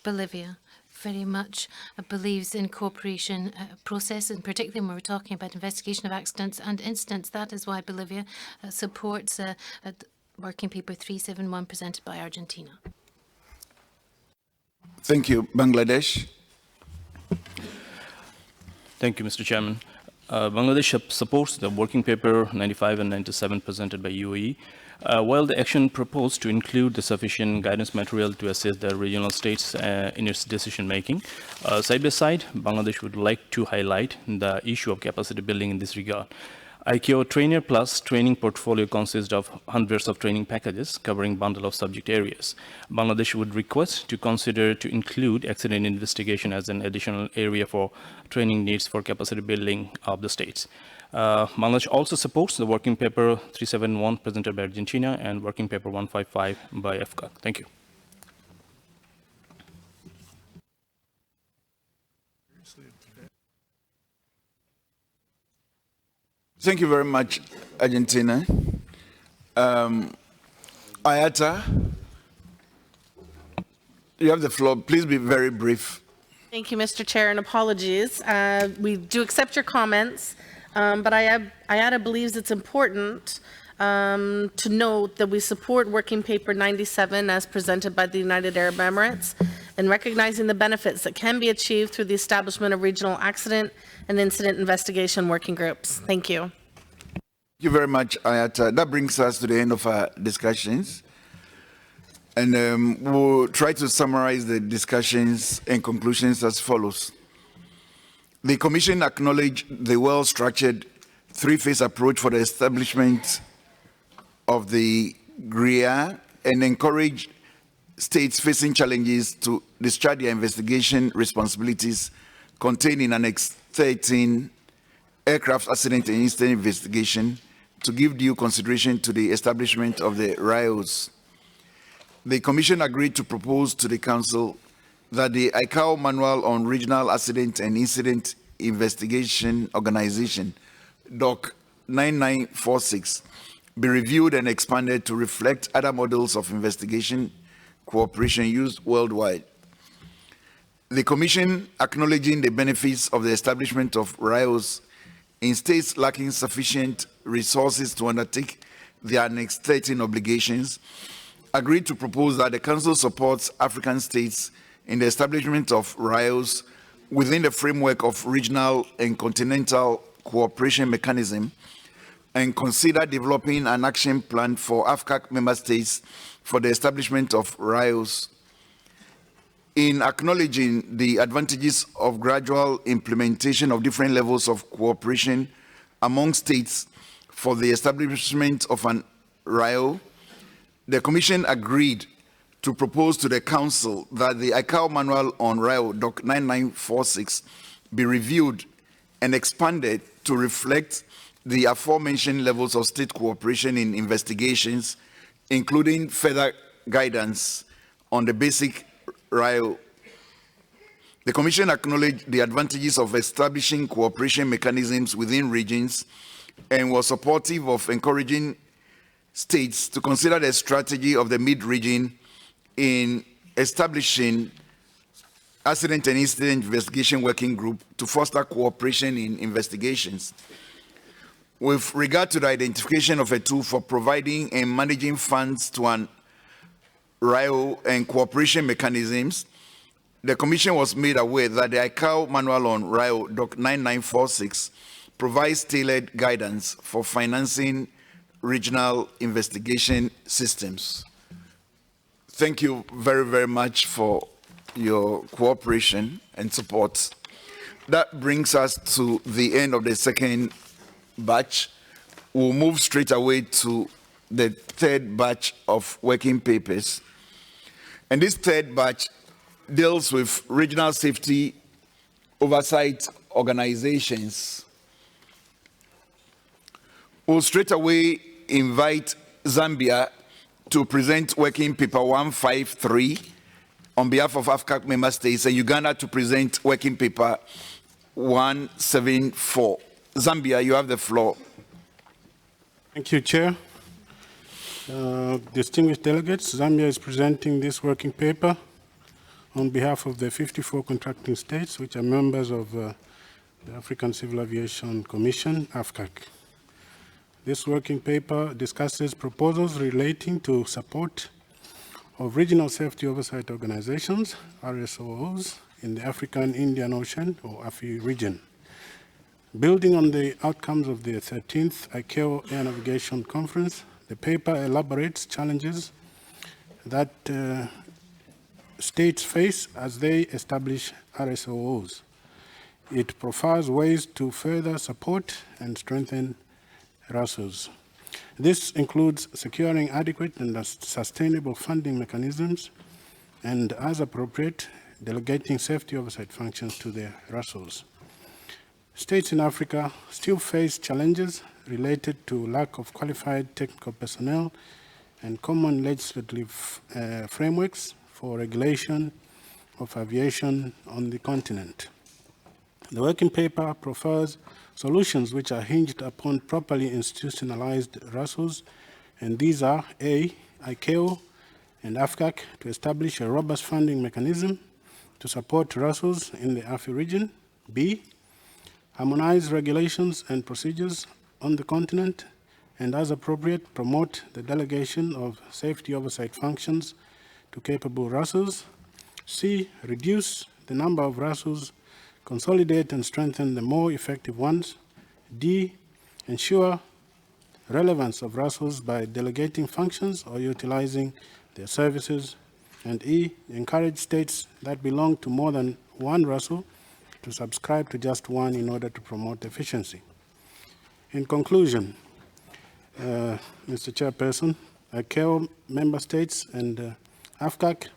Speaker 2: Bolivia very much believes in cooperation process, and particularly when we're talking about investigation of accidents and incidents. That is why Bolivia supports Working Paper 371 presented by Argentina.
Speaker 3: Thank you. Bangladesh.
Speaker 7: Thank you, Mr. Chairman. Bangladesh supports the Working Paper 95 and 97 presented by UAE. While the action proposed to include the sufficient guidance material to assist the regional states in its decision-making, side by side, Bangladesh would like to highlight the issue of capacity building in this regard. ICAO Trainer Plus training portfolio consists of hundreds of training packages covering bundle of subject areas. Bangladesh would request to consider to include accident investigation as an additional area for training needs for capacity building of the states. Bangladesh also supports the Working Paper 371 presented by Argentina and Working Paper 155 by AFCAC. Thank you.
Speaker 3: Thank you very much, Argentina. Ayata, you have the floor. Please be very brief.
Speaker 9: Thank you, Mr. Chair, and apologies. We do accept your comments, but IATA believes it's important to note that we support Working Paper 97 as presented by the United Arab Emirates and recognizing the benefits that can be achieved through the establishment of regional accident and incident investigation working groups. Thank you.
Speaker 3: Thank you very much, Ayata. That brings us to the end of our discussions. And we'll try to summarize the discussions and conclusions as follows. The Commission acknowledged the well-structured three-phase approach for the establishment of the GRIA and encouraged states facing challenges to discharge their investigation responsibilities contained in Annex 13, Aircraft Accident and Incident Investigation, to give due consideration to the establishment of the RIOs. The Commission agreed to propose to the Council that the ICAO Manual on Regional Accident and Incident Investigation Organization, DOC 9946, be reviewed and expanded to reflect other models of investigation cooperation used worldwide. The Commission, acknowledging the benefits of the establishment of RIOs in states lacking sufficient resources to undertake their Annex 13 obligations, agreed to propose that the Council supports African states in the establishment of RIOs within the framework of regional and continental cooperation mechanism and consider developing an action plan for AFCAC member states for the establishment of RIOs. In acknowledging the advantages of gradual implementation of different levels of cooperation among states for the establishment of an RIO, the Commission agreed to propose to the Council that the ICAO Manual on RIO, DOC 9946, be reviewed and expanded to reflect the aforementioned levels of state cooperation in investigations, including further guidance on the basic RIO. The Commission acknowledged the advantages of establishing cooperation mechanisms within regions and was supportive of encouraging states to consider the strategy of the mid-region in establishing Accident and Incident Investigation Working Group to foster cooperation in investigations. With regard to the identification of a tool for providing and managing funds to an RIO and cooperation mechanisms, the Commission was made aware that the ICAO Manual on RIO, DOC 9946, provides tailored guidance for financing regional investigation systems. Thank you very, very much for your cooperation and support. That brings us to the end of the second batch. We'll move straight away to the third batch of working papers. And this third batch deals with regional safety oversight organizations. We'll straight away invite Zambia to present working paper 153 on behalf of AFCAC member states, and Uganda to present working paper 174. Zambia, you have the floor.
Speaker 6: Thank you, Chair. Distinguished delegates, Zambia is presenting this working paper on behalf of the 54 contracting states, which are members of the African Civil Aviation Commission, AFCAC. This working paper discusses proposals relating to support of regional safety oversight organizations, RSOOs, in the African Indian Ocean, or AFI region. Building on the outcomes of the 13th ICAO Air Navigation Conference, the paper elaborates challenges that states face as they establish RSOOs. It profiles ways to further support and strengthen RSOs. This includes securing adequate and sustainable funding mechanisms and, as appropriate, delegating safety oversight functions to the RSOs. States in Africa still face challenges related to lack of qualified technical personnel and common legislative frameworks for regulation of aviation on the continent. The working paper profiles solutions which are hinged upon properly institutionalized RSOs, and these are A, ICAO and AFCAC to establish a robust funding mechanism to support RSOs in the AFI region. B, harmonize regulations and procedures on the continent, and as appropriate, promote the delegation of safety oversight functions to capable RSOs. C, reduce the number of RSOs, consolidate and strengthen the more effective ones. D, ensure relevance of RSOs by delegating functions or utilizing their services. And E, encourage states that belong to more than one RSO to subscribe to just one in order to promote efficiency. In conclusion, Mr. Chairperson, ICAO member states and AFCAC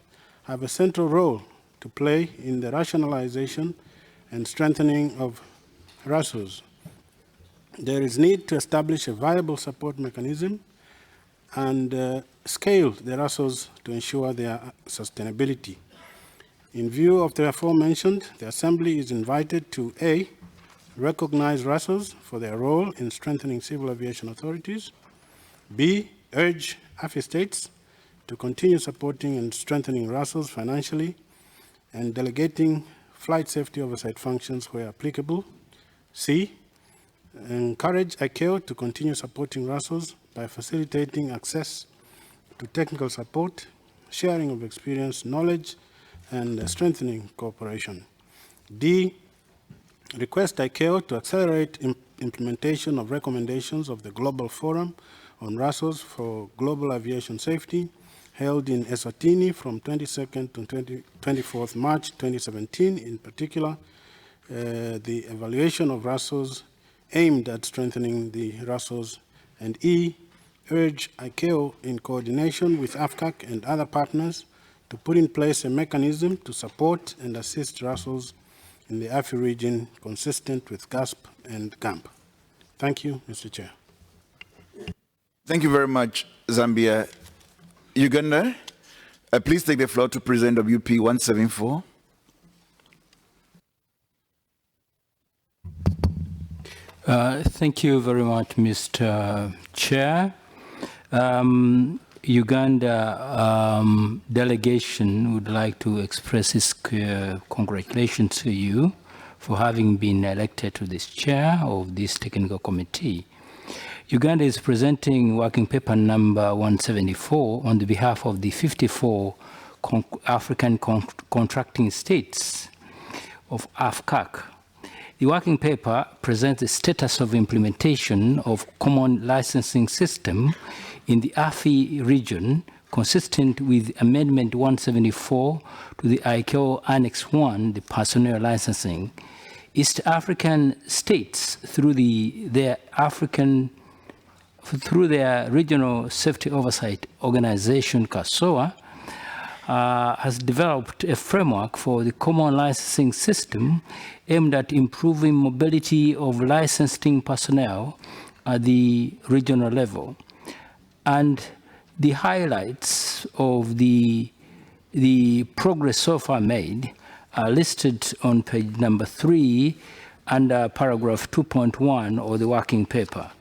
Speaker 6: have a central role to play in the rationalization and strengthening of RSOs. There is need to establish a viable support mechanism and scale the RSOs to ensure their sustainability. In view of the aforementioned, the Assembly is invited to A, recognize RSOs for their role in strengthening civil aviation authorities. B, urge AFI states to continue supporting and strengthening RSOs financially and delegating flight safety oversight functions where applicable. C, encourage ICAO to continue supporting RSOs by facilitating access to technical support, sharing of experience, knowledge, and strengthening cooperation. D, request ICAO to accelerate implementation of recommendations of the Global Forum on RSOs for Global Aviation Safety, held in Eswatini from 22nd to 24th March 2017. In particular, the evaluation of RSOs aimed at strengthening the RSOs. And E, urge ICAO in coordination with AFCAC and other partners to put in place a mechanism to support and assist RSOs in the AFI region consistent with GASP and GAMP. Thank you, Mr. Chair.
Speaker 3: Thank you very much, Zambia. Uganda, please take the floor to present WP 174.
Speaker 12: Thank you very much, Mr. Chair. Uganda delegation would like to express its congratulations to you for having been elected to this chair of this technical committee. Uganda is presenting working paper number 174 on the behalf of the 54 African contracting states of AFCAC. The working paper presents the status of implementation of common licensing system in the AFI region, consistent with Amendment 174 to the ICAO Annex 1, the personnel licensing. East African states, through their regional safety oversight organization, CASOA, has developed a framework for the common licensing system aimed at improving mobility of licensing personnel at the regional level. And the highlights of the progress so far made are listed on page number 3 under paragraph 2.1 of the working paper.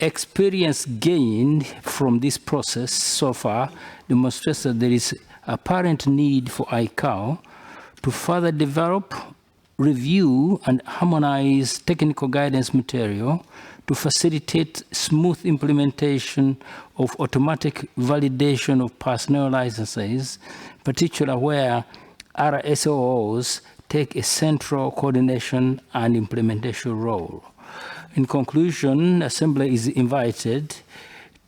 Speaker 12: Experience gained from this process so far demonstrates that there is apparent need for ICAO to further develop, review, and harmonize technical guidance material to facilitate smooth implementation of automatic validation of personnel licenses, particularly where RSOs take a central coordination and implementation role. In conclusion, Assembly is invited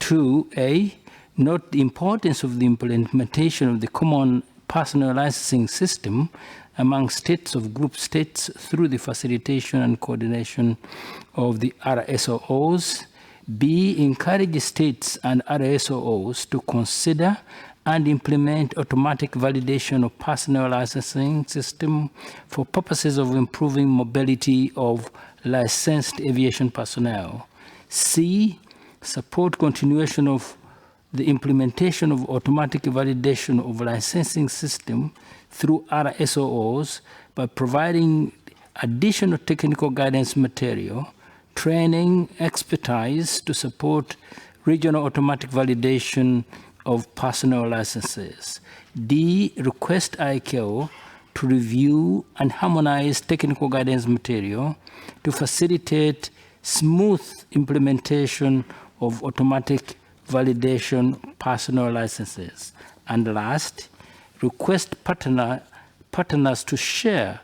Speaker 12: to A, note the importance of the implementation of the common personnel licensing system among states of group states through the facilitation and coordination of the RSOs. B, encourage states and RSOs to consider and implement automatic validation of personnel licensing system for purposes of improving mobility of licensed aviation personnel. C, support continuation of the implementation of automatic validation of licensing system through RSOs by providing additional technical guidance material, training, expertise to support regional automatic validation of personnel licenses. D, request ICAO to review and harmonize technical guidance material to facilitate smooth implementation of automatic validation personnel licenses. And last, request partners to share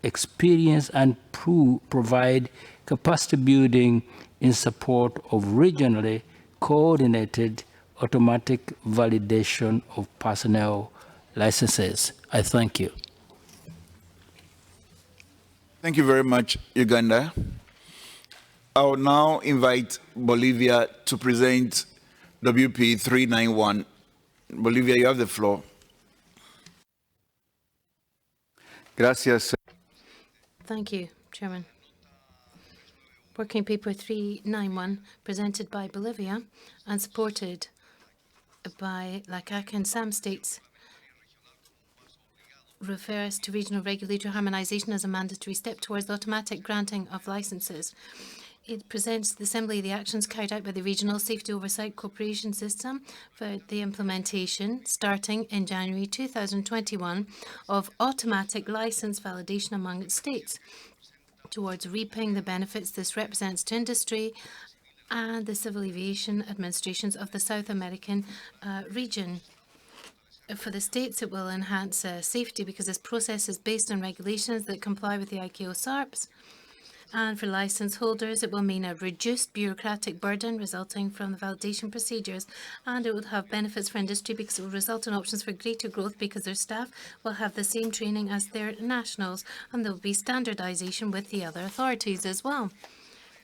Speaker 12: experience and provide capacity building in support of regionally coordinated automatic validation of personnel licenses. I thank you.
Speaker 3: Thank you very much, Uganda. I will now invite Bolivia to present WP 391. Bolivia, you have the floor.
Speaker 2: Gracias. Thank you, Chairman. Working Paper 391, presented by Bolivia and supported by LACAC and SAM states, refers to regional regulatory harmonization as a mandatory step towards the automatic granting of licenses. It presents to the Assembly the actions carried out by the Regional Safety Oversight Cooperation System for the implementation, starting in January 2021, of automatic license validation among its states, towards reaping the benefits this represents to industry and the civil aviation administrations of the South American region. For the states, it will enhance safety because this process is based on regulations that comply with the ICAO SARPs. And for license holders, it will mean a reduced bureaucratic burden resulting from the validation procedures, and it would have benefits for industry because it will result in options for greater growth because their staff will have the same training as their nationals, and there will be standardization with the other authorities as well.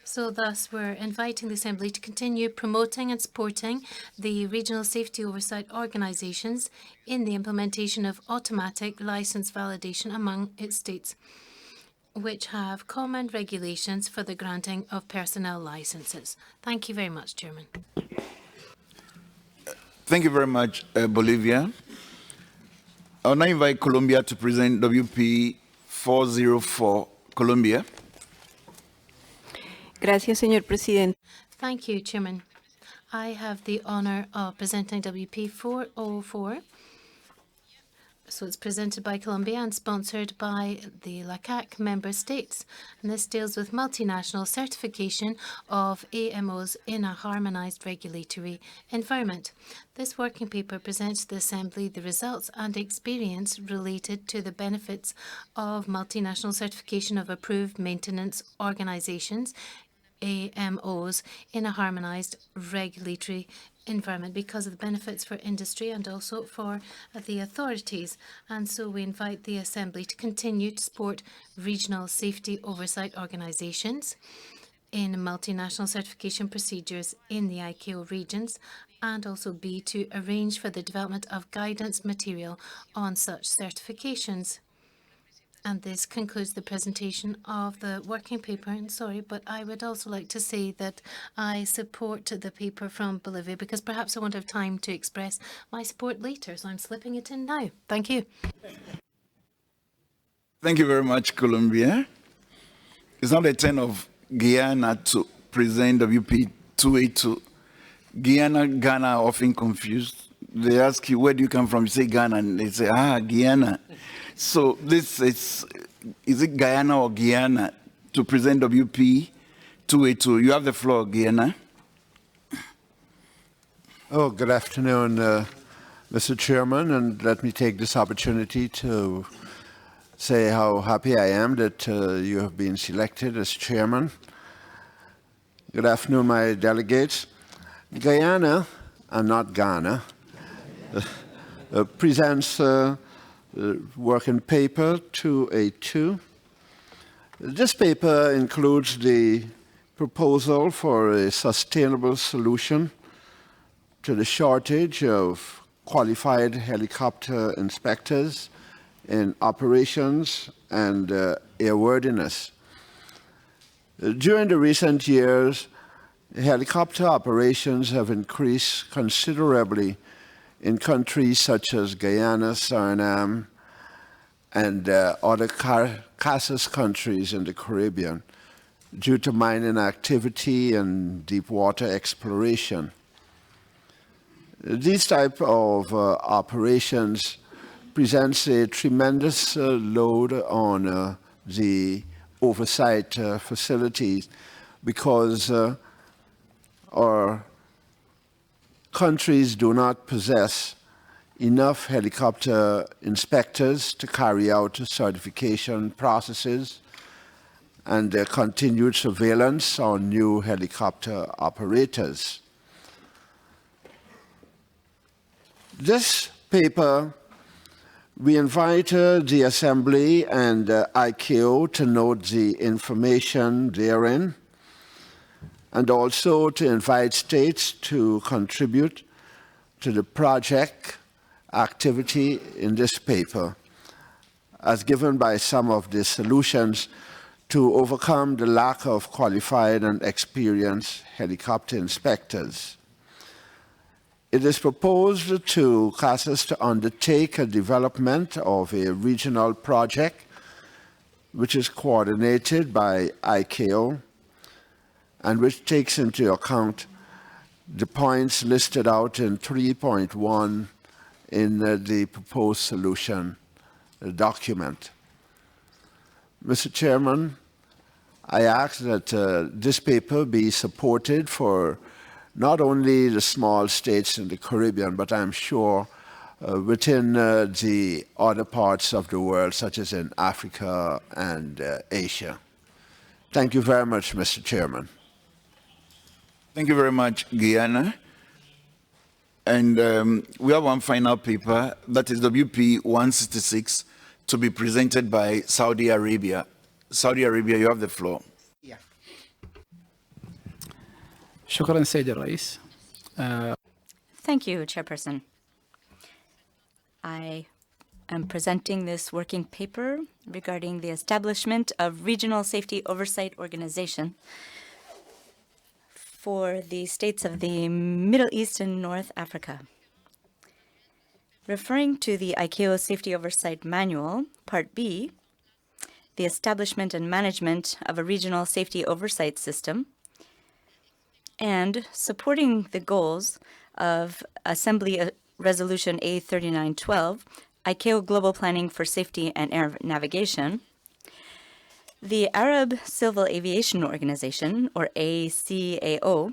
Speaker 2: So thus, we're inviting the Assembly to continue promoting and supporting the regional safety oversight organizations in the implementation of automatic license validation among its states, which have common regulations for the granting of personnel licenses. Thank you very much, Chairman.
Speaker 3: Thank you very much, Bolivia. I will now invite Colombia to present WP 404, Colombia.
Speaker 10: Gracias, señor presidente.
Speaker 2: Thank you, Chairman. I have the honor of presenting WP 404, So it's presented by Colombia and sponsored by the LACAC member states. And this deals with multinational certification of AMOs in a harmonized regulatory environment. This working paper presents to the Assembly the results and experience related to the benefits of multinational certification of approved maintenance organizations, AMOs, in a harmonized regulatory environment because of the benefits for industry and also for the authorities. And so we invite the Assembly to continue to support regional safety oversight organizations in multinational certification procedures in the ICAO regions, and also B, to arrange for the development of guidance material on such certifications. And this concludes the presentation of the working paper. And sorry, but I would also like to say that I support the paper from Bolivia because perhaps I won't have time to express my support later. So I'm slipping it in now. Thank you.
Speaker 3: Thank you very much, Colombia. It's now the turn of Guyana to present WP 282. Guyana, Ghana are often confused. They ask you, where do you come from? You say Ghana, and they say, Guyana. So this is it Guyana or Guyana to present WP 282? You have the floor, Guyana.
Speaker 13: Oh, good afternoon, Mr. Chairman, and let me take this opportunity to say how happy I am that you have been selected as chairman. Good afternoon, my delegates. Guyana, and not Ghana, presents working paper 282. This paper includes the proposal for a sustainable solution to the shortage of qualified helicopter inspectors in operations and airworthiness. During the recent years, helicopter operations have increased considerably in countries such as Guyana, Suriname, and other Caucasus countries in the Caribbean due to mining activity and deep water exploration. These type of operations presents a tremendous load on the oversight facilities because our countries do not possess enough helicopter inspectors to carry out certification processes and continued surveillance on new helicopter operators. This paper, we invite the Assembly and ICAO to note the information therein, and also to invite states to contribute to the project activity in this paper, as given by some of the solutions to overcome the lack of qualified and experienced helicopter inspectors. It is proposed to CASAS to undertake a development of a regional project which is coordinated by ICAO and which takes into account the points listed out in 3.1 in the proposed solution document. Mr. Chairman, I ask that this paper be supported for not only the small states in the Caribbean, but I'm sure within the other parts of the world, such as in Africa and Asia. Thank you very much, Mr. Chairman.
Speaker 3: Thank you very much, Guyana. And we have one final paper, that is WP 166, to be presented by Saudi Arabia. Saudi Arabia, you have the floor.
Speaker 15: شكرا سيد الرئيس.
Speaker 14: Thank you, Chairperson. I am presenting this working paper regarding the establishment of Regional Safety Oversight Organization for the states of the Middle East and North Africa. Referring to the ICAO Safety Oversight Manual, Part B, the establishment and management of a regional safety oversight system, and supporting the goals of Assembly Resolution A3912 ICAO Global Planning for Safety and Air Navigation, the Arab Civil Aviation Organization, or ACAO,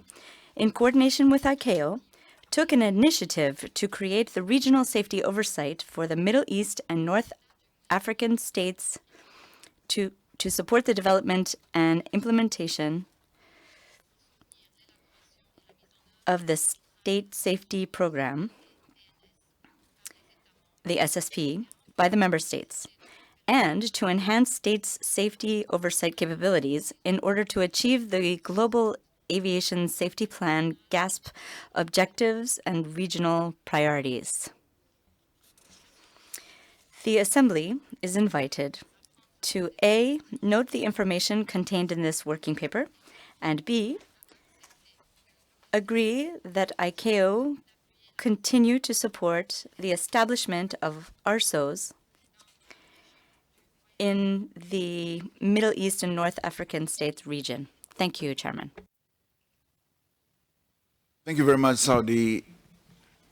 Speaker 14: in coordination with ICAO, took an initiative to create the regional safety oversight for the Middle East and North African states to support the development and implementation of the State Safety Program, the SSP, by the member states, and to enhance states' safety oversight capabilities in order to achieve the Global Aviation Safety Plan GASP objectives and regional priorities. The Assembly is invited to A, note the information contained in this working paper, and B, agree that ICAO continue to support the establishment of ARSOs in the Middle East and North African states region. Thank you, Chairman.
Speaker 3: Thank you very much, Saudi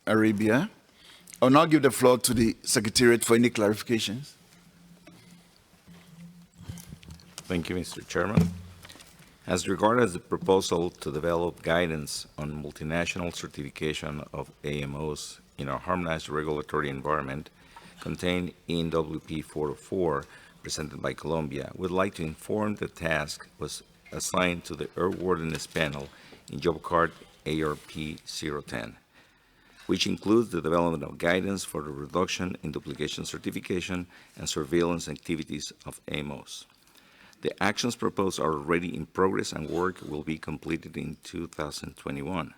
Speaker 3: Arabia. I'll now give the floor to the Secretariat for any clarifications.
Speaker 16: Thank you, Mr. Chairman. As regards the proposal to develop guidance on multinational certification of AMOs in a harmonized regulatory environment contained in WP 404 presented by Colombia, we'd like to inform the task was assigned to the Airworthiness Panel in Job Card ARP 010, which includes the development of guidance for the reduction in duplication certification and surveillance activities of AMOs. The actions proposed are already in progress and work will be completed in 2021.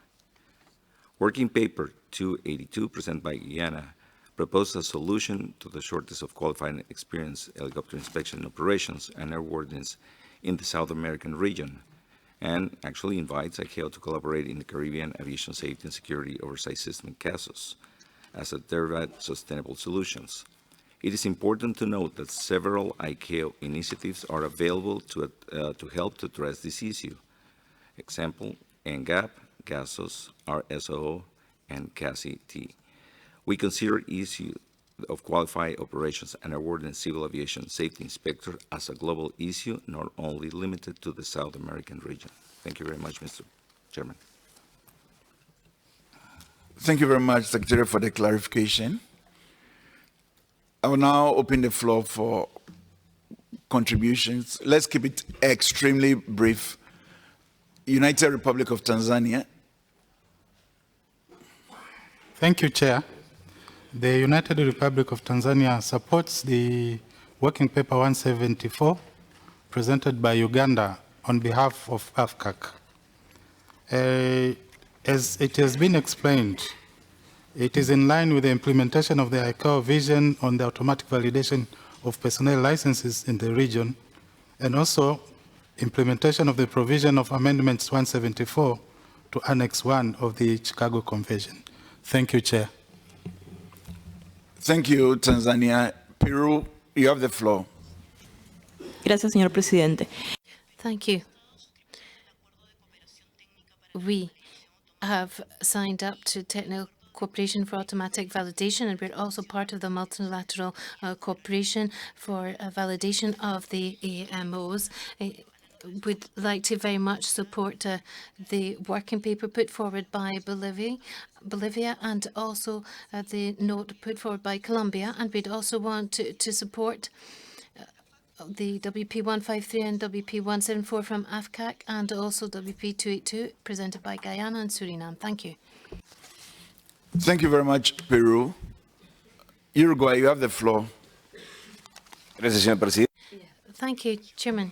Speaker 16: Working paper 282 presented by Guyana proposed a solution to the shortage of qualified and experienced helicopter inspection operations and airworthiness in the South American region, and actually invites ICAO to collaborate in the Caribbean Aviation Safety and Security Oversight System, CASOS, as a derived sustainable solutions. It is important to note that several ICAO initiatives are available to help to address this issue. Example, NGAP, CASOS, RSO, and CASI-T. We consider issue of qualified operations and awarding civil aviation safety inspector as a global issue, not only limited to the South American region. Thank you very much, Mr. Chairman.
Speaker 3: Thank you very much, Secretary, for the clarification. I will now open the floor for contributions. Let's keep it extremely brief. United Republic of Tanzania.
Speaker 6: Thank you, Chair. The United Republic of Tanzania supports the Working Paper 174 presented by Uganda on behalf of AFCAC. As it has been explained, it is in line with the implementation of the ICAO vision on the automatic validation of personnel licenses in the region, and also implementation of the provision of Amendments 174 to Annex 1 of the Chicago Convention. Thank you, Chair.
Speaker 3: Thank you, Tanzania. Peru, you have the floor.
Speaker 17: Gracias, señor presidente.
Speaker 2: Thank you. We have signed up to technical cooperation for automatic validation, and we're also part of the multilateral cooperation for validation of the AMOs. We'd like to very much support the working paper put forward by Bolivia and also the note put forward by Colombia, and we'd also want to support the WP 153 and WP 174 from AFCAC, and also WP 282 presented by Guyana and Suriname. Thank you.
Speaker 3: Thank you very much, Peru. Uruguay, you have the floor.
Speaker 2: Thank you, Chairman.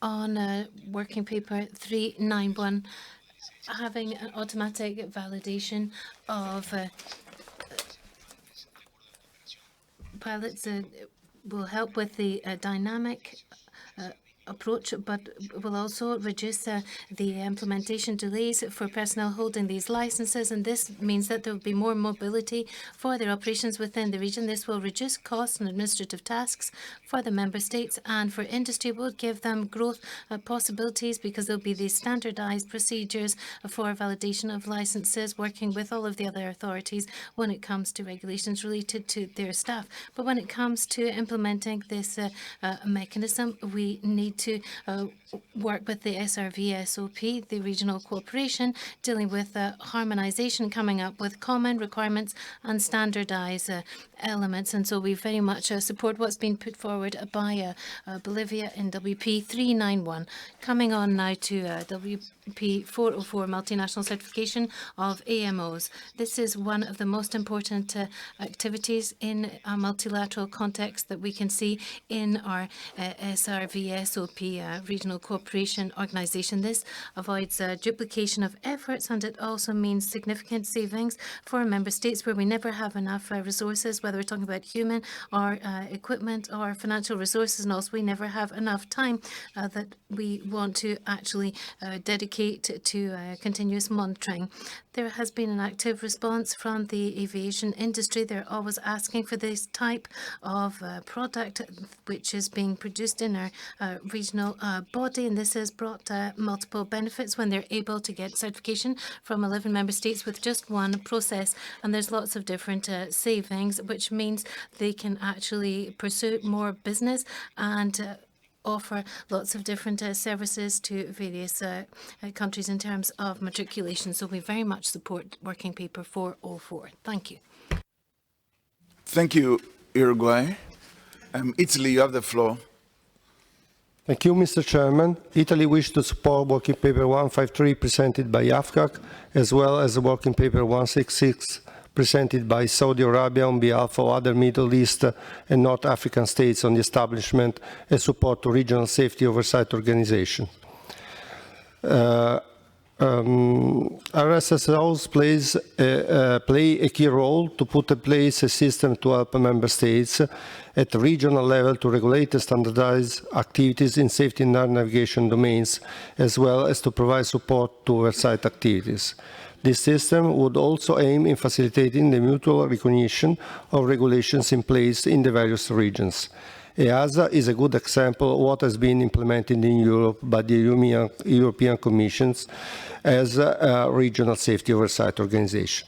Speaker 2: On working paper 391, having an automatic validation of pilots will help with the dynamic approach, but will also reduce the implementation delays for personnel holding these licenses, and this means that there will be more mobility for their operations within the region. This will reduce costs and administrative tasks for the member states, and for industry will give them growth possibilities, because there will be these standardized procedures for validation of licenses, working with all of the other authorities when it comes to regulations related to their staff. But when it comes to implementing this mechanism, we need to work with the SRV SOP, the regional cooperation, dealing with harmonization, coming up with common requirements and standardized elements. And so we very much support what's been put forward by Bolivia in WP 391. Coming on now to WP 404, multinational certification of AMOs. This is one of the most important activities in a multilateral context that we can see in our SRV SOP regional cooperation organization. This avoids duplication of efforts, and it also means significant savings for member states where we never have enough resources, whether we're talking about human or equipment or financial resources, and also we never have enough time that we want to actually dedicate to continuous monitoring. There has been an active response from the aviation industry. They're always asking for this type of product, which is being produced in our regional body, and this has brought multiple benefits when they're able to get certification from 11 member states with just one process. And there's lots of different savings, which means they can actually pursue more business and offer lots of different services to various countries in terms of matriculation. So we very much support Working Paper 404. Thank you.
Speaker 3: Thank you, Uruguay. Italy, you have the floor.
Speaker 4: Thank you, Mr. Chairman. Italy wishes to support Working Paper 153 presented by AFCAC, as well as Working Paper 166 presented by Saudi Arabia on behalf of other Middle East and North African states on the establishment and support to regional safety oversight organizations. RSSOs play a key role to put in place a system to help member states at the regional level to regulate and standardize activities in safety and air navigation domains, as well as to provide support to oversight activities. This system would also aim in facilitating the mutual recognition of regulations in place in the various regions. EASA is a good example of what has been implemented in Europe by the European Commission as a regional safety oversight organization.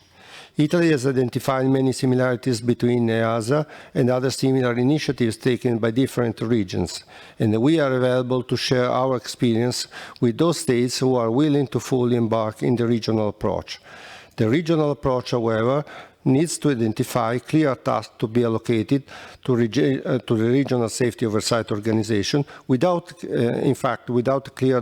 Speaker 4: Italy has identified many similarities between EASA and other similar initiatives taken by different regions, and we are available to share our experience with those states who are willing to fully embark in the regional approach. The regional approach, however, needs to identify clear tasks to be allocated to the regional safety oversight organization without clear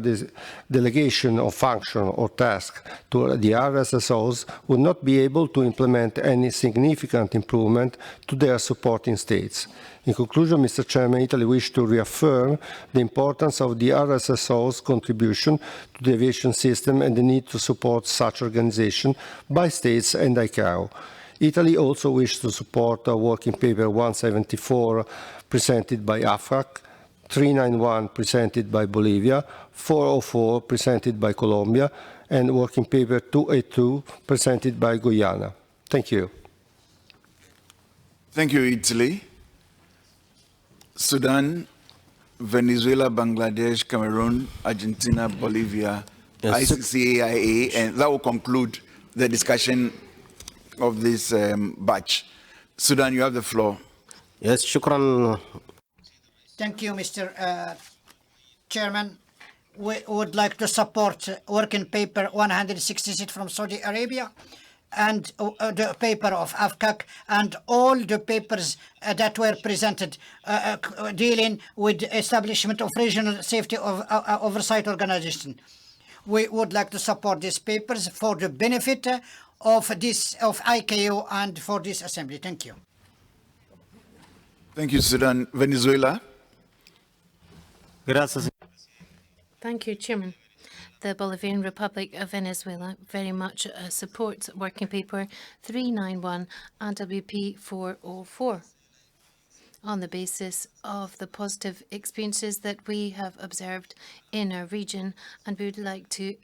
Speaker 4: delegation of function or task to the RSSOs would not be able to implement any significant improvement to their supporting states. In conclusion, Mr. Chairman, Italy wishes to reaffirm the importance of the RSSO's contribution to the aviation system and the need to support such organization by states and ICAO. Italy also wishes to support Working Paper 174 presented by AFCAC, 391 presented by Bolivia, 404 presented by Colombia, and Working Paper 282 presented by Guyana. Thank you.
Speaker 3: Thank you, Italy. Sudan, Venezuela, Bangladesh, Cameroon, Argentina, Bolivia, ICAO, and that will conclude the discussion of this batch. Sudan, you have the floor.
Speaker 5: Yes, shukran.
Speaker 11: Thank you, Mr. Chairman. We would like to support Working Paper 166 from Saudi Arabia and the paper of AFCAC and all the papers that were presented dealing with establishment of regional safety oversight organization. We would like to support these papers for the benefit of ICAO and for this assembly. Thank you.
Speaker 3: Thank you, Sudan. Venezuela.
Speaker 5: Gracias.
Speaker 2: Thank you, Chairman. The Bolivarian Republic of Venezuela very much supports Working Paper 391 and WP 404. on the basis of the positive experiences that we have observed in our region, and we would like to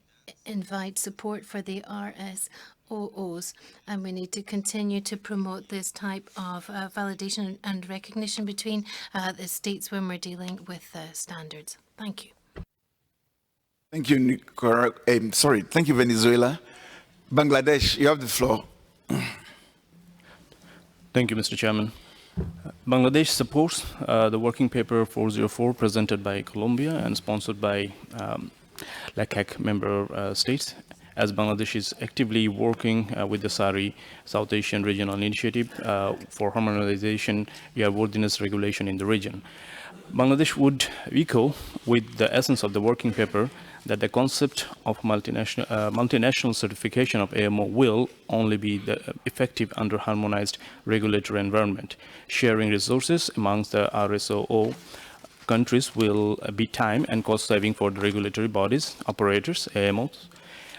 Speaker 2: invite support for the RSOOs, and we need to continue to promote this type of validation and recognition between the states when we're dealing with standards. Thank you.
Speaker 3: Thank you, Nicaragua. Thank you, Venezuela. Bangladesh, you have the floor.
Speaker 7: Thank you, Mr. Chairman. Bangladesh supports the working paper 404 presented by Colombia and sponsored by LACAC member states, as Bangladesh is actively working with the SARI, South Asian Regional Initiative, for harmonization airworthiness regulation in the region. Bangladesh would echo with the essence of the working paper that the concept of multinational certification of AMO will only be effective under harmonized regulatory environment. Sharing resources amongst the RSOO countries will be time and cost saving for the regulatory bodies, operators, AMOs.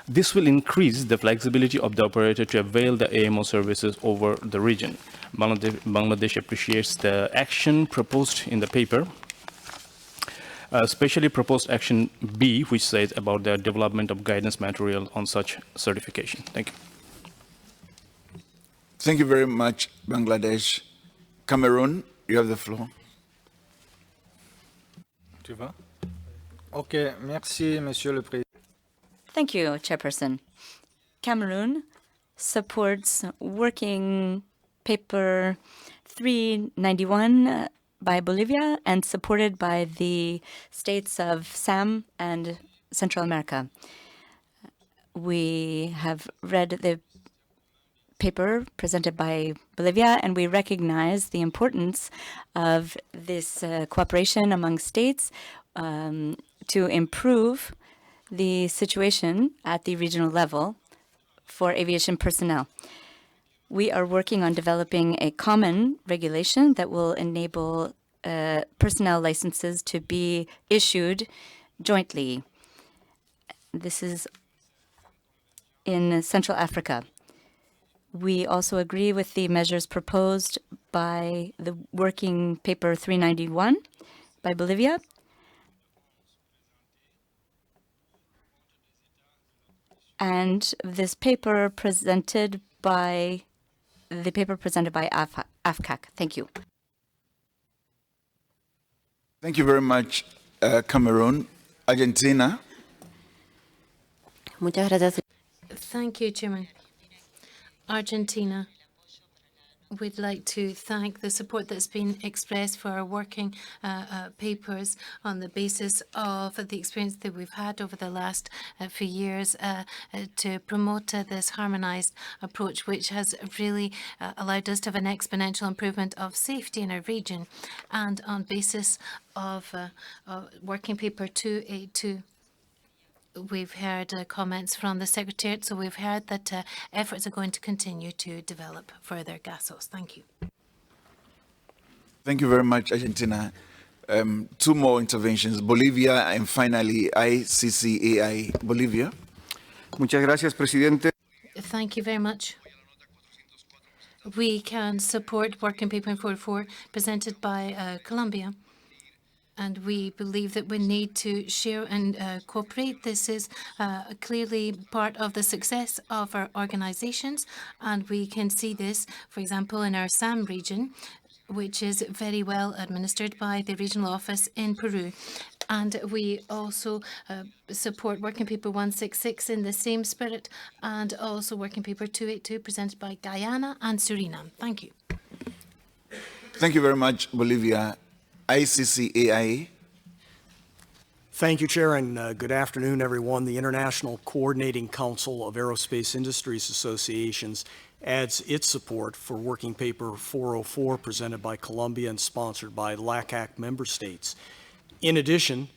Speaker 7: This will increase the flexibility of the operator to avail the AMO services over the region. Bangladesh appreciates the action proposed in the paper, especially proposed action B, which says about the development of guidance material on such certification. Thank you.
Speaker 3: Thank you very much, Bangladesh. Cameroon, you have the floor.
Speaker 18: Tu vas? Okay, merci, Monsieur le Président.
Speaker 14: Thank you, Chairperson. Cameroon supports working paper 391 by Bolivia and supported by the states of SAM and Central America. We have read the paper presented by Bolivia, and we recognize the importance of this cooperation among states to improve the situation at the regional level for aviation personnel. We are working on developing a common regulation that will enable personnel licenses to be issued jointly. This is in Central Africa. We also agree with the measures proposed by the working paper 391 by Bolivia. And this paper presented by AFCAC. Thank you.
Speaker 3: Thank you very much, Cameroon. Argentina.
Speaker 2: Thank you, Chairman. Argentina, we'd like to thank the support that's been expressed for our working papers on the basis of the experience that we've had over the last few years to promote this harmonized approach, which has really allowed us to have an exponential improvement of safety in our region. And on basis of working paper 282, we've heard comments from the secretariat, so we've heard that efforts are going to continue to develop further GASOs. Thank you.
Speaker 3: Thank you very much, Argentina. Two more interventions, Bolivia and finally ICCAI. Bolivia.
Speaker 1: Muchas gracias, Presidente.
Speaker 2: Thank you very much. We can support working paper 44 presented by Colombia. And we believe that we need to share and cooperate. This is clearly part of the success of our organizations. And we can see this, for example, in our SAM region, which is very well administered by the regional office in Peru. And we also support working paper 166 in the same spirit, and also working paper 282 presented by Guyana and Suriname. Thank you.
Speaker 3: Thank you very much, Bolivia. ICCAI.
Speaker 19: Thank you, Chair, and good afternoon, everyone. The International Coordinating Council of Aerospace Industries Associations adds its support for working paper 404 presented by Colombia and sponsored by LACAC member states. In addition,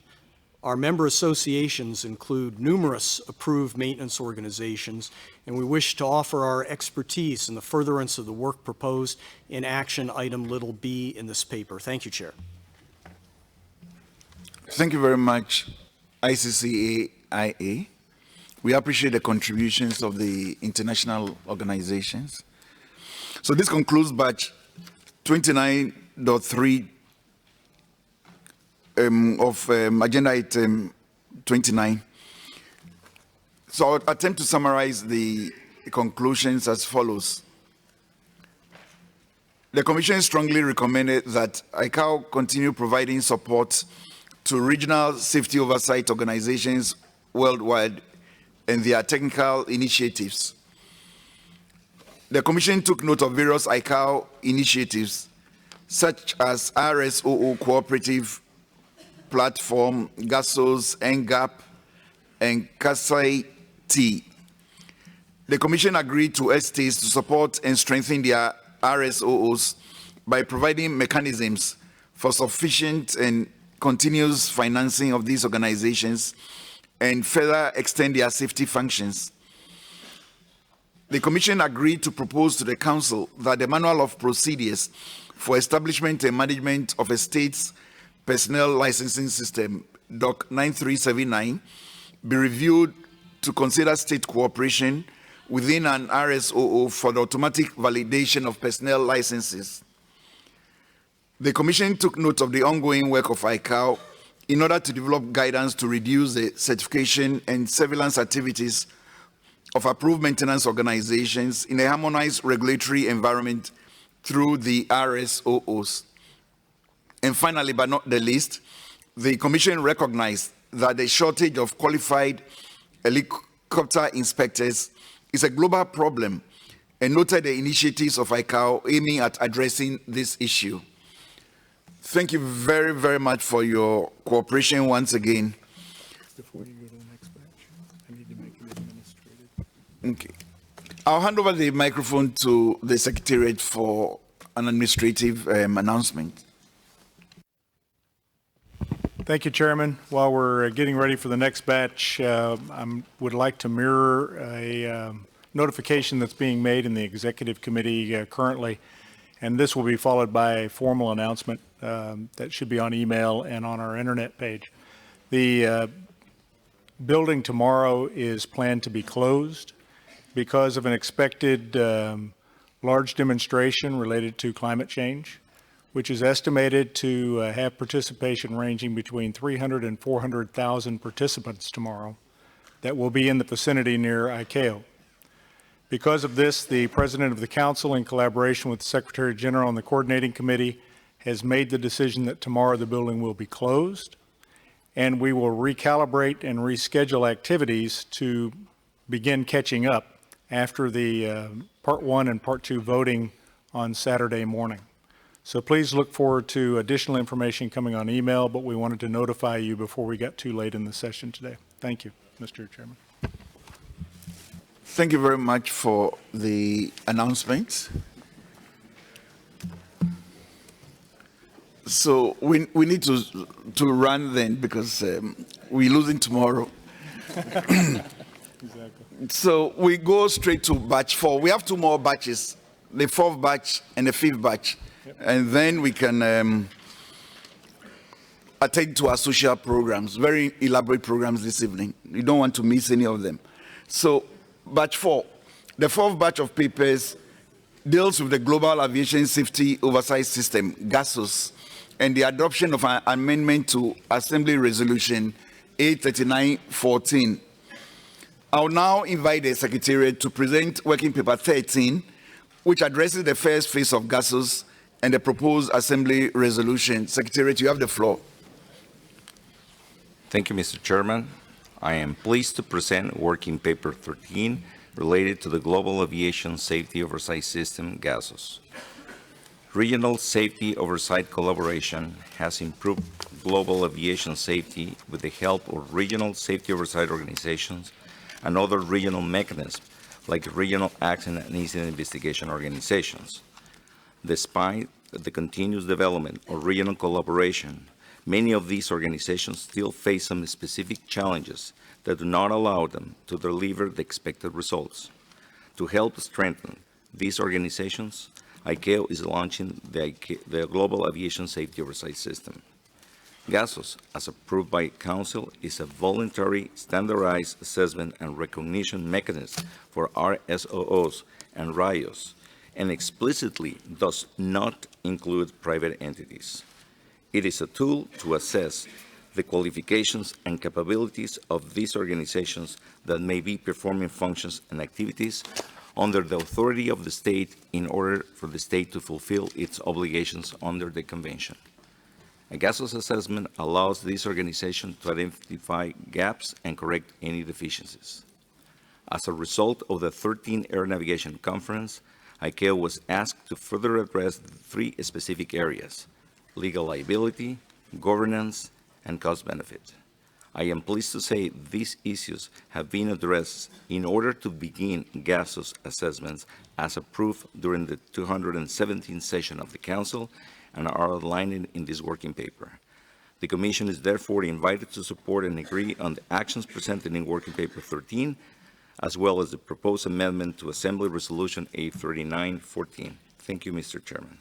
Speaker 19: our member associations include numerous approved maintenance organizations, and we wish to offer our expertise in the furtherance of the work proposed in action item little b in this paper. Thank you, Chair.
Speaker 3: Thank you very much, ICCAI. We appreciate the contributions of the international organizations. So this concludes batch 29 3.3 of agenda item 29. So I'll attempt to summarize the conclusions as follows. The Commission strongly recommended that ICAO continue providing support to regional safety oversight organizations worldwide and their technical initiatives. The Commission took note of various ICAO initiatives, such as RSOO Cooperative Platform, GASOS, NGAP, and CASI-T. The Commission agreed to STs to support and strengthen their RSOOs by providing mechanisms for sufficient and continuous financing of these organizations and further extend their safety functions. The Commission agreed to propose to the Council that the Manual of Procedures for Establishment and Management of a State's Personnel Licensing System, DOC 9379, be reviewed to consider state cooperation within an RSOO for the automatic validation of personnel licenses. The Commission took note of the ongoing work of ICAO in order to develop guidance to reduce the certification and surveillance activities of approved maintenance organizations in a harmonized regulatory environment through the RSOOs. And finally, but not the least, the Commission recognized that the shortage of qualified helicopter inspectors is a global problem and noted the initiatives of ICAO aiming at addressing this issue. Thank you very, very much for your cooperation once again.
Speaker 6: Before you go to the next batch, I need to make it administrative.
Speaker 3: Okay. I'll hand over the microphone to the Secretariat for an administrative announcement.
Speaker 6: Thank you, Chairman. While we're getting ready for the next batch, I would like to mirror a notification that's being made in the Executive Committee currently, and this will be followed by a formal announcement that should be on email and on our internet page. The building tomorrow is planned to be closed because of an expected large demonstration related to climate change, which is estimated to have participation ranging between 300 and 400,000 participants tomorrow that will be in the vicinity near ICAO. Because of this, the President of the Council, in collaboration with the Secretary General and the Coordinating Committee, has made the decision that tomorrow the building will be closed, and we will recalibrate and reschedule activities to begin catching up after the Part 1 and Part 2 voting on Saturday morning. So please look forward to additional information coming on email, but we wanted to notify you before we got too late in the session today. Thank you, Mr. Chairman.
Speaker 3: Thank you very much for the announcement. So we need to run then because we're losing tomorrow.
Speaker 6: Exactly.
Speaker 3: So we go straight to batch 4. We have 2 more batches, the 4th batch and the 5th batch. Yep. And then we can attend to our social programs, very elaborate programs this evening. You don't want to miss any of them. So batch 4, the 4th batch of papers deals with the Global Aviation Safety Oversight System, GASOS, and the adoption of an amendment to Assembly Resolution A3914. I'll now invite the Secretariat to present Working Paper 13, which addresses the first phase of GASOS and the proposed Assembly Resolution. Secretariat, you have the floor.
Speaker 16: Thank you, Mr. Chairman. I am pleased to present Working Paper 13 related to the Global Aviation Safety Oversight System, GASOS. Regional safety oversight collaboration has improved global aviation safety with the help of regional safety oversight organizations and other regional mechanisms like regional accident and incident investigation organizations. Despite the continuous development of regional collaboration, many of these organizations still face some specific challenges that do not allow them to deliver the expected results. To help strengthen these organizations, ICAO is launching the Global Aviation Safety Oversight System. GASOS, as approved by Council, is a voluntary standardized assessment and recognition mechanism for RSOOs and RIOs and explicitly does not include private entities. It is a tool to assess the qualifications and capabilities of these organizations that may be performing functions and activities under the authority of the state in order for the state to fulfill its obligations under the convention. A GASOS assessment allows these organizations to identify gaps and correct any deficiencies. As a result of the 13th Air Navigation Conference, ICAO was asked to further address three specific areas: legal liability, governance, and cost-benefit. I am pleased to say these issues have been addressed in order to begin GASOS assessments as approved during the 217th session of the Council and are outlined in this working paper. The Commission is therefore invited to support and agree on the actions presented in Working Paper 13, as well as the proposed amendment to Assembly Resolution A3914. Thank you, Mr. Chairman.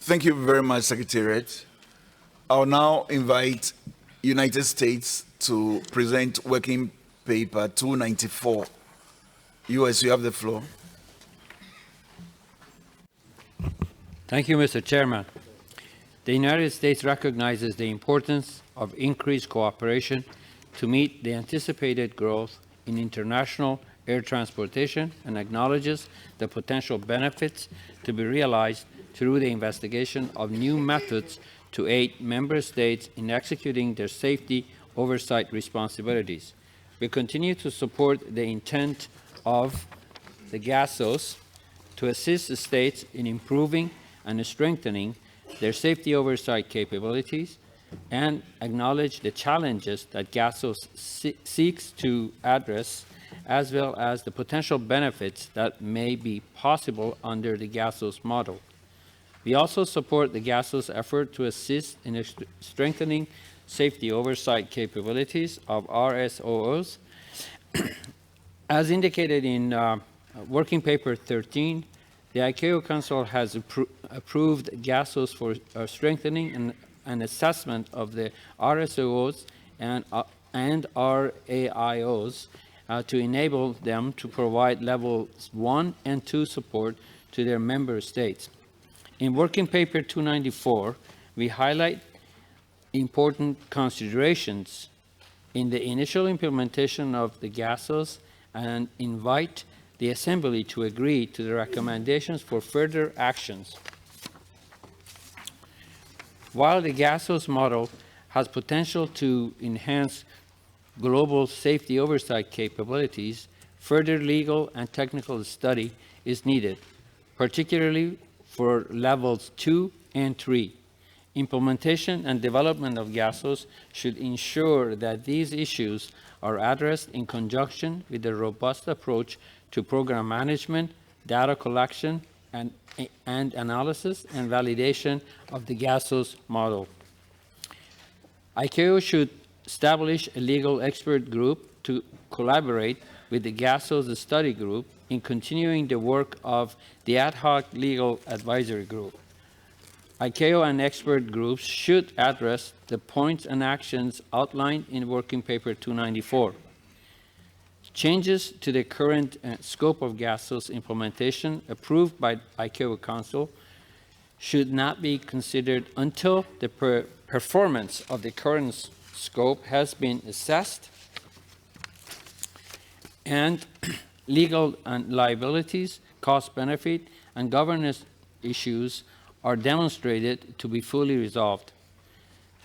Speaker 3: Thank you very much, Secretariat. I'll now invite United States to present Working Paper 294. US, you have the floor.
Speaker 8: Thank you, Mr. Chairman. The United States recognizes the importance of increased cooperation to meet the anticipated growth in international air transportation and acknowledges the potential benefits to be realized through the investigation of new methods to aid member states in executing their safety oversight responsibilities. We continue to support the intent of the GASOS to assist the states in improving and strengthening their safety oversight capabilities and acknowledge the challenges that GASOS seeks to address, as well as the potential benefits that may be possible under the GASOS model. We also support the GASOS effort to assist in strengthening safety oversight capabilities of RSOOs. As indicated in Working Paper 13, the ICAO Council has approved GASOS for strengthening and assessment of the RSOOs and RAIOs to enable them to provide levels 1 and 2 support to their member states. In Working Paper 294, we highlight important considerations in the initial implementation of the GASOS and invite the Assembly to agree to the recommendations for further actions. While the GASOS model has potential to enhance global safety oversight capabilities, further legal and technical study is needed, particularly for levels 2 and 3. Implementation and development of GASOS should ensure that these issues are addressed in conjunction with a robust approach to program management, data collection, and analysis and validation of the GASOS model. ICAO should establish a legal expert group to collaborate with the GASOS study group in continuing the work of the ad hoc legal advisory group. ICAO and expert groups should address the points and actions outlined in Working Paper 294. Changes to the current scope of GASOS implementation approved by ICAO Council should not be considered until the performance of the current scope has been assessed and legal and liabilities, cost-benefit, and governance issues are demonstrated to be fully resolved.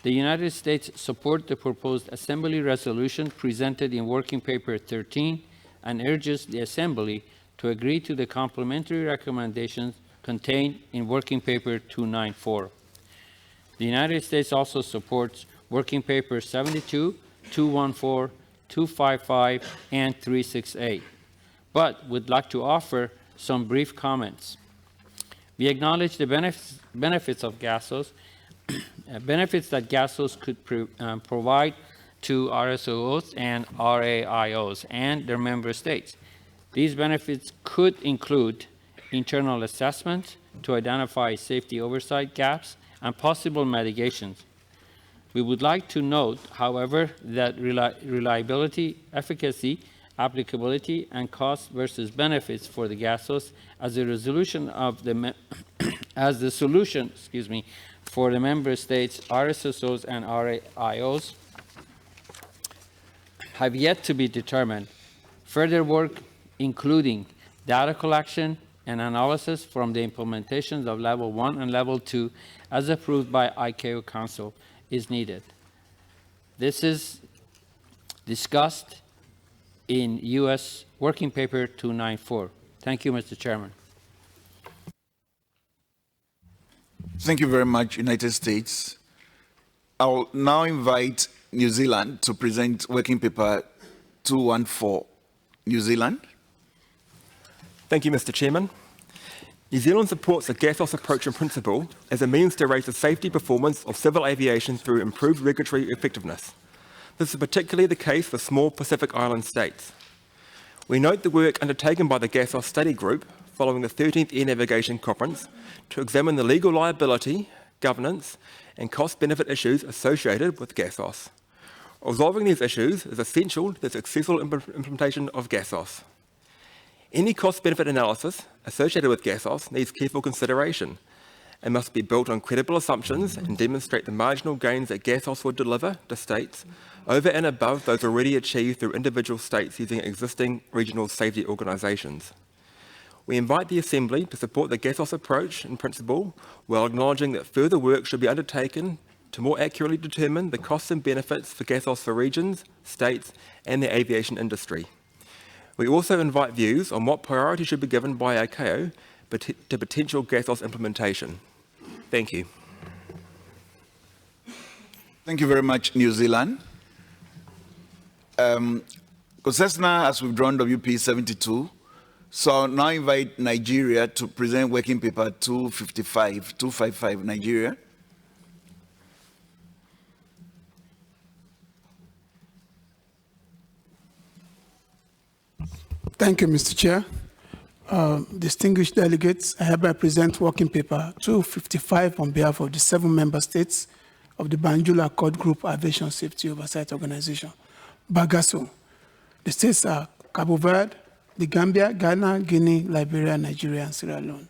Speaker 8: The United States supports the proposed Assembly resolution presented in Working Paper 13 and urges the Assembly to agree to the complementary recommendations contained in Working Paper 294. The United States also supports Working Paper 72, 214, 255, and 368, but would like to offer some brief comments. We acknowledge the benefits of GASOS, benefits that GASOS could provide to RSOOs and RAIOs and their member states. These benefits could include internal assessments to identify safety oversight gaps and possible mitigations. We would like to note, however, that reliability, efficacy, applicability, and cost versus benefits for the gasos as a resolution of the as the solution, for the member states, RSSOs and RAIOs have yet to be determined. Further work, including data collection and analysis from the implementations of Level 1 and Level 2 as approved by ICAO Council is needed. This is discussed in U.S. Working Paper 294. Thank you, Mr. Chairman.
Speaker 3: Thank you very much, United States. I'll now invite New Zealand to present Working Paper 214. New Zealand.
Speaker 20: Thank you, Mr. Chairman. New Zealand supports the GASOS approach and principle as a means to raise the safety performance of civil aviation through improved regulatory effectiveness. This is particularly the case for small Pacific Island states. We note the work undertaken by the GASOS study group following the 13th Air Navigation Conference to examine the legal liability, governance, and cost-benefit issues associated with GASOS. Resolving these issues is essential to the successful implementation of GASOS. Any cost-benefit analysis associated with GASOS needs careful consideration and must be built on credible assumptions and demonstrate the marginal gains that GASOS would deliver to states over and above those already achieved through individual states using existing regional safety organisations. We invite the Assembly to support the GASOS approach and principle while acknowledging that further work should be undertaken to more accurately determine the costs and benefits for GASOS for regions, states and the aviation industry. We also invite views on what priority should be given by ICAO to potential GASOS implementation. Thank you.
Speaker 3: Thank you very much, New Zealand. COSESNA has withdrawn WP 72, so I'll now invite Nigeria to present Working Paper 255, Nigeria.
Speaker 24: Thank you, Mr. Chair. Distinguished delegates, I hereby present Working Paper 255 on behalf of the 7 member states of the Banjul Accord Group Aviation Safety Oversight Organization, BAGASO. The states are Cabo Verde, the Gambia, Ghana, Guinea, Liberia, Nigeria, and Sierra Leone.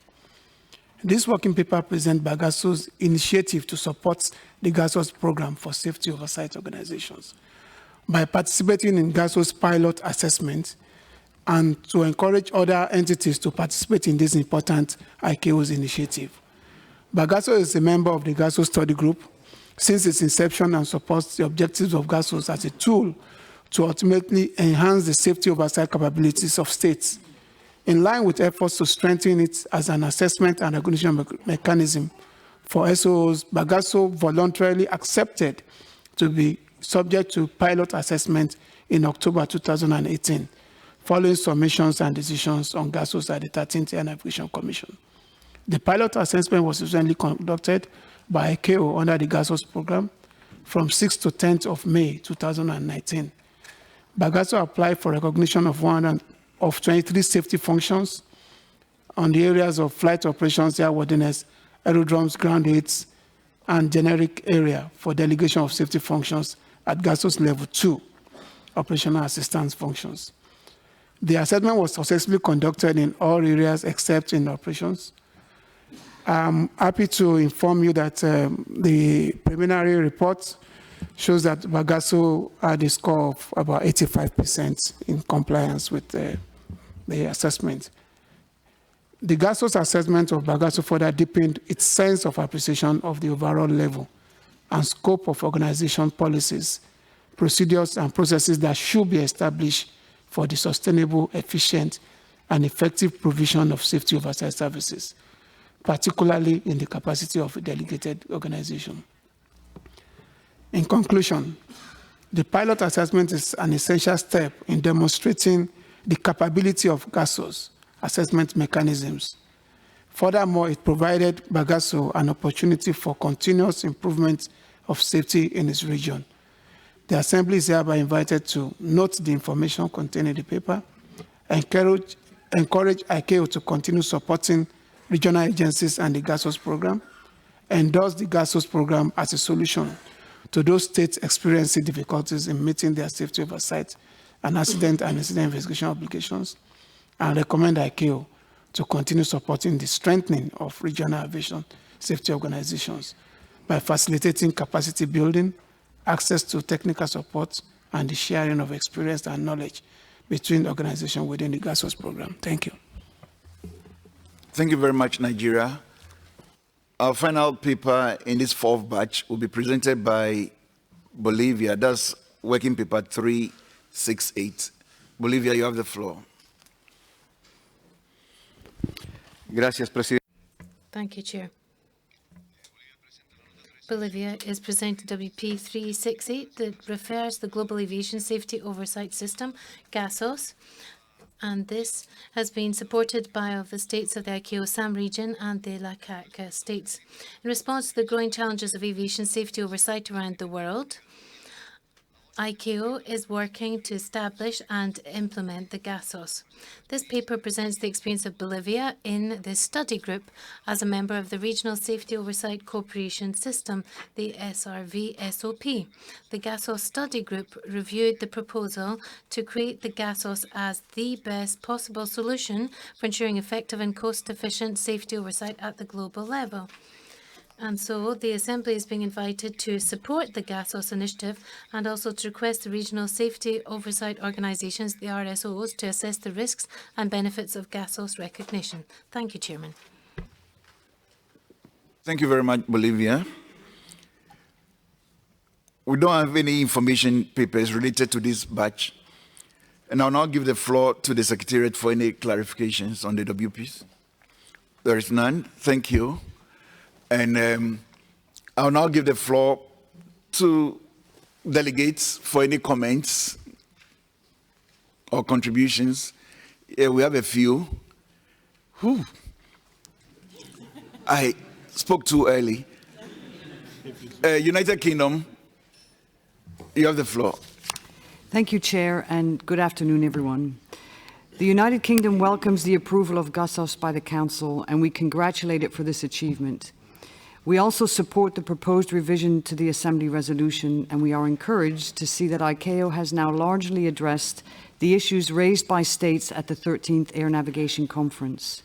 Speaker 24: This working paper presents BAGASO's initiative to support the GASOS program for safety oversight organizations by participating in GASOS pilot assessment and to encourage other entities to participate in this important ICAO's initiative. BAGASO is a member of the GASOS study group since its inception and supports the objectives of GASOS as a tool to ultimately enhance the safety oversight capabilities of states. In line with efforts to strengthen it as an assessment and recognition mechanism for SOOs, BAGASO voluntarily accepted to be subject to pilot assessment in October 2018, following submissions and decisions on GASOS at the 13th Air Navigation Commission. The pilot assessment was recently conducted by ICAO under the GASOS program from 6th to 10th of May 2019. BAGASO applied for recognition of 23 safety functions on the areas of flight operations, airworthiness, aerodromes, ground aids, and generic area for delegation of safety functions at GASOS Level 2, operational assistance functions. The assessment was successfully conducted in all areas except in operations. I'm happy to inform you that the preliminary report shows that BAGASO had a score of about 85% in compliance with the assessment. The GASOS assessment of BAGASO further deepened its sense of appreciation of the overall level and scope of organization policies, procedures, and processes that should be established for the sustainable, efficient, and effective provision of safety oversight services, particularly in the capacity of a delegated organization. In conclusion, the pilot assessment is an essential step in demonstrating the capability of GASOS assessment mechanisms. Furthermore, it provided BAGASO an opportunity for continuous improvement of safety in its region. The Assembly is hereby invited to note the information contained in the paper, encourage ICAO to continue supporting regional agencies and the GASOS program, endorse the GASOS program as a solution to those states experiencing difficulties in meeting their safety oversight and accident and incident investigation obligations, and recommend ICAO to continue supporting the strengthening of regional aviation safety organizations by facilitating capacity building, access to technical support, and the sharing of experience and knowledge between organizations within the GASOS program. Thank you.
Speaker 3: Thank you very much, Nigeria. Our final paper in this fourth batch will be presented by Bolivia. That's working paper 368. Bolivia, you have the floor.
Speaker 1: Gracias, Presidente.
Speaker 2: Thank you, Chair. Bolivia is presenting WP 368 that refers the Global Aviation Safety Oversight System, GASOS, and this has been supported by all the states of the ICAO SAM region and the LACAC states. In response to the growing challenges of aviation safety oversight around the world, ICAO is working to establish and implement the GASOS. This paper presents the experience of Bolivia in the study group as a member of the Regional Safety Oversight Cooperation System, the SRV-SOP. The GASOS study group reviewed the proposal to create the GASOS as the best possible solution for ensuring effective and cost-efficient safety oversight at the global level. And so the Assembly is being invited to support the GASOS initiative and also to request the regional safety oversight organizations, the RSOs, to assess the risks and benefits of GASOS recognition. Thank you, Chairman.
Speaker 3: Thank you very much, Bolivia. We don't have any information papers related to this batch. And I'll now give the floor to the Secretariat for any clarifications on the WPs. There is none. Thank you. And I'll now give the floor to delegates for any comments or contributions. Yeah, we have a few. Whew. I spoke too early. United Kingdom, you have the floor.
Speaker 9: Thank you, Chair, and good afternoon, everyone. The United Kingdom welcomes the approval of GASOS by the Council, and we congratulate it for this achievement. We also support the proposed revision to the Assembly resolution, and we are encouraged to see that ICAO has now largely addressed the issues raised by states at the 13th Air Navigation Conference.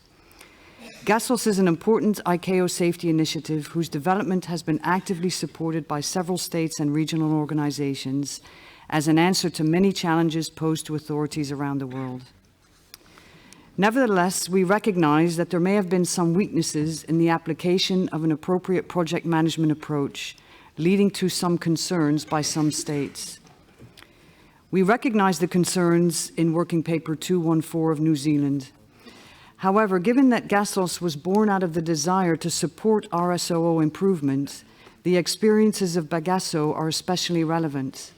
Speaker 9: GASOS is an important ICAO safety initiative whose development has been actively supported by several states and regional organizations as an answer to many challenges posed to authorities around the world. Nevertheless, we recognize that there may have been some weaknesses in the application of an appropriate project management approach, leading to some concerns by some states. We recognize the concerns in Working Paper 214 of New Zealand. However, given that GASOS was born out of the desire to support RSOO improvement, the experiences of Bagasso are especially relevant.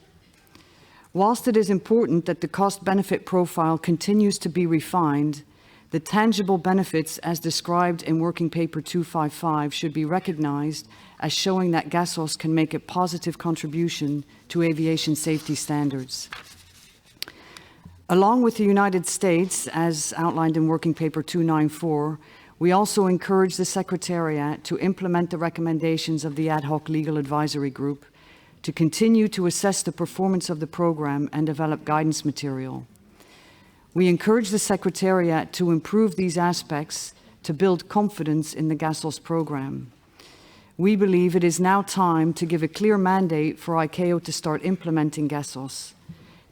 Speaker 9: Whilst it is important that the cost-benefit profile continues to be refined, the tangible benefits as described in Working Paper 255 should be recognized as showing that GASOS can make a positive contribution to aviation safety standards. Along with the United States, as outlined in Working Paper 294, we also encourage the Secretariat to implement the recommendations of the Ad Hoc Legal Advisory Group, to continue to assess the performance of the program and develop guidance material. We encourage the Secretariat to improve these aspects to build confidence in the GASOS program. We believe it is now time to give a clear mandate for ICAO to start implementing GASOS.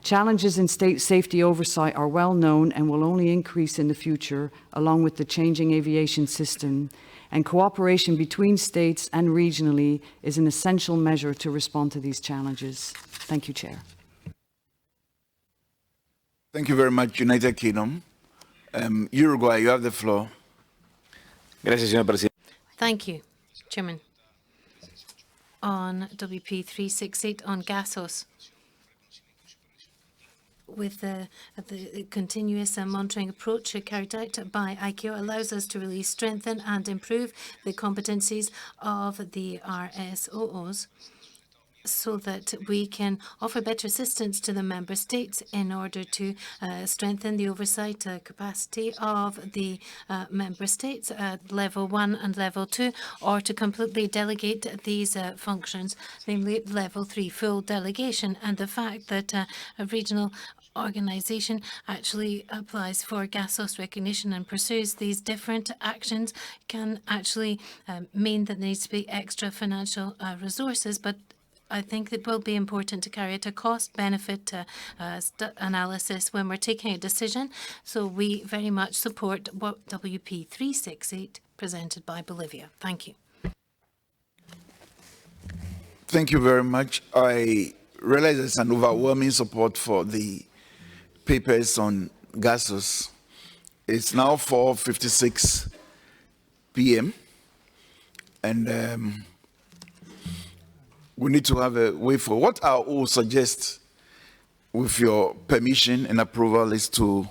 Speaker 9: Challenges in state safety oversight are well known and will only increase in the future, along with the changing aviation system, and cooperation between states and regionally is an essential measure to respond to these challenges. Thank you, Chair.
Speaker 3: Thank you very much, United Kingdom. Uruguay, you have the floor.
Speaker 5: Gracias, señor presidente.
Speaker 2: Thank you, Chairman. On WP 368 on GASOS, with the continuous monitoring approach carried out by ICAO allows us to really strengthen and improve the competencies of the RSOOs so that we can offer better assistance to the member states in order to strengthen the oversight capacity of the member states at level 1 and level 2, or to completely delegate these functions, namely level 3, full delegation. And the fact that regional organization actually applies for gasos recognition and pursues these different actions can actually mean that there needs to be extra financial resources, but I think it will be important to carry out a cost-benefit analysis when we're taking a decision. So we very much support what WP 368 presented by Bolivia. Thank you.
Speaker 3: Thank you very much. I realize there's an overwhelming support for the papers on gases. It's now 4:56 p.m. and we need to have a way for what I will suggest, with your permission and approval, is to,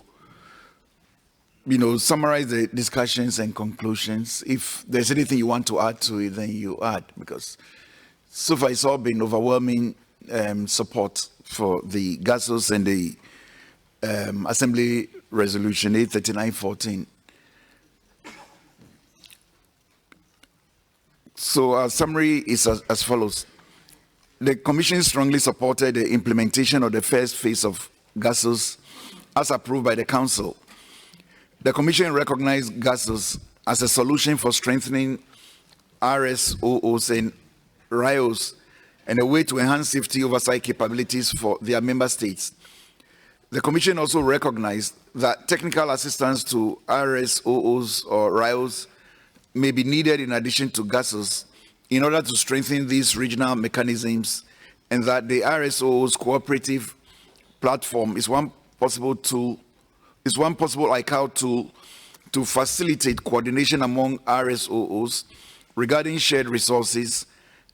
Speaker 3: summarize the discussions and conclusions. If there's anything you want to add to it, then you add, because so far it's all been overwhelming support for the gases and the Assembly Resolution 839-14. So our summary is as follows. The Commission strongly supported the implementation of the first phase of gases as approved by the Council. The Commission recognized gases as a solution for strengthening RSOOs and RIOs and a way to enhance safety oversight capabilities for their member states. The Commission also recognized that technical assistance to RSOOs or RIOs may be needed in addition to gases in order to strengthen these regional mechanisms, and that the RSO's cooperative platform is one possible ICAO tool to facilitate coordination among RSOOs regarding shared resources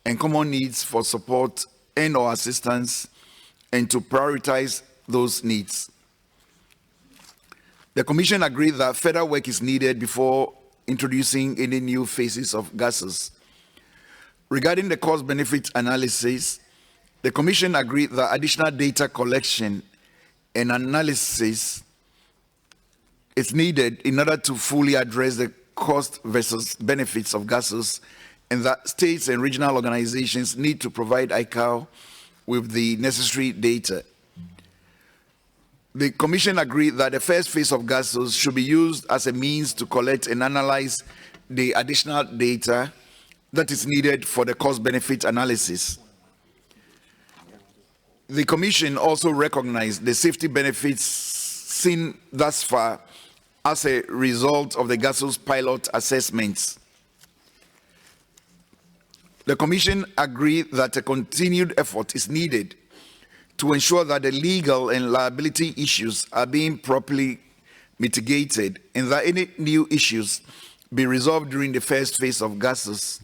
Speaker 3: and common needs for support and/or assistance, and to prioritize those needs. The Commission agreed that further work is needed before introducing any new phases of gases. Regarding the cost-benefit analysis, the Commission agreed that additional data collection and analysis is needed in order to fully address the cost versus benefits of gases, and that states and regional organizations need to provide ICAO with the necessary data. The Commission agreed that the first phase of gases should be used as a means to collect and analyze the additional data that is needed for the cost-benefit analysis. The Commission also recognized the safety benefits seen thus far as a result of the gases pilot assessments. The Commission agreed that a continued effort is needed to ensure that the legal and liability issues are being properly mitigated and that any new issues be resolved during the first phase of gases.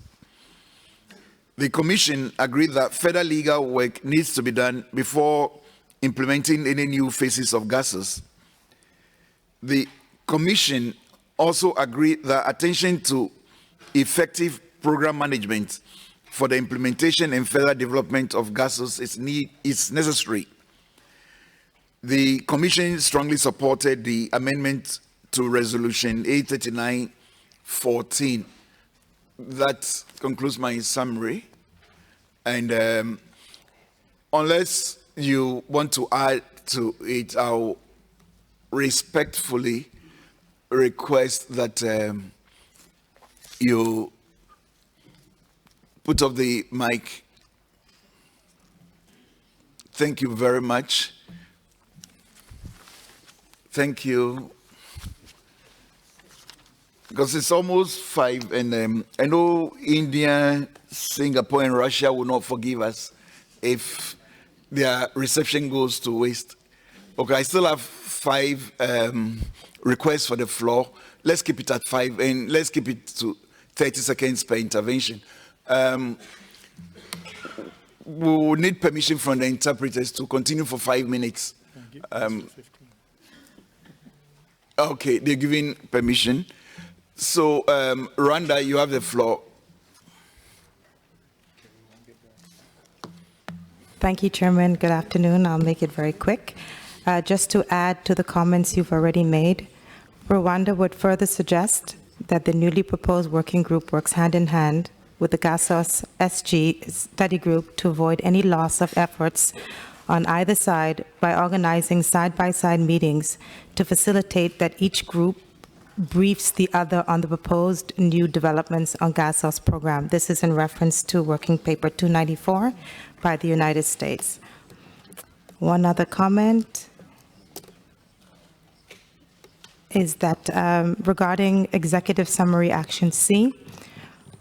Speaker 3: The Commission agreed that further legal work needs to be done before implementing any new phases of gases. The Commission also agreed that attention to effective program management for the implementation and further development of gases is necessary. The Commission strongly supported the amendment to Resolution 839-14. That concludes my summary. And unless you want to add to it, I'll respectfully request that you put off the mic. Thank you very much. Thank you. Because it's almost 5, and I know India, Singapore, and Russia will not forgive us if their reception goes to waste. Okay, I still have 5 requests for the floor. Let's keep it at 5, and let's keep it to 30 seconds per intervention. We will need permission from the interpreters to continue for 5 minutes. Okay, they're giving permission. So, Rwanda, you have the floor.
Speaker 12: Thank you, Chairman. Good afternoon. I'll make it very quick. Just to add to the comments you've already made, Rwanda would further suggest that the newly proposed working group works hand in hand with the GASOS SG study group to avoid any loss of efforts on either side by organizing side-by-side meetings to facilitate that each group briefs the other on the proposed new developments on GASOS program. This is in reference to Working Paper 294 by the United States. One other comment is that regarding Executive Summary Action C,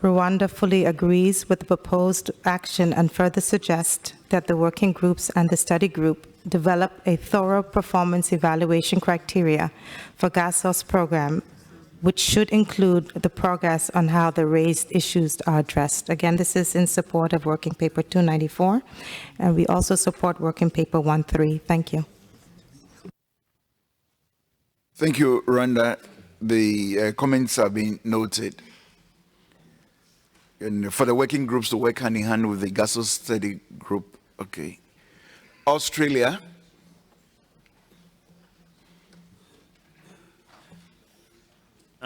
Speaker 12: Rwanda fully agrees with the proposed action and further suggests that the working groups and the study group develop a thorough performance evaluation criteria for GASOS program, which should include the progress on how the raised issues are addressed. Again, this is in support of Working Paper 294, and we also support Working Paper 13. Thank you.
Speaker 3: Thank you, Rwanda. The comments have been noted. And for the working groups to work hand in hand with the GASOS study group, okay. Australia.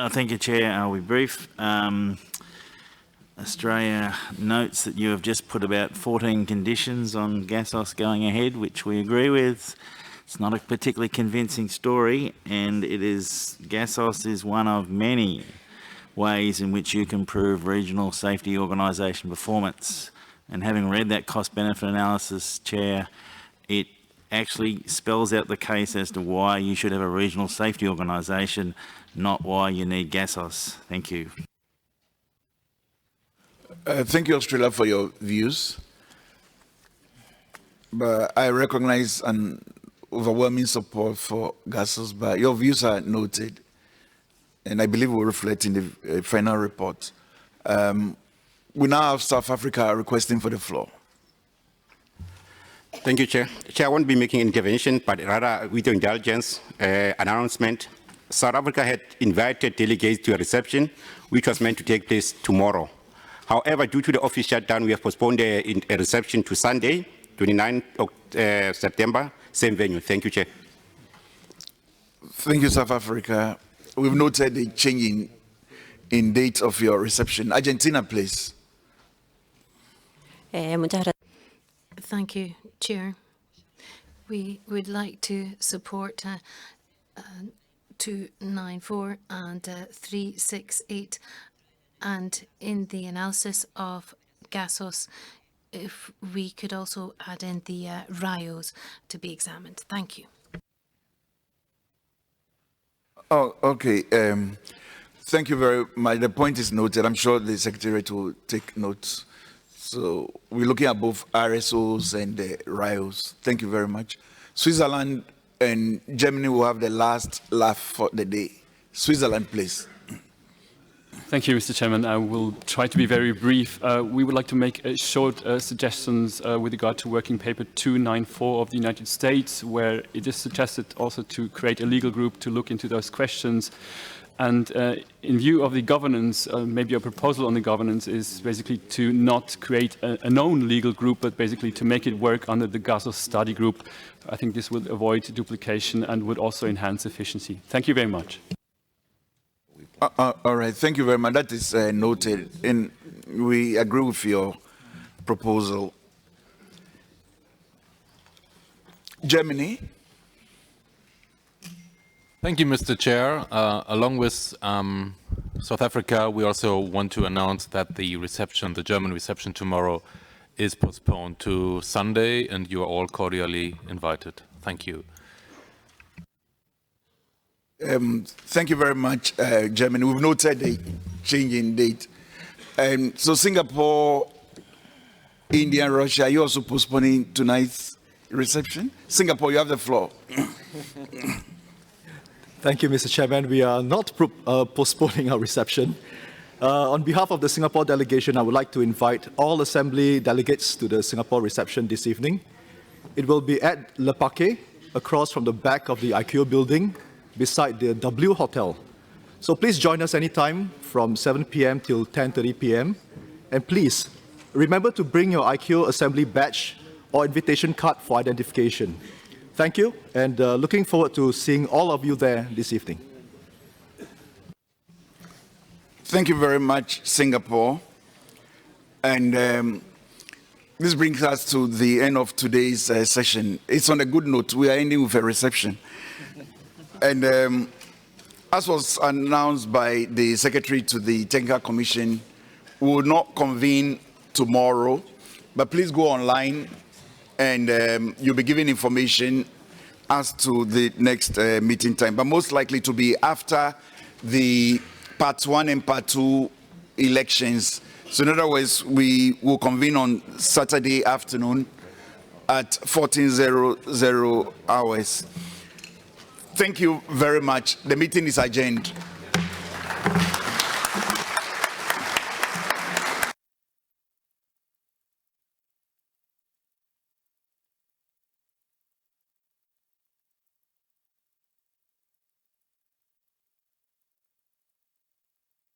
Speaker 10: Thank you, Chair. I'll be brief. Australia notes that you have just put about 14 conditions on GASOS going ahead, which we agree with. It's not a particularly convincing story, and GASOS is one of many ways in which you can improve regional safety organisation performance. And having read that cost-benefit analysis, Chair, it actually spells out the case as to why you should have a regional safety organisation, not why you need GASOS. Thank you.
Speaker 3: Thank you, Australia, for your views. But I recognize an overwhelming support for GASOS, but your views are noted, and I believe will reflect in the final report. We now have South Africa requesting for the floor.
Speaker 21: Thank you, Chair. Chair, I won't be making intervention, but rather with your indulgence, announcement. South Africa had invited delegates to a reception, which was meant to take place tomorrow. However, due to the office shutdown, we have postponed a reception to Sunday, 29 September, same venue. Thank you, Chair.
Speaker 3: Thank you, South Africa. We've noted the change in date of your reception. Argentina, please.
Speaker 2: Thank you, Chair. We would like to support 294 and 368, and in the analysis of GASOS, if we could also add in the RIOs to be examined. Thank you.
Speaker 3: Oh, okay. Thank you very much. The point is noted. I'm sure the Secretariat will take notes. So we're looking at both RSOs and the RIOs. Thank you very much. Switzerland and Germany will have the last laugh for the day. Switzerland, please.
Speaker 22: Thank you, Mr. Chairman. I will try to be very brief. We would like to make short suggestions with regard to Working Paper 294 of the United States, where it is suggested also to create a legal group to look into those questions. And in view of the governance, maybe a proposal on the governance is basically to not create a known legal group, but basically to make it work under the GASOS study group. I think this would avoid duplication and would also enhance efficiency. Thank you very much.
Speaker 3: All right, thank you very much. That is noted, and we agree with your proposal. Germany.
Speaker 23: Thank you, Mr. Chair. Along with South Africa, we also want to announce that the reception, the German reception tomorrow, is postponed to Sunday, and you are all cordially invited. Thank you.
Speaker 3: Thank you very much, Germany. We've noted the change in date. So Singapore, India, and Russia, are you also postponing tonight's reception? Singapore, you have the floor.
Speaker 25: Thank you, Mr. Chairman. We are not postponing our reception. On behalf of the Singapore delegation, I would like to invite all Assembly delegates to the Singapore reception this evening. It will be at Le Paquet, across from the back of the ICAO building, beside the W Hotel. So please join us anytime from 7 p.m. till 10:30 p.m. And please, remember to bring your ICAO Assembly badge or invitation card for identification. Thank you, and looking forward to seeing all of you there this evening.
Speaker 3: Thank you very much, Singapore. And This brings us to the end of today's session. It's on a good note. We are ending with a reception. And as was announced by the Secretary to the Technical Commission, we will not convene tomorrow, but please go online and you'll be given information as to the next meeting time, but most likely to be after the Part 1 and Part 2 elections. So in other words, we will convene on Saturday afternoon at 14:00 hours. Thank you very much. The meeting is adjourned.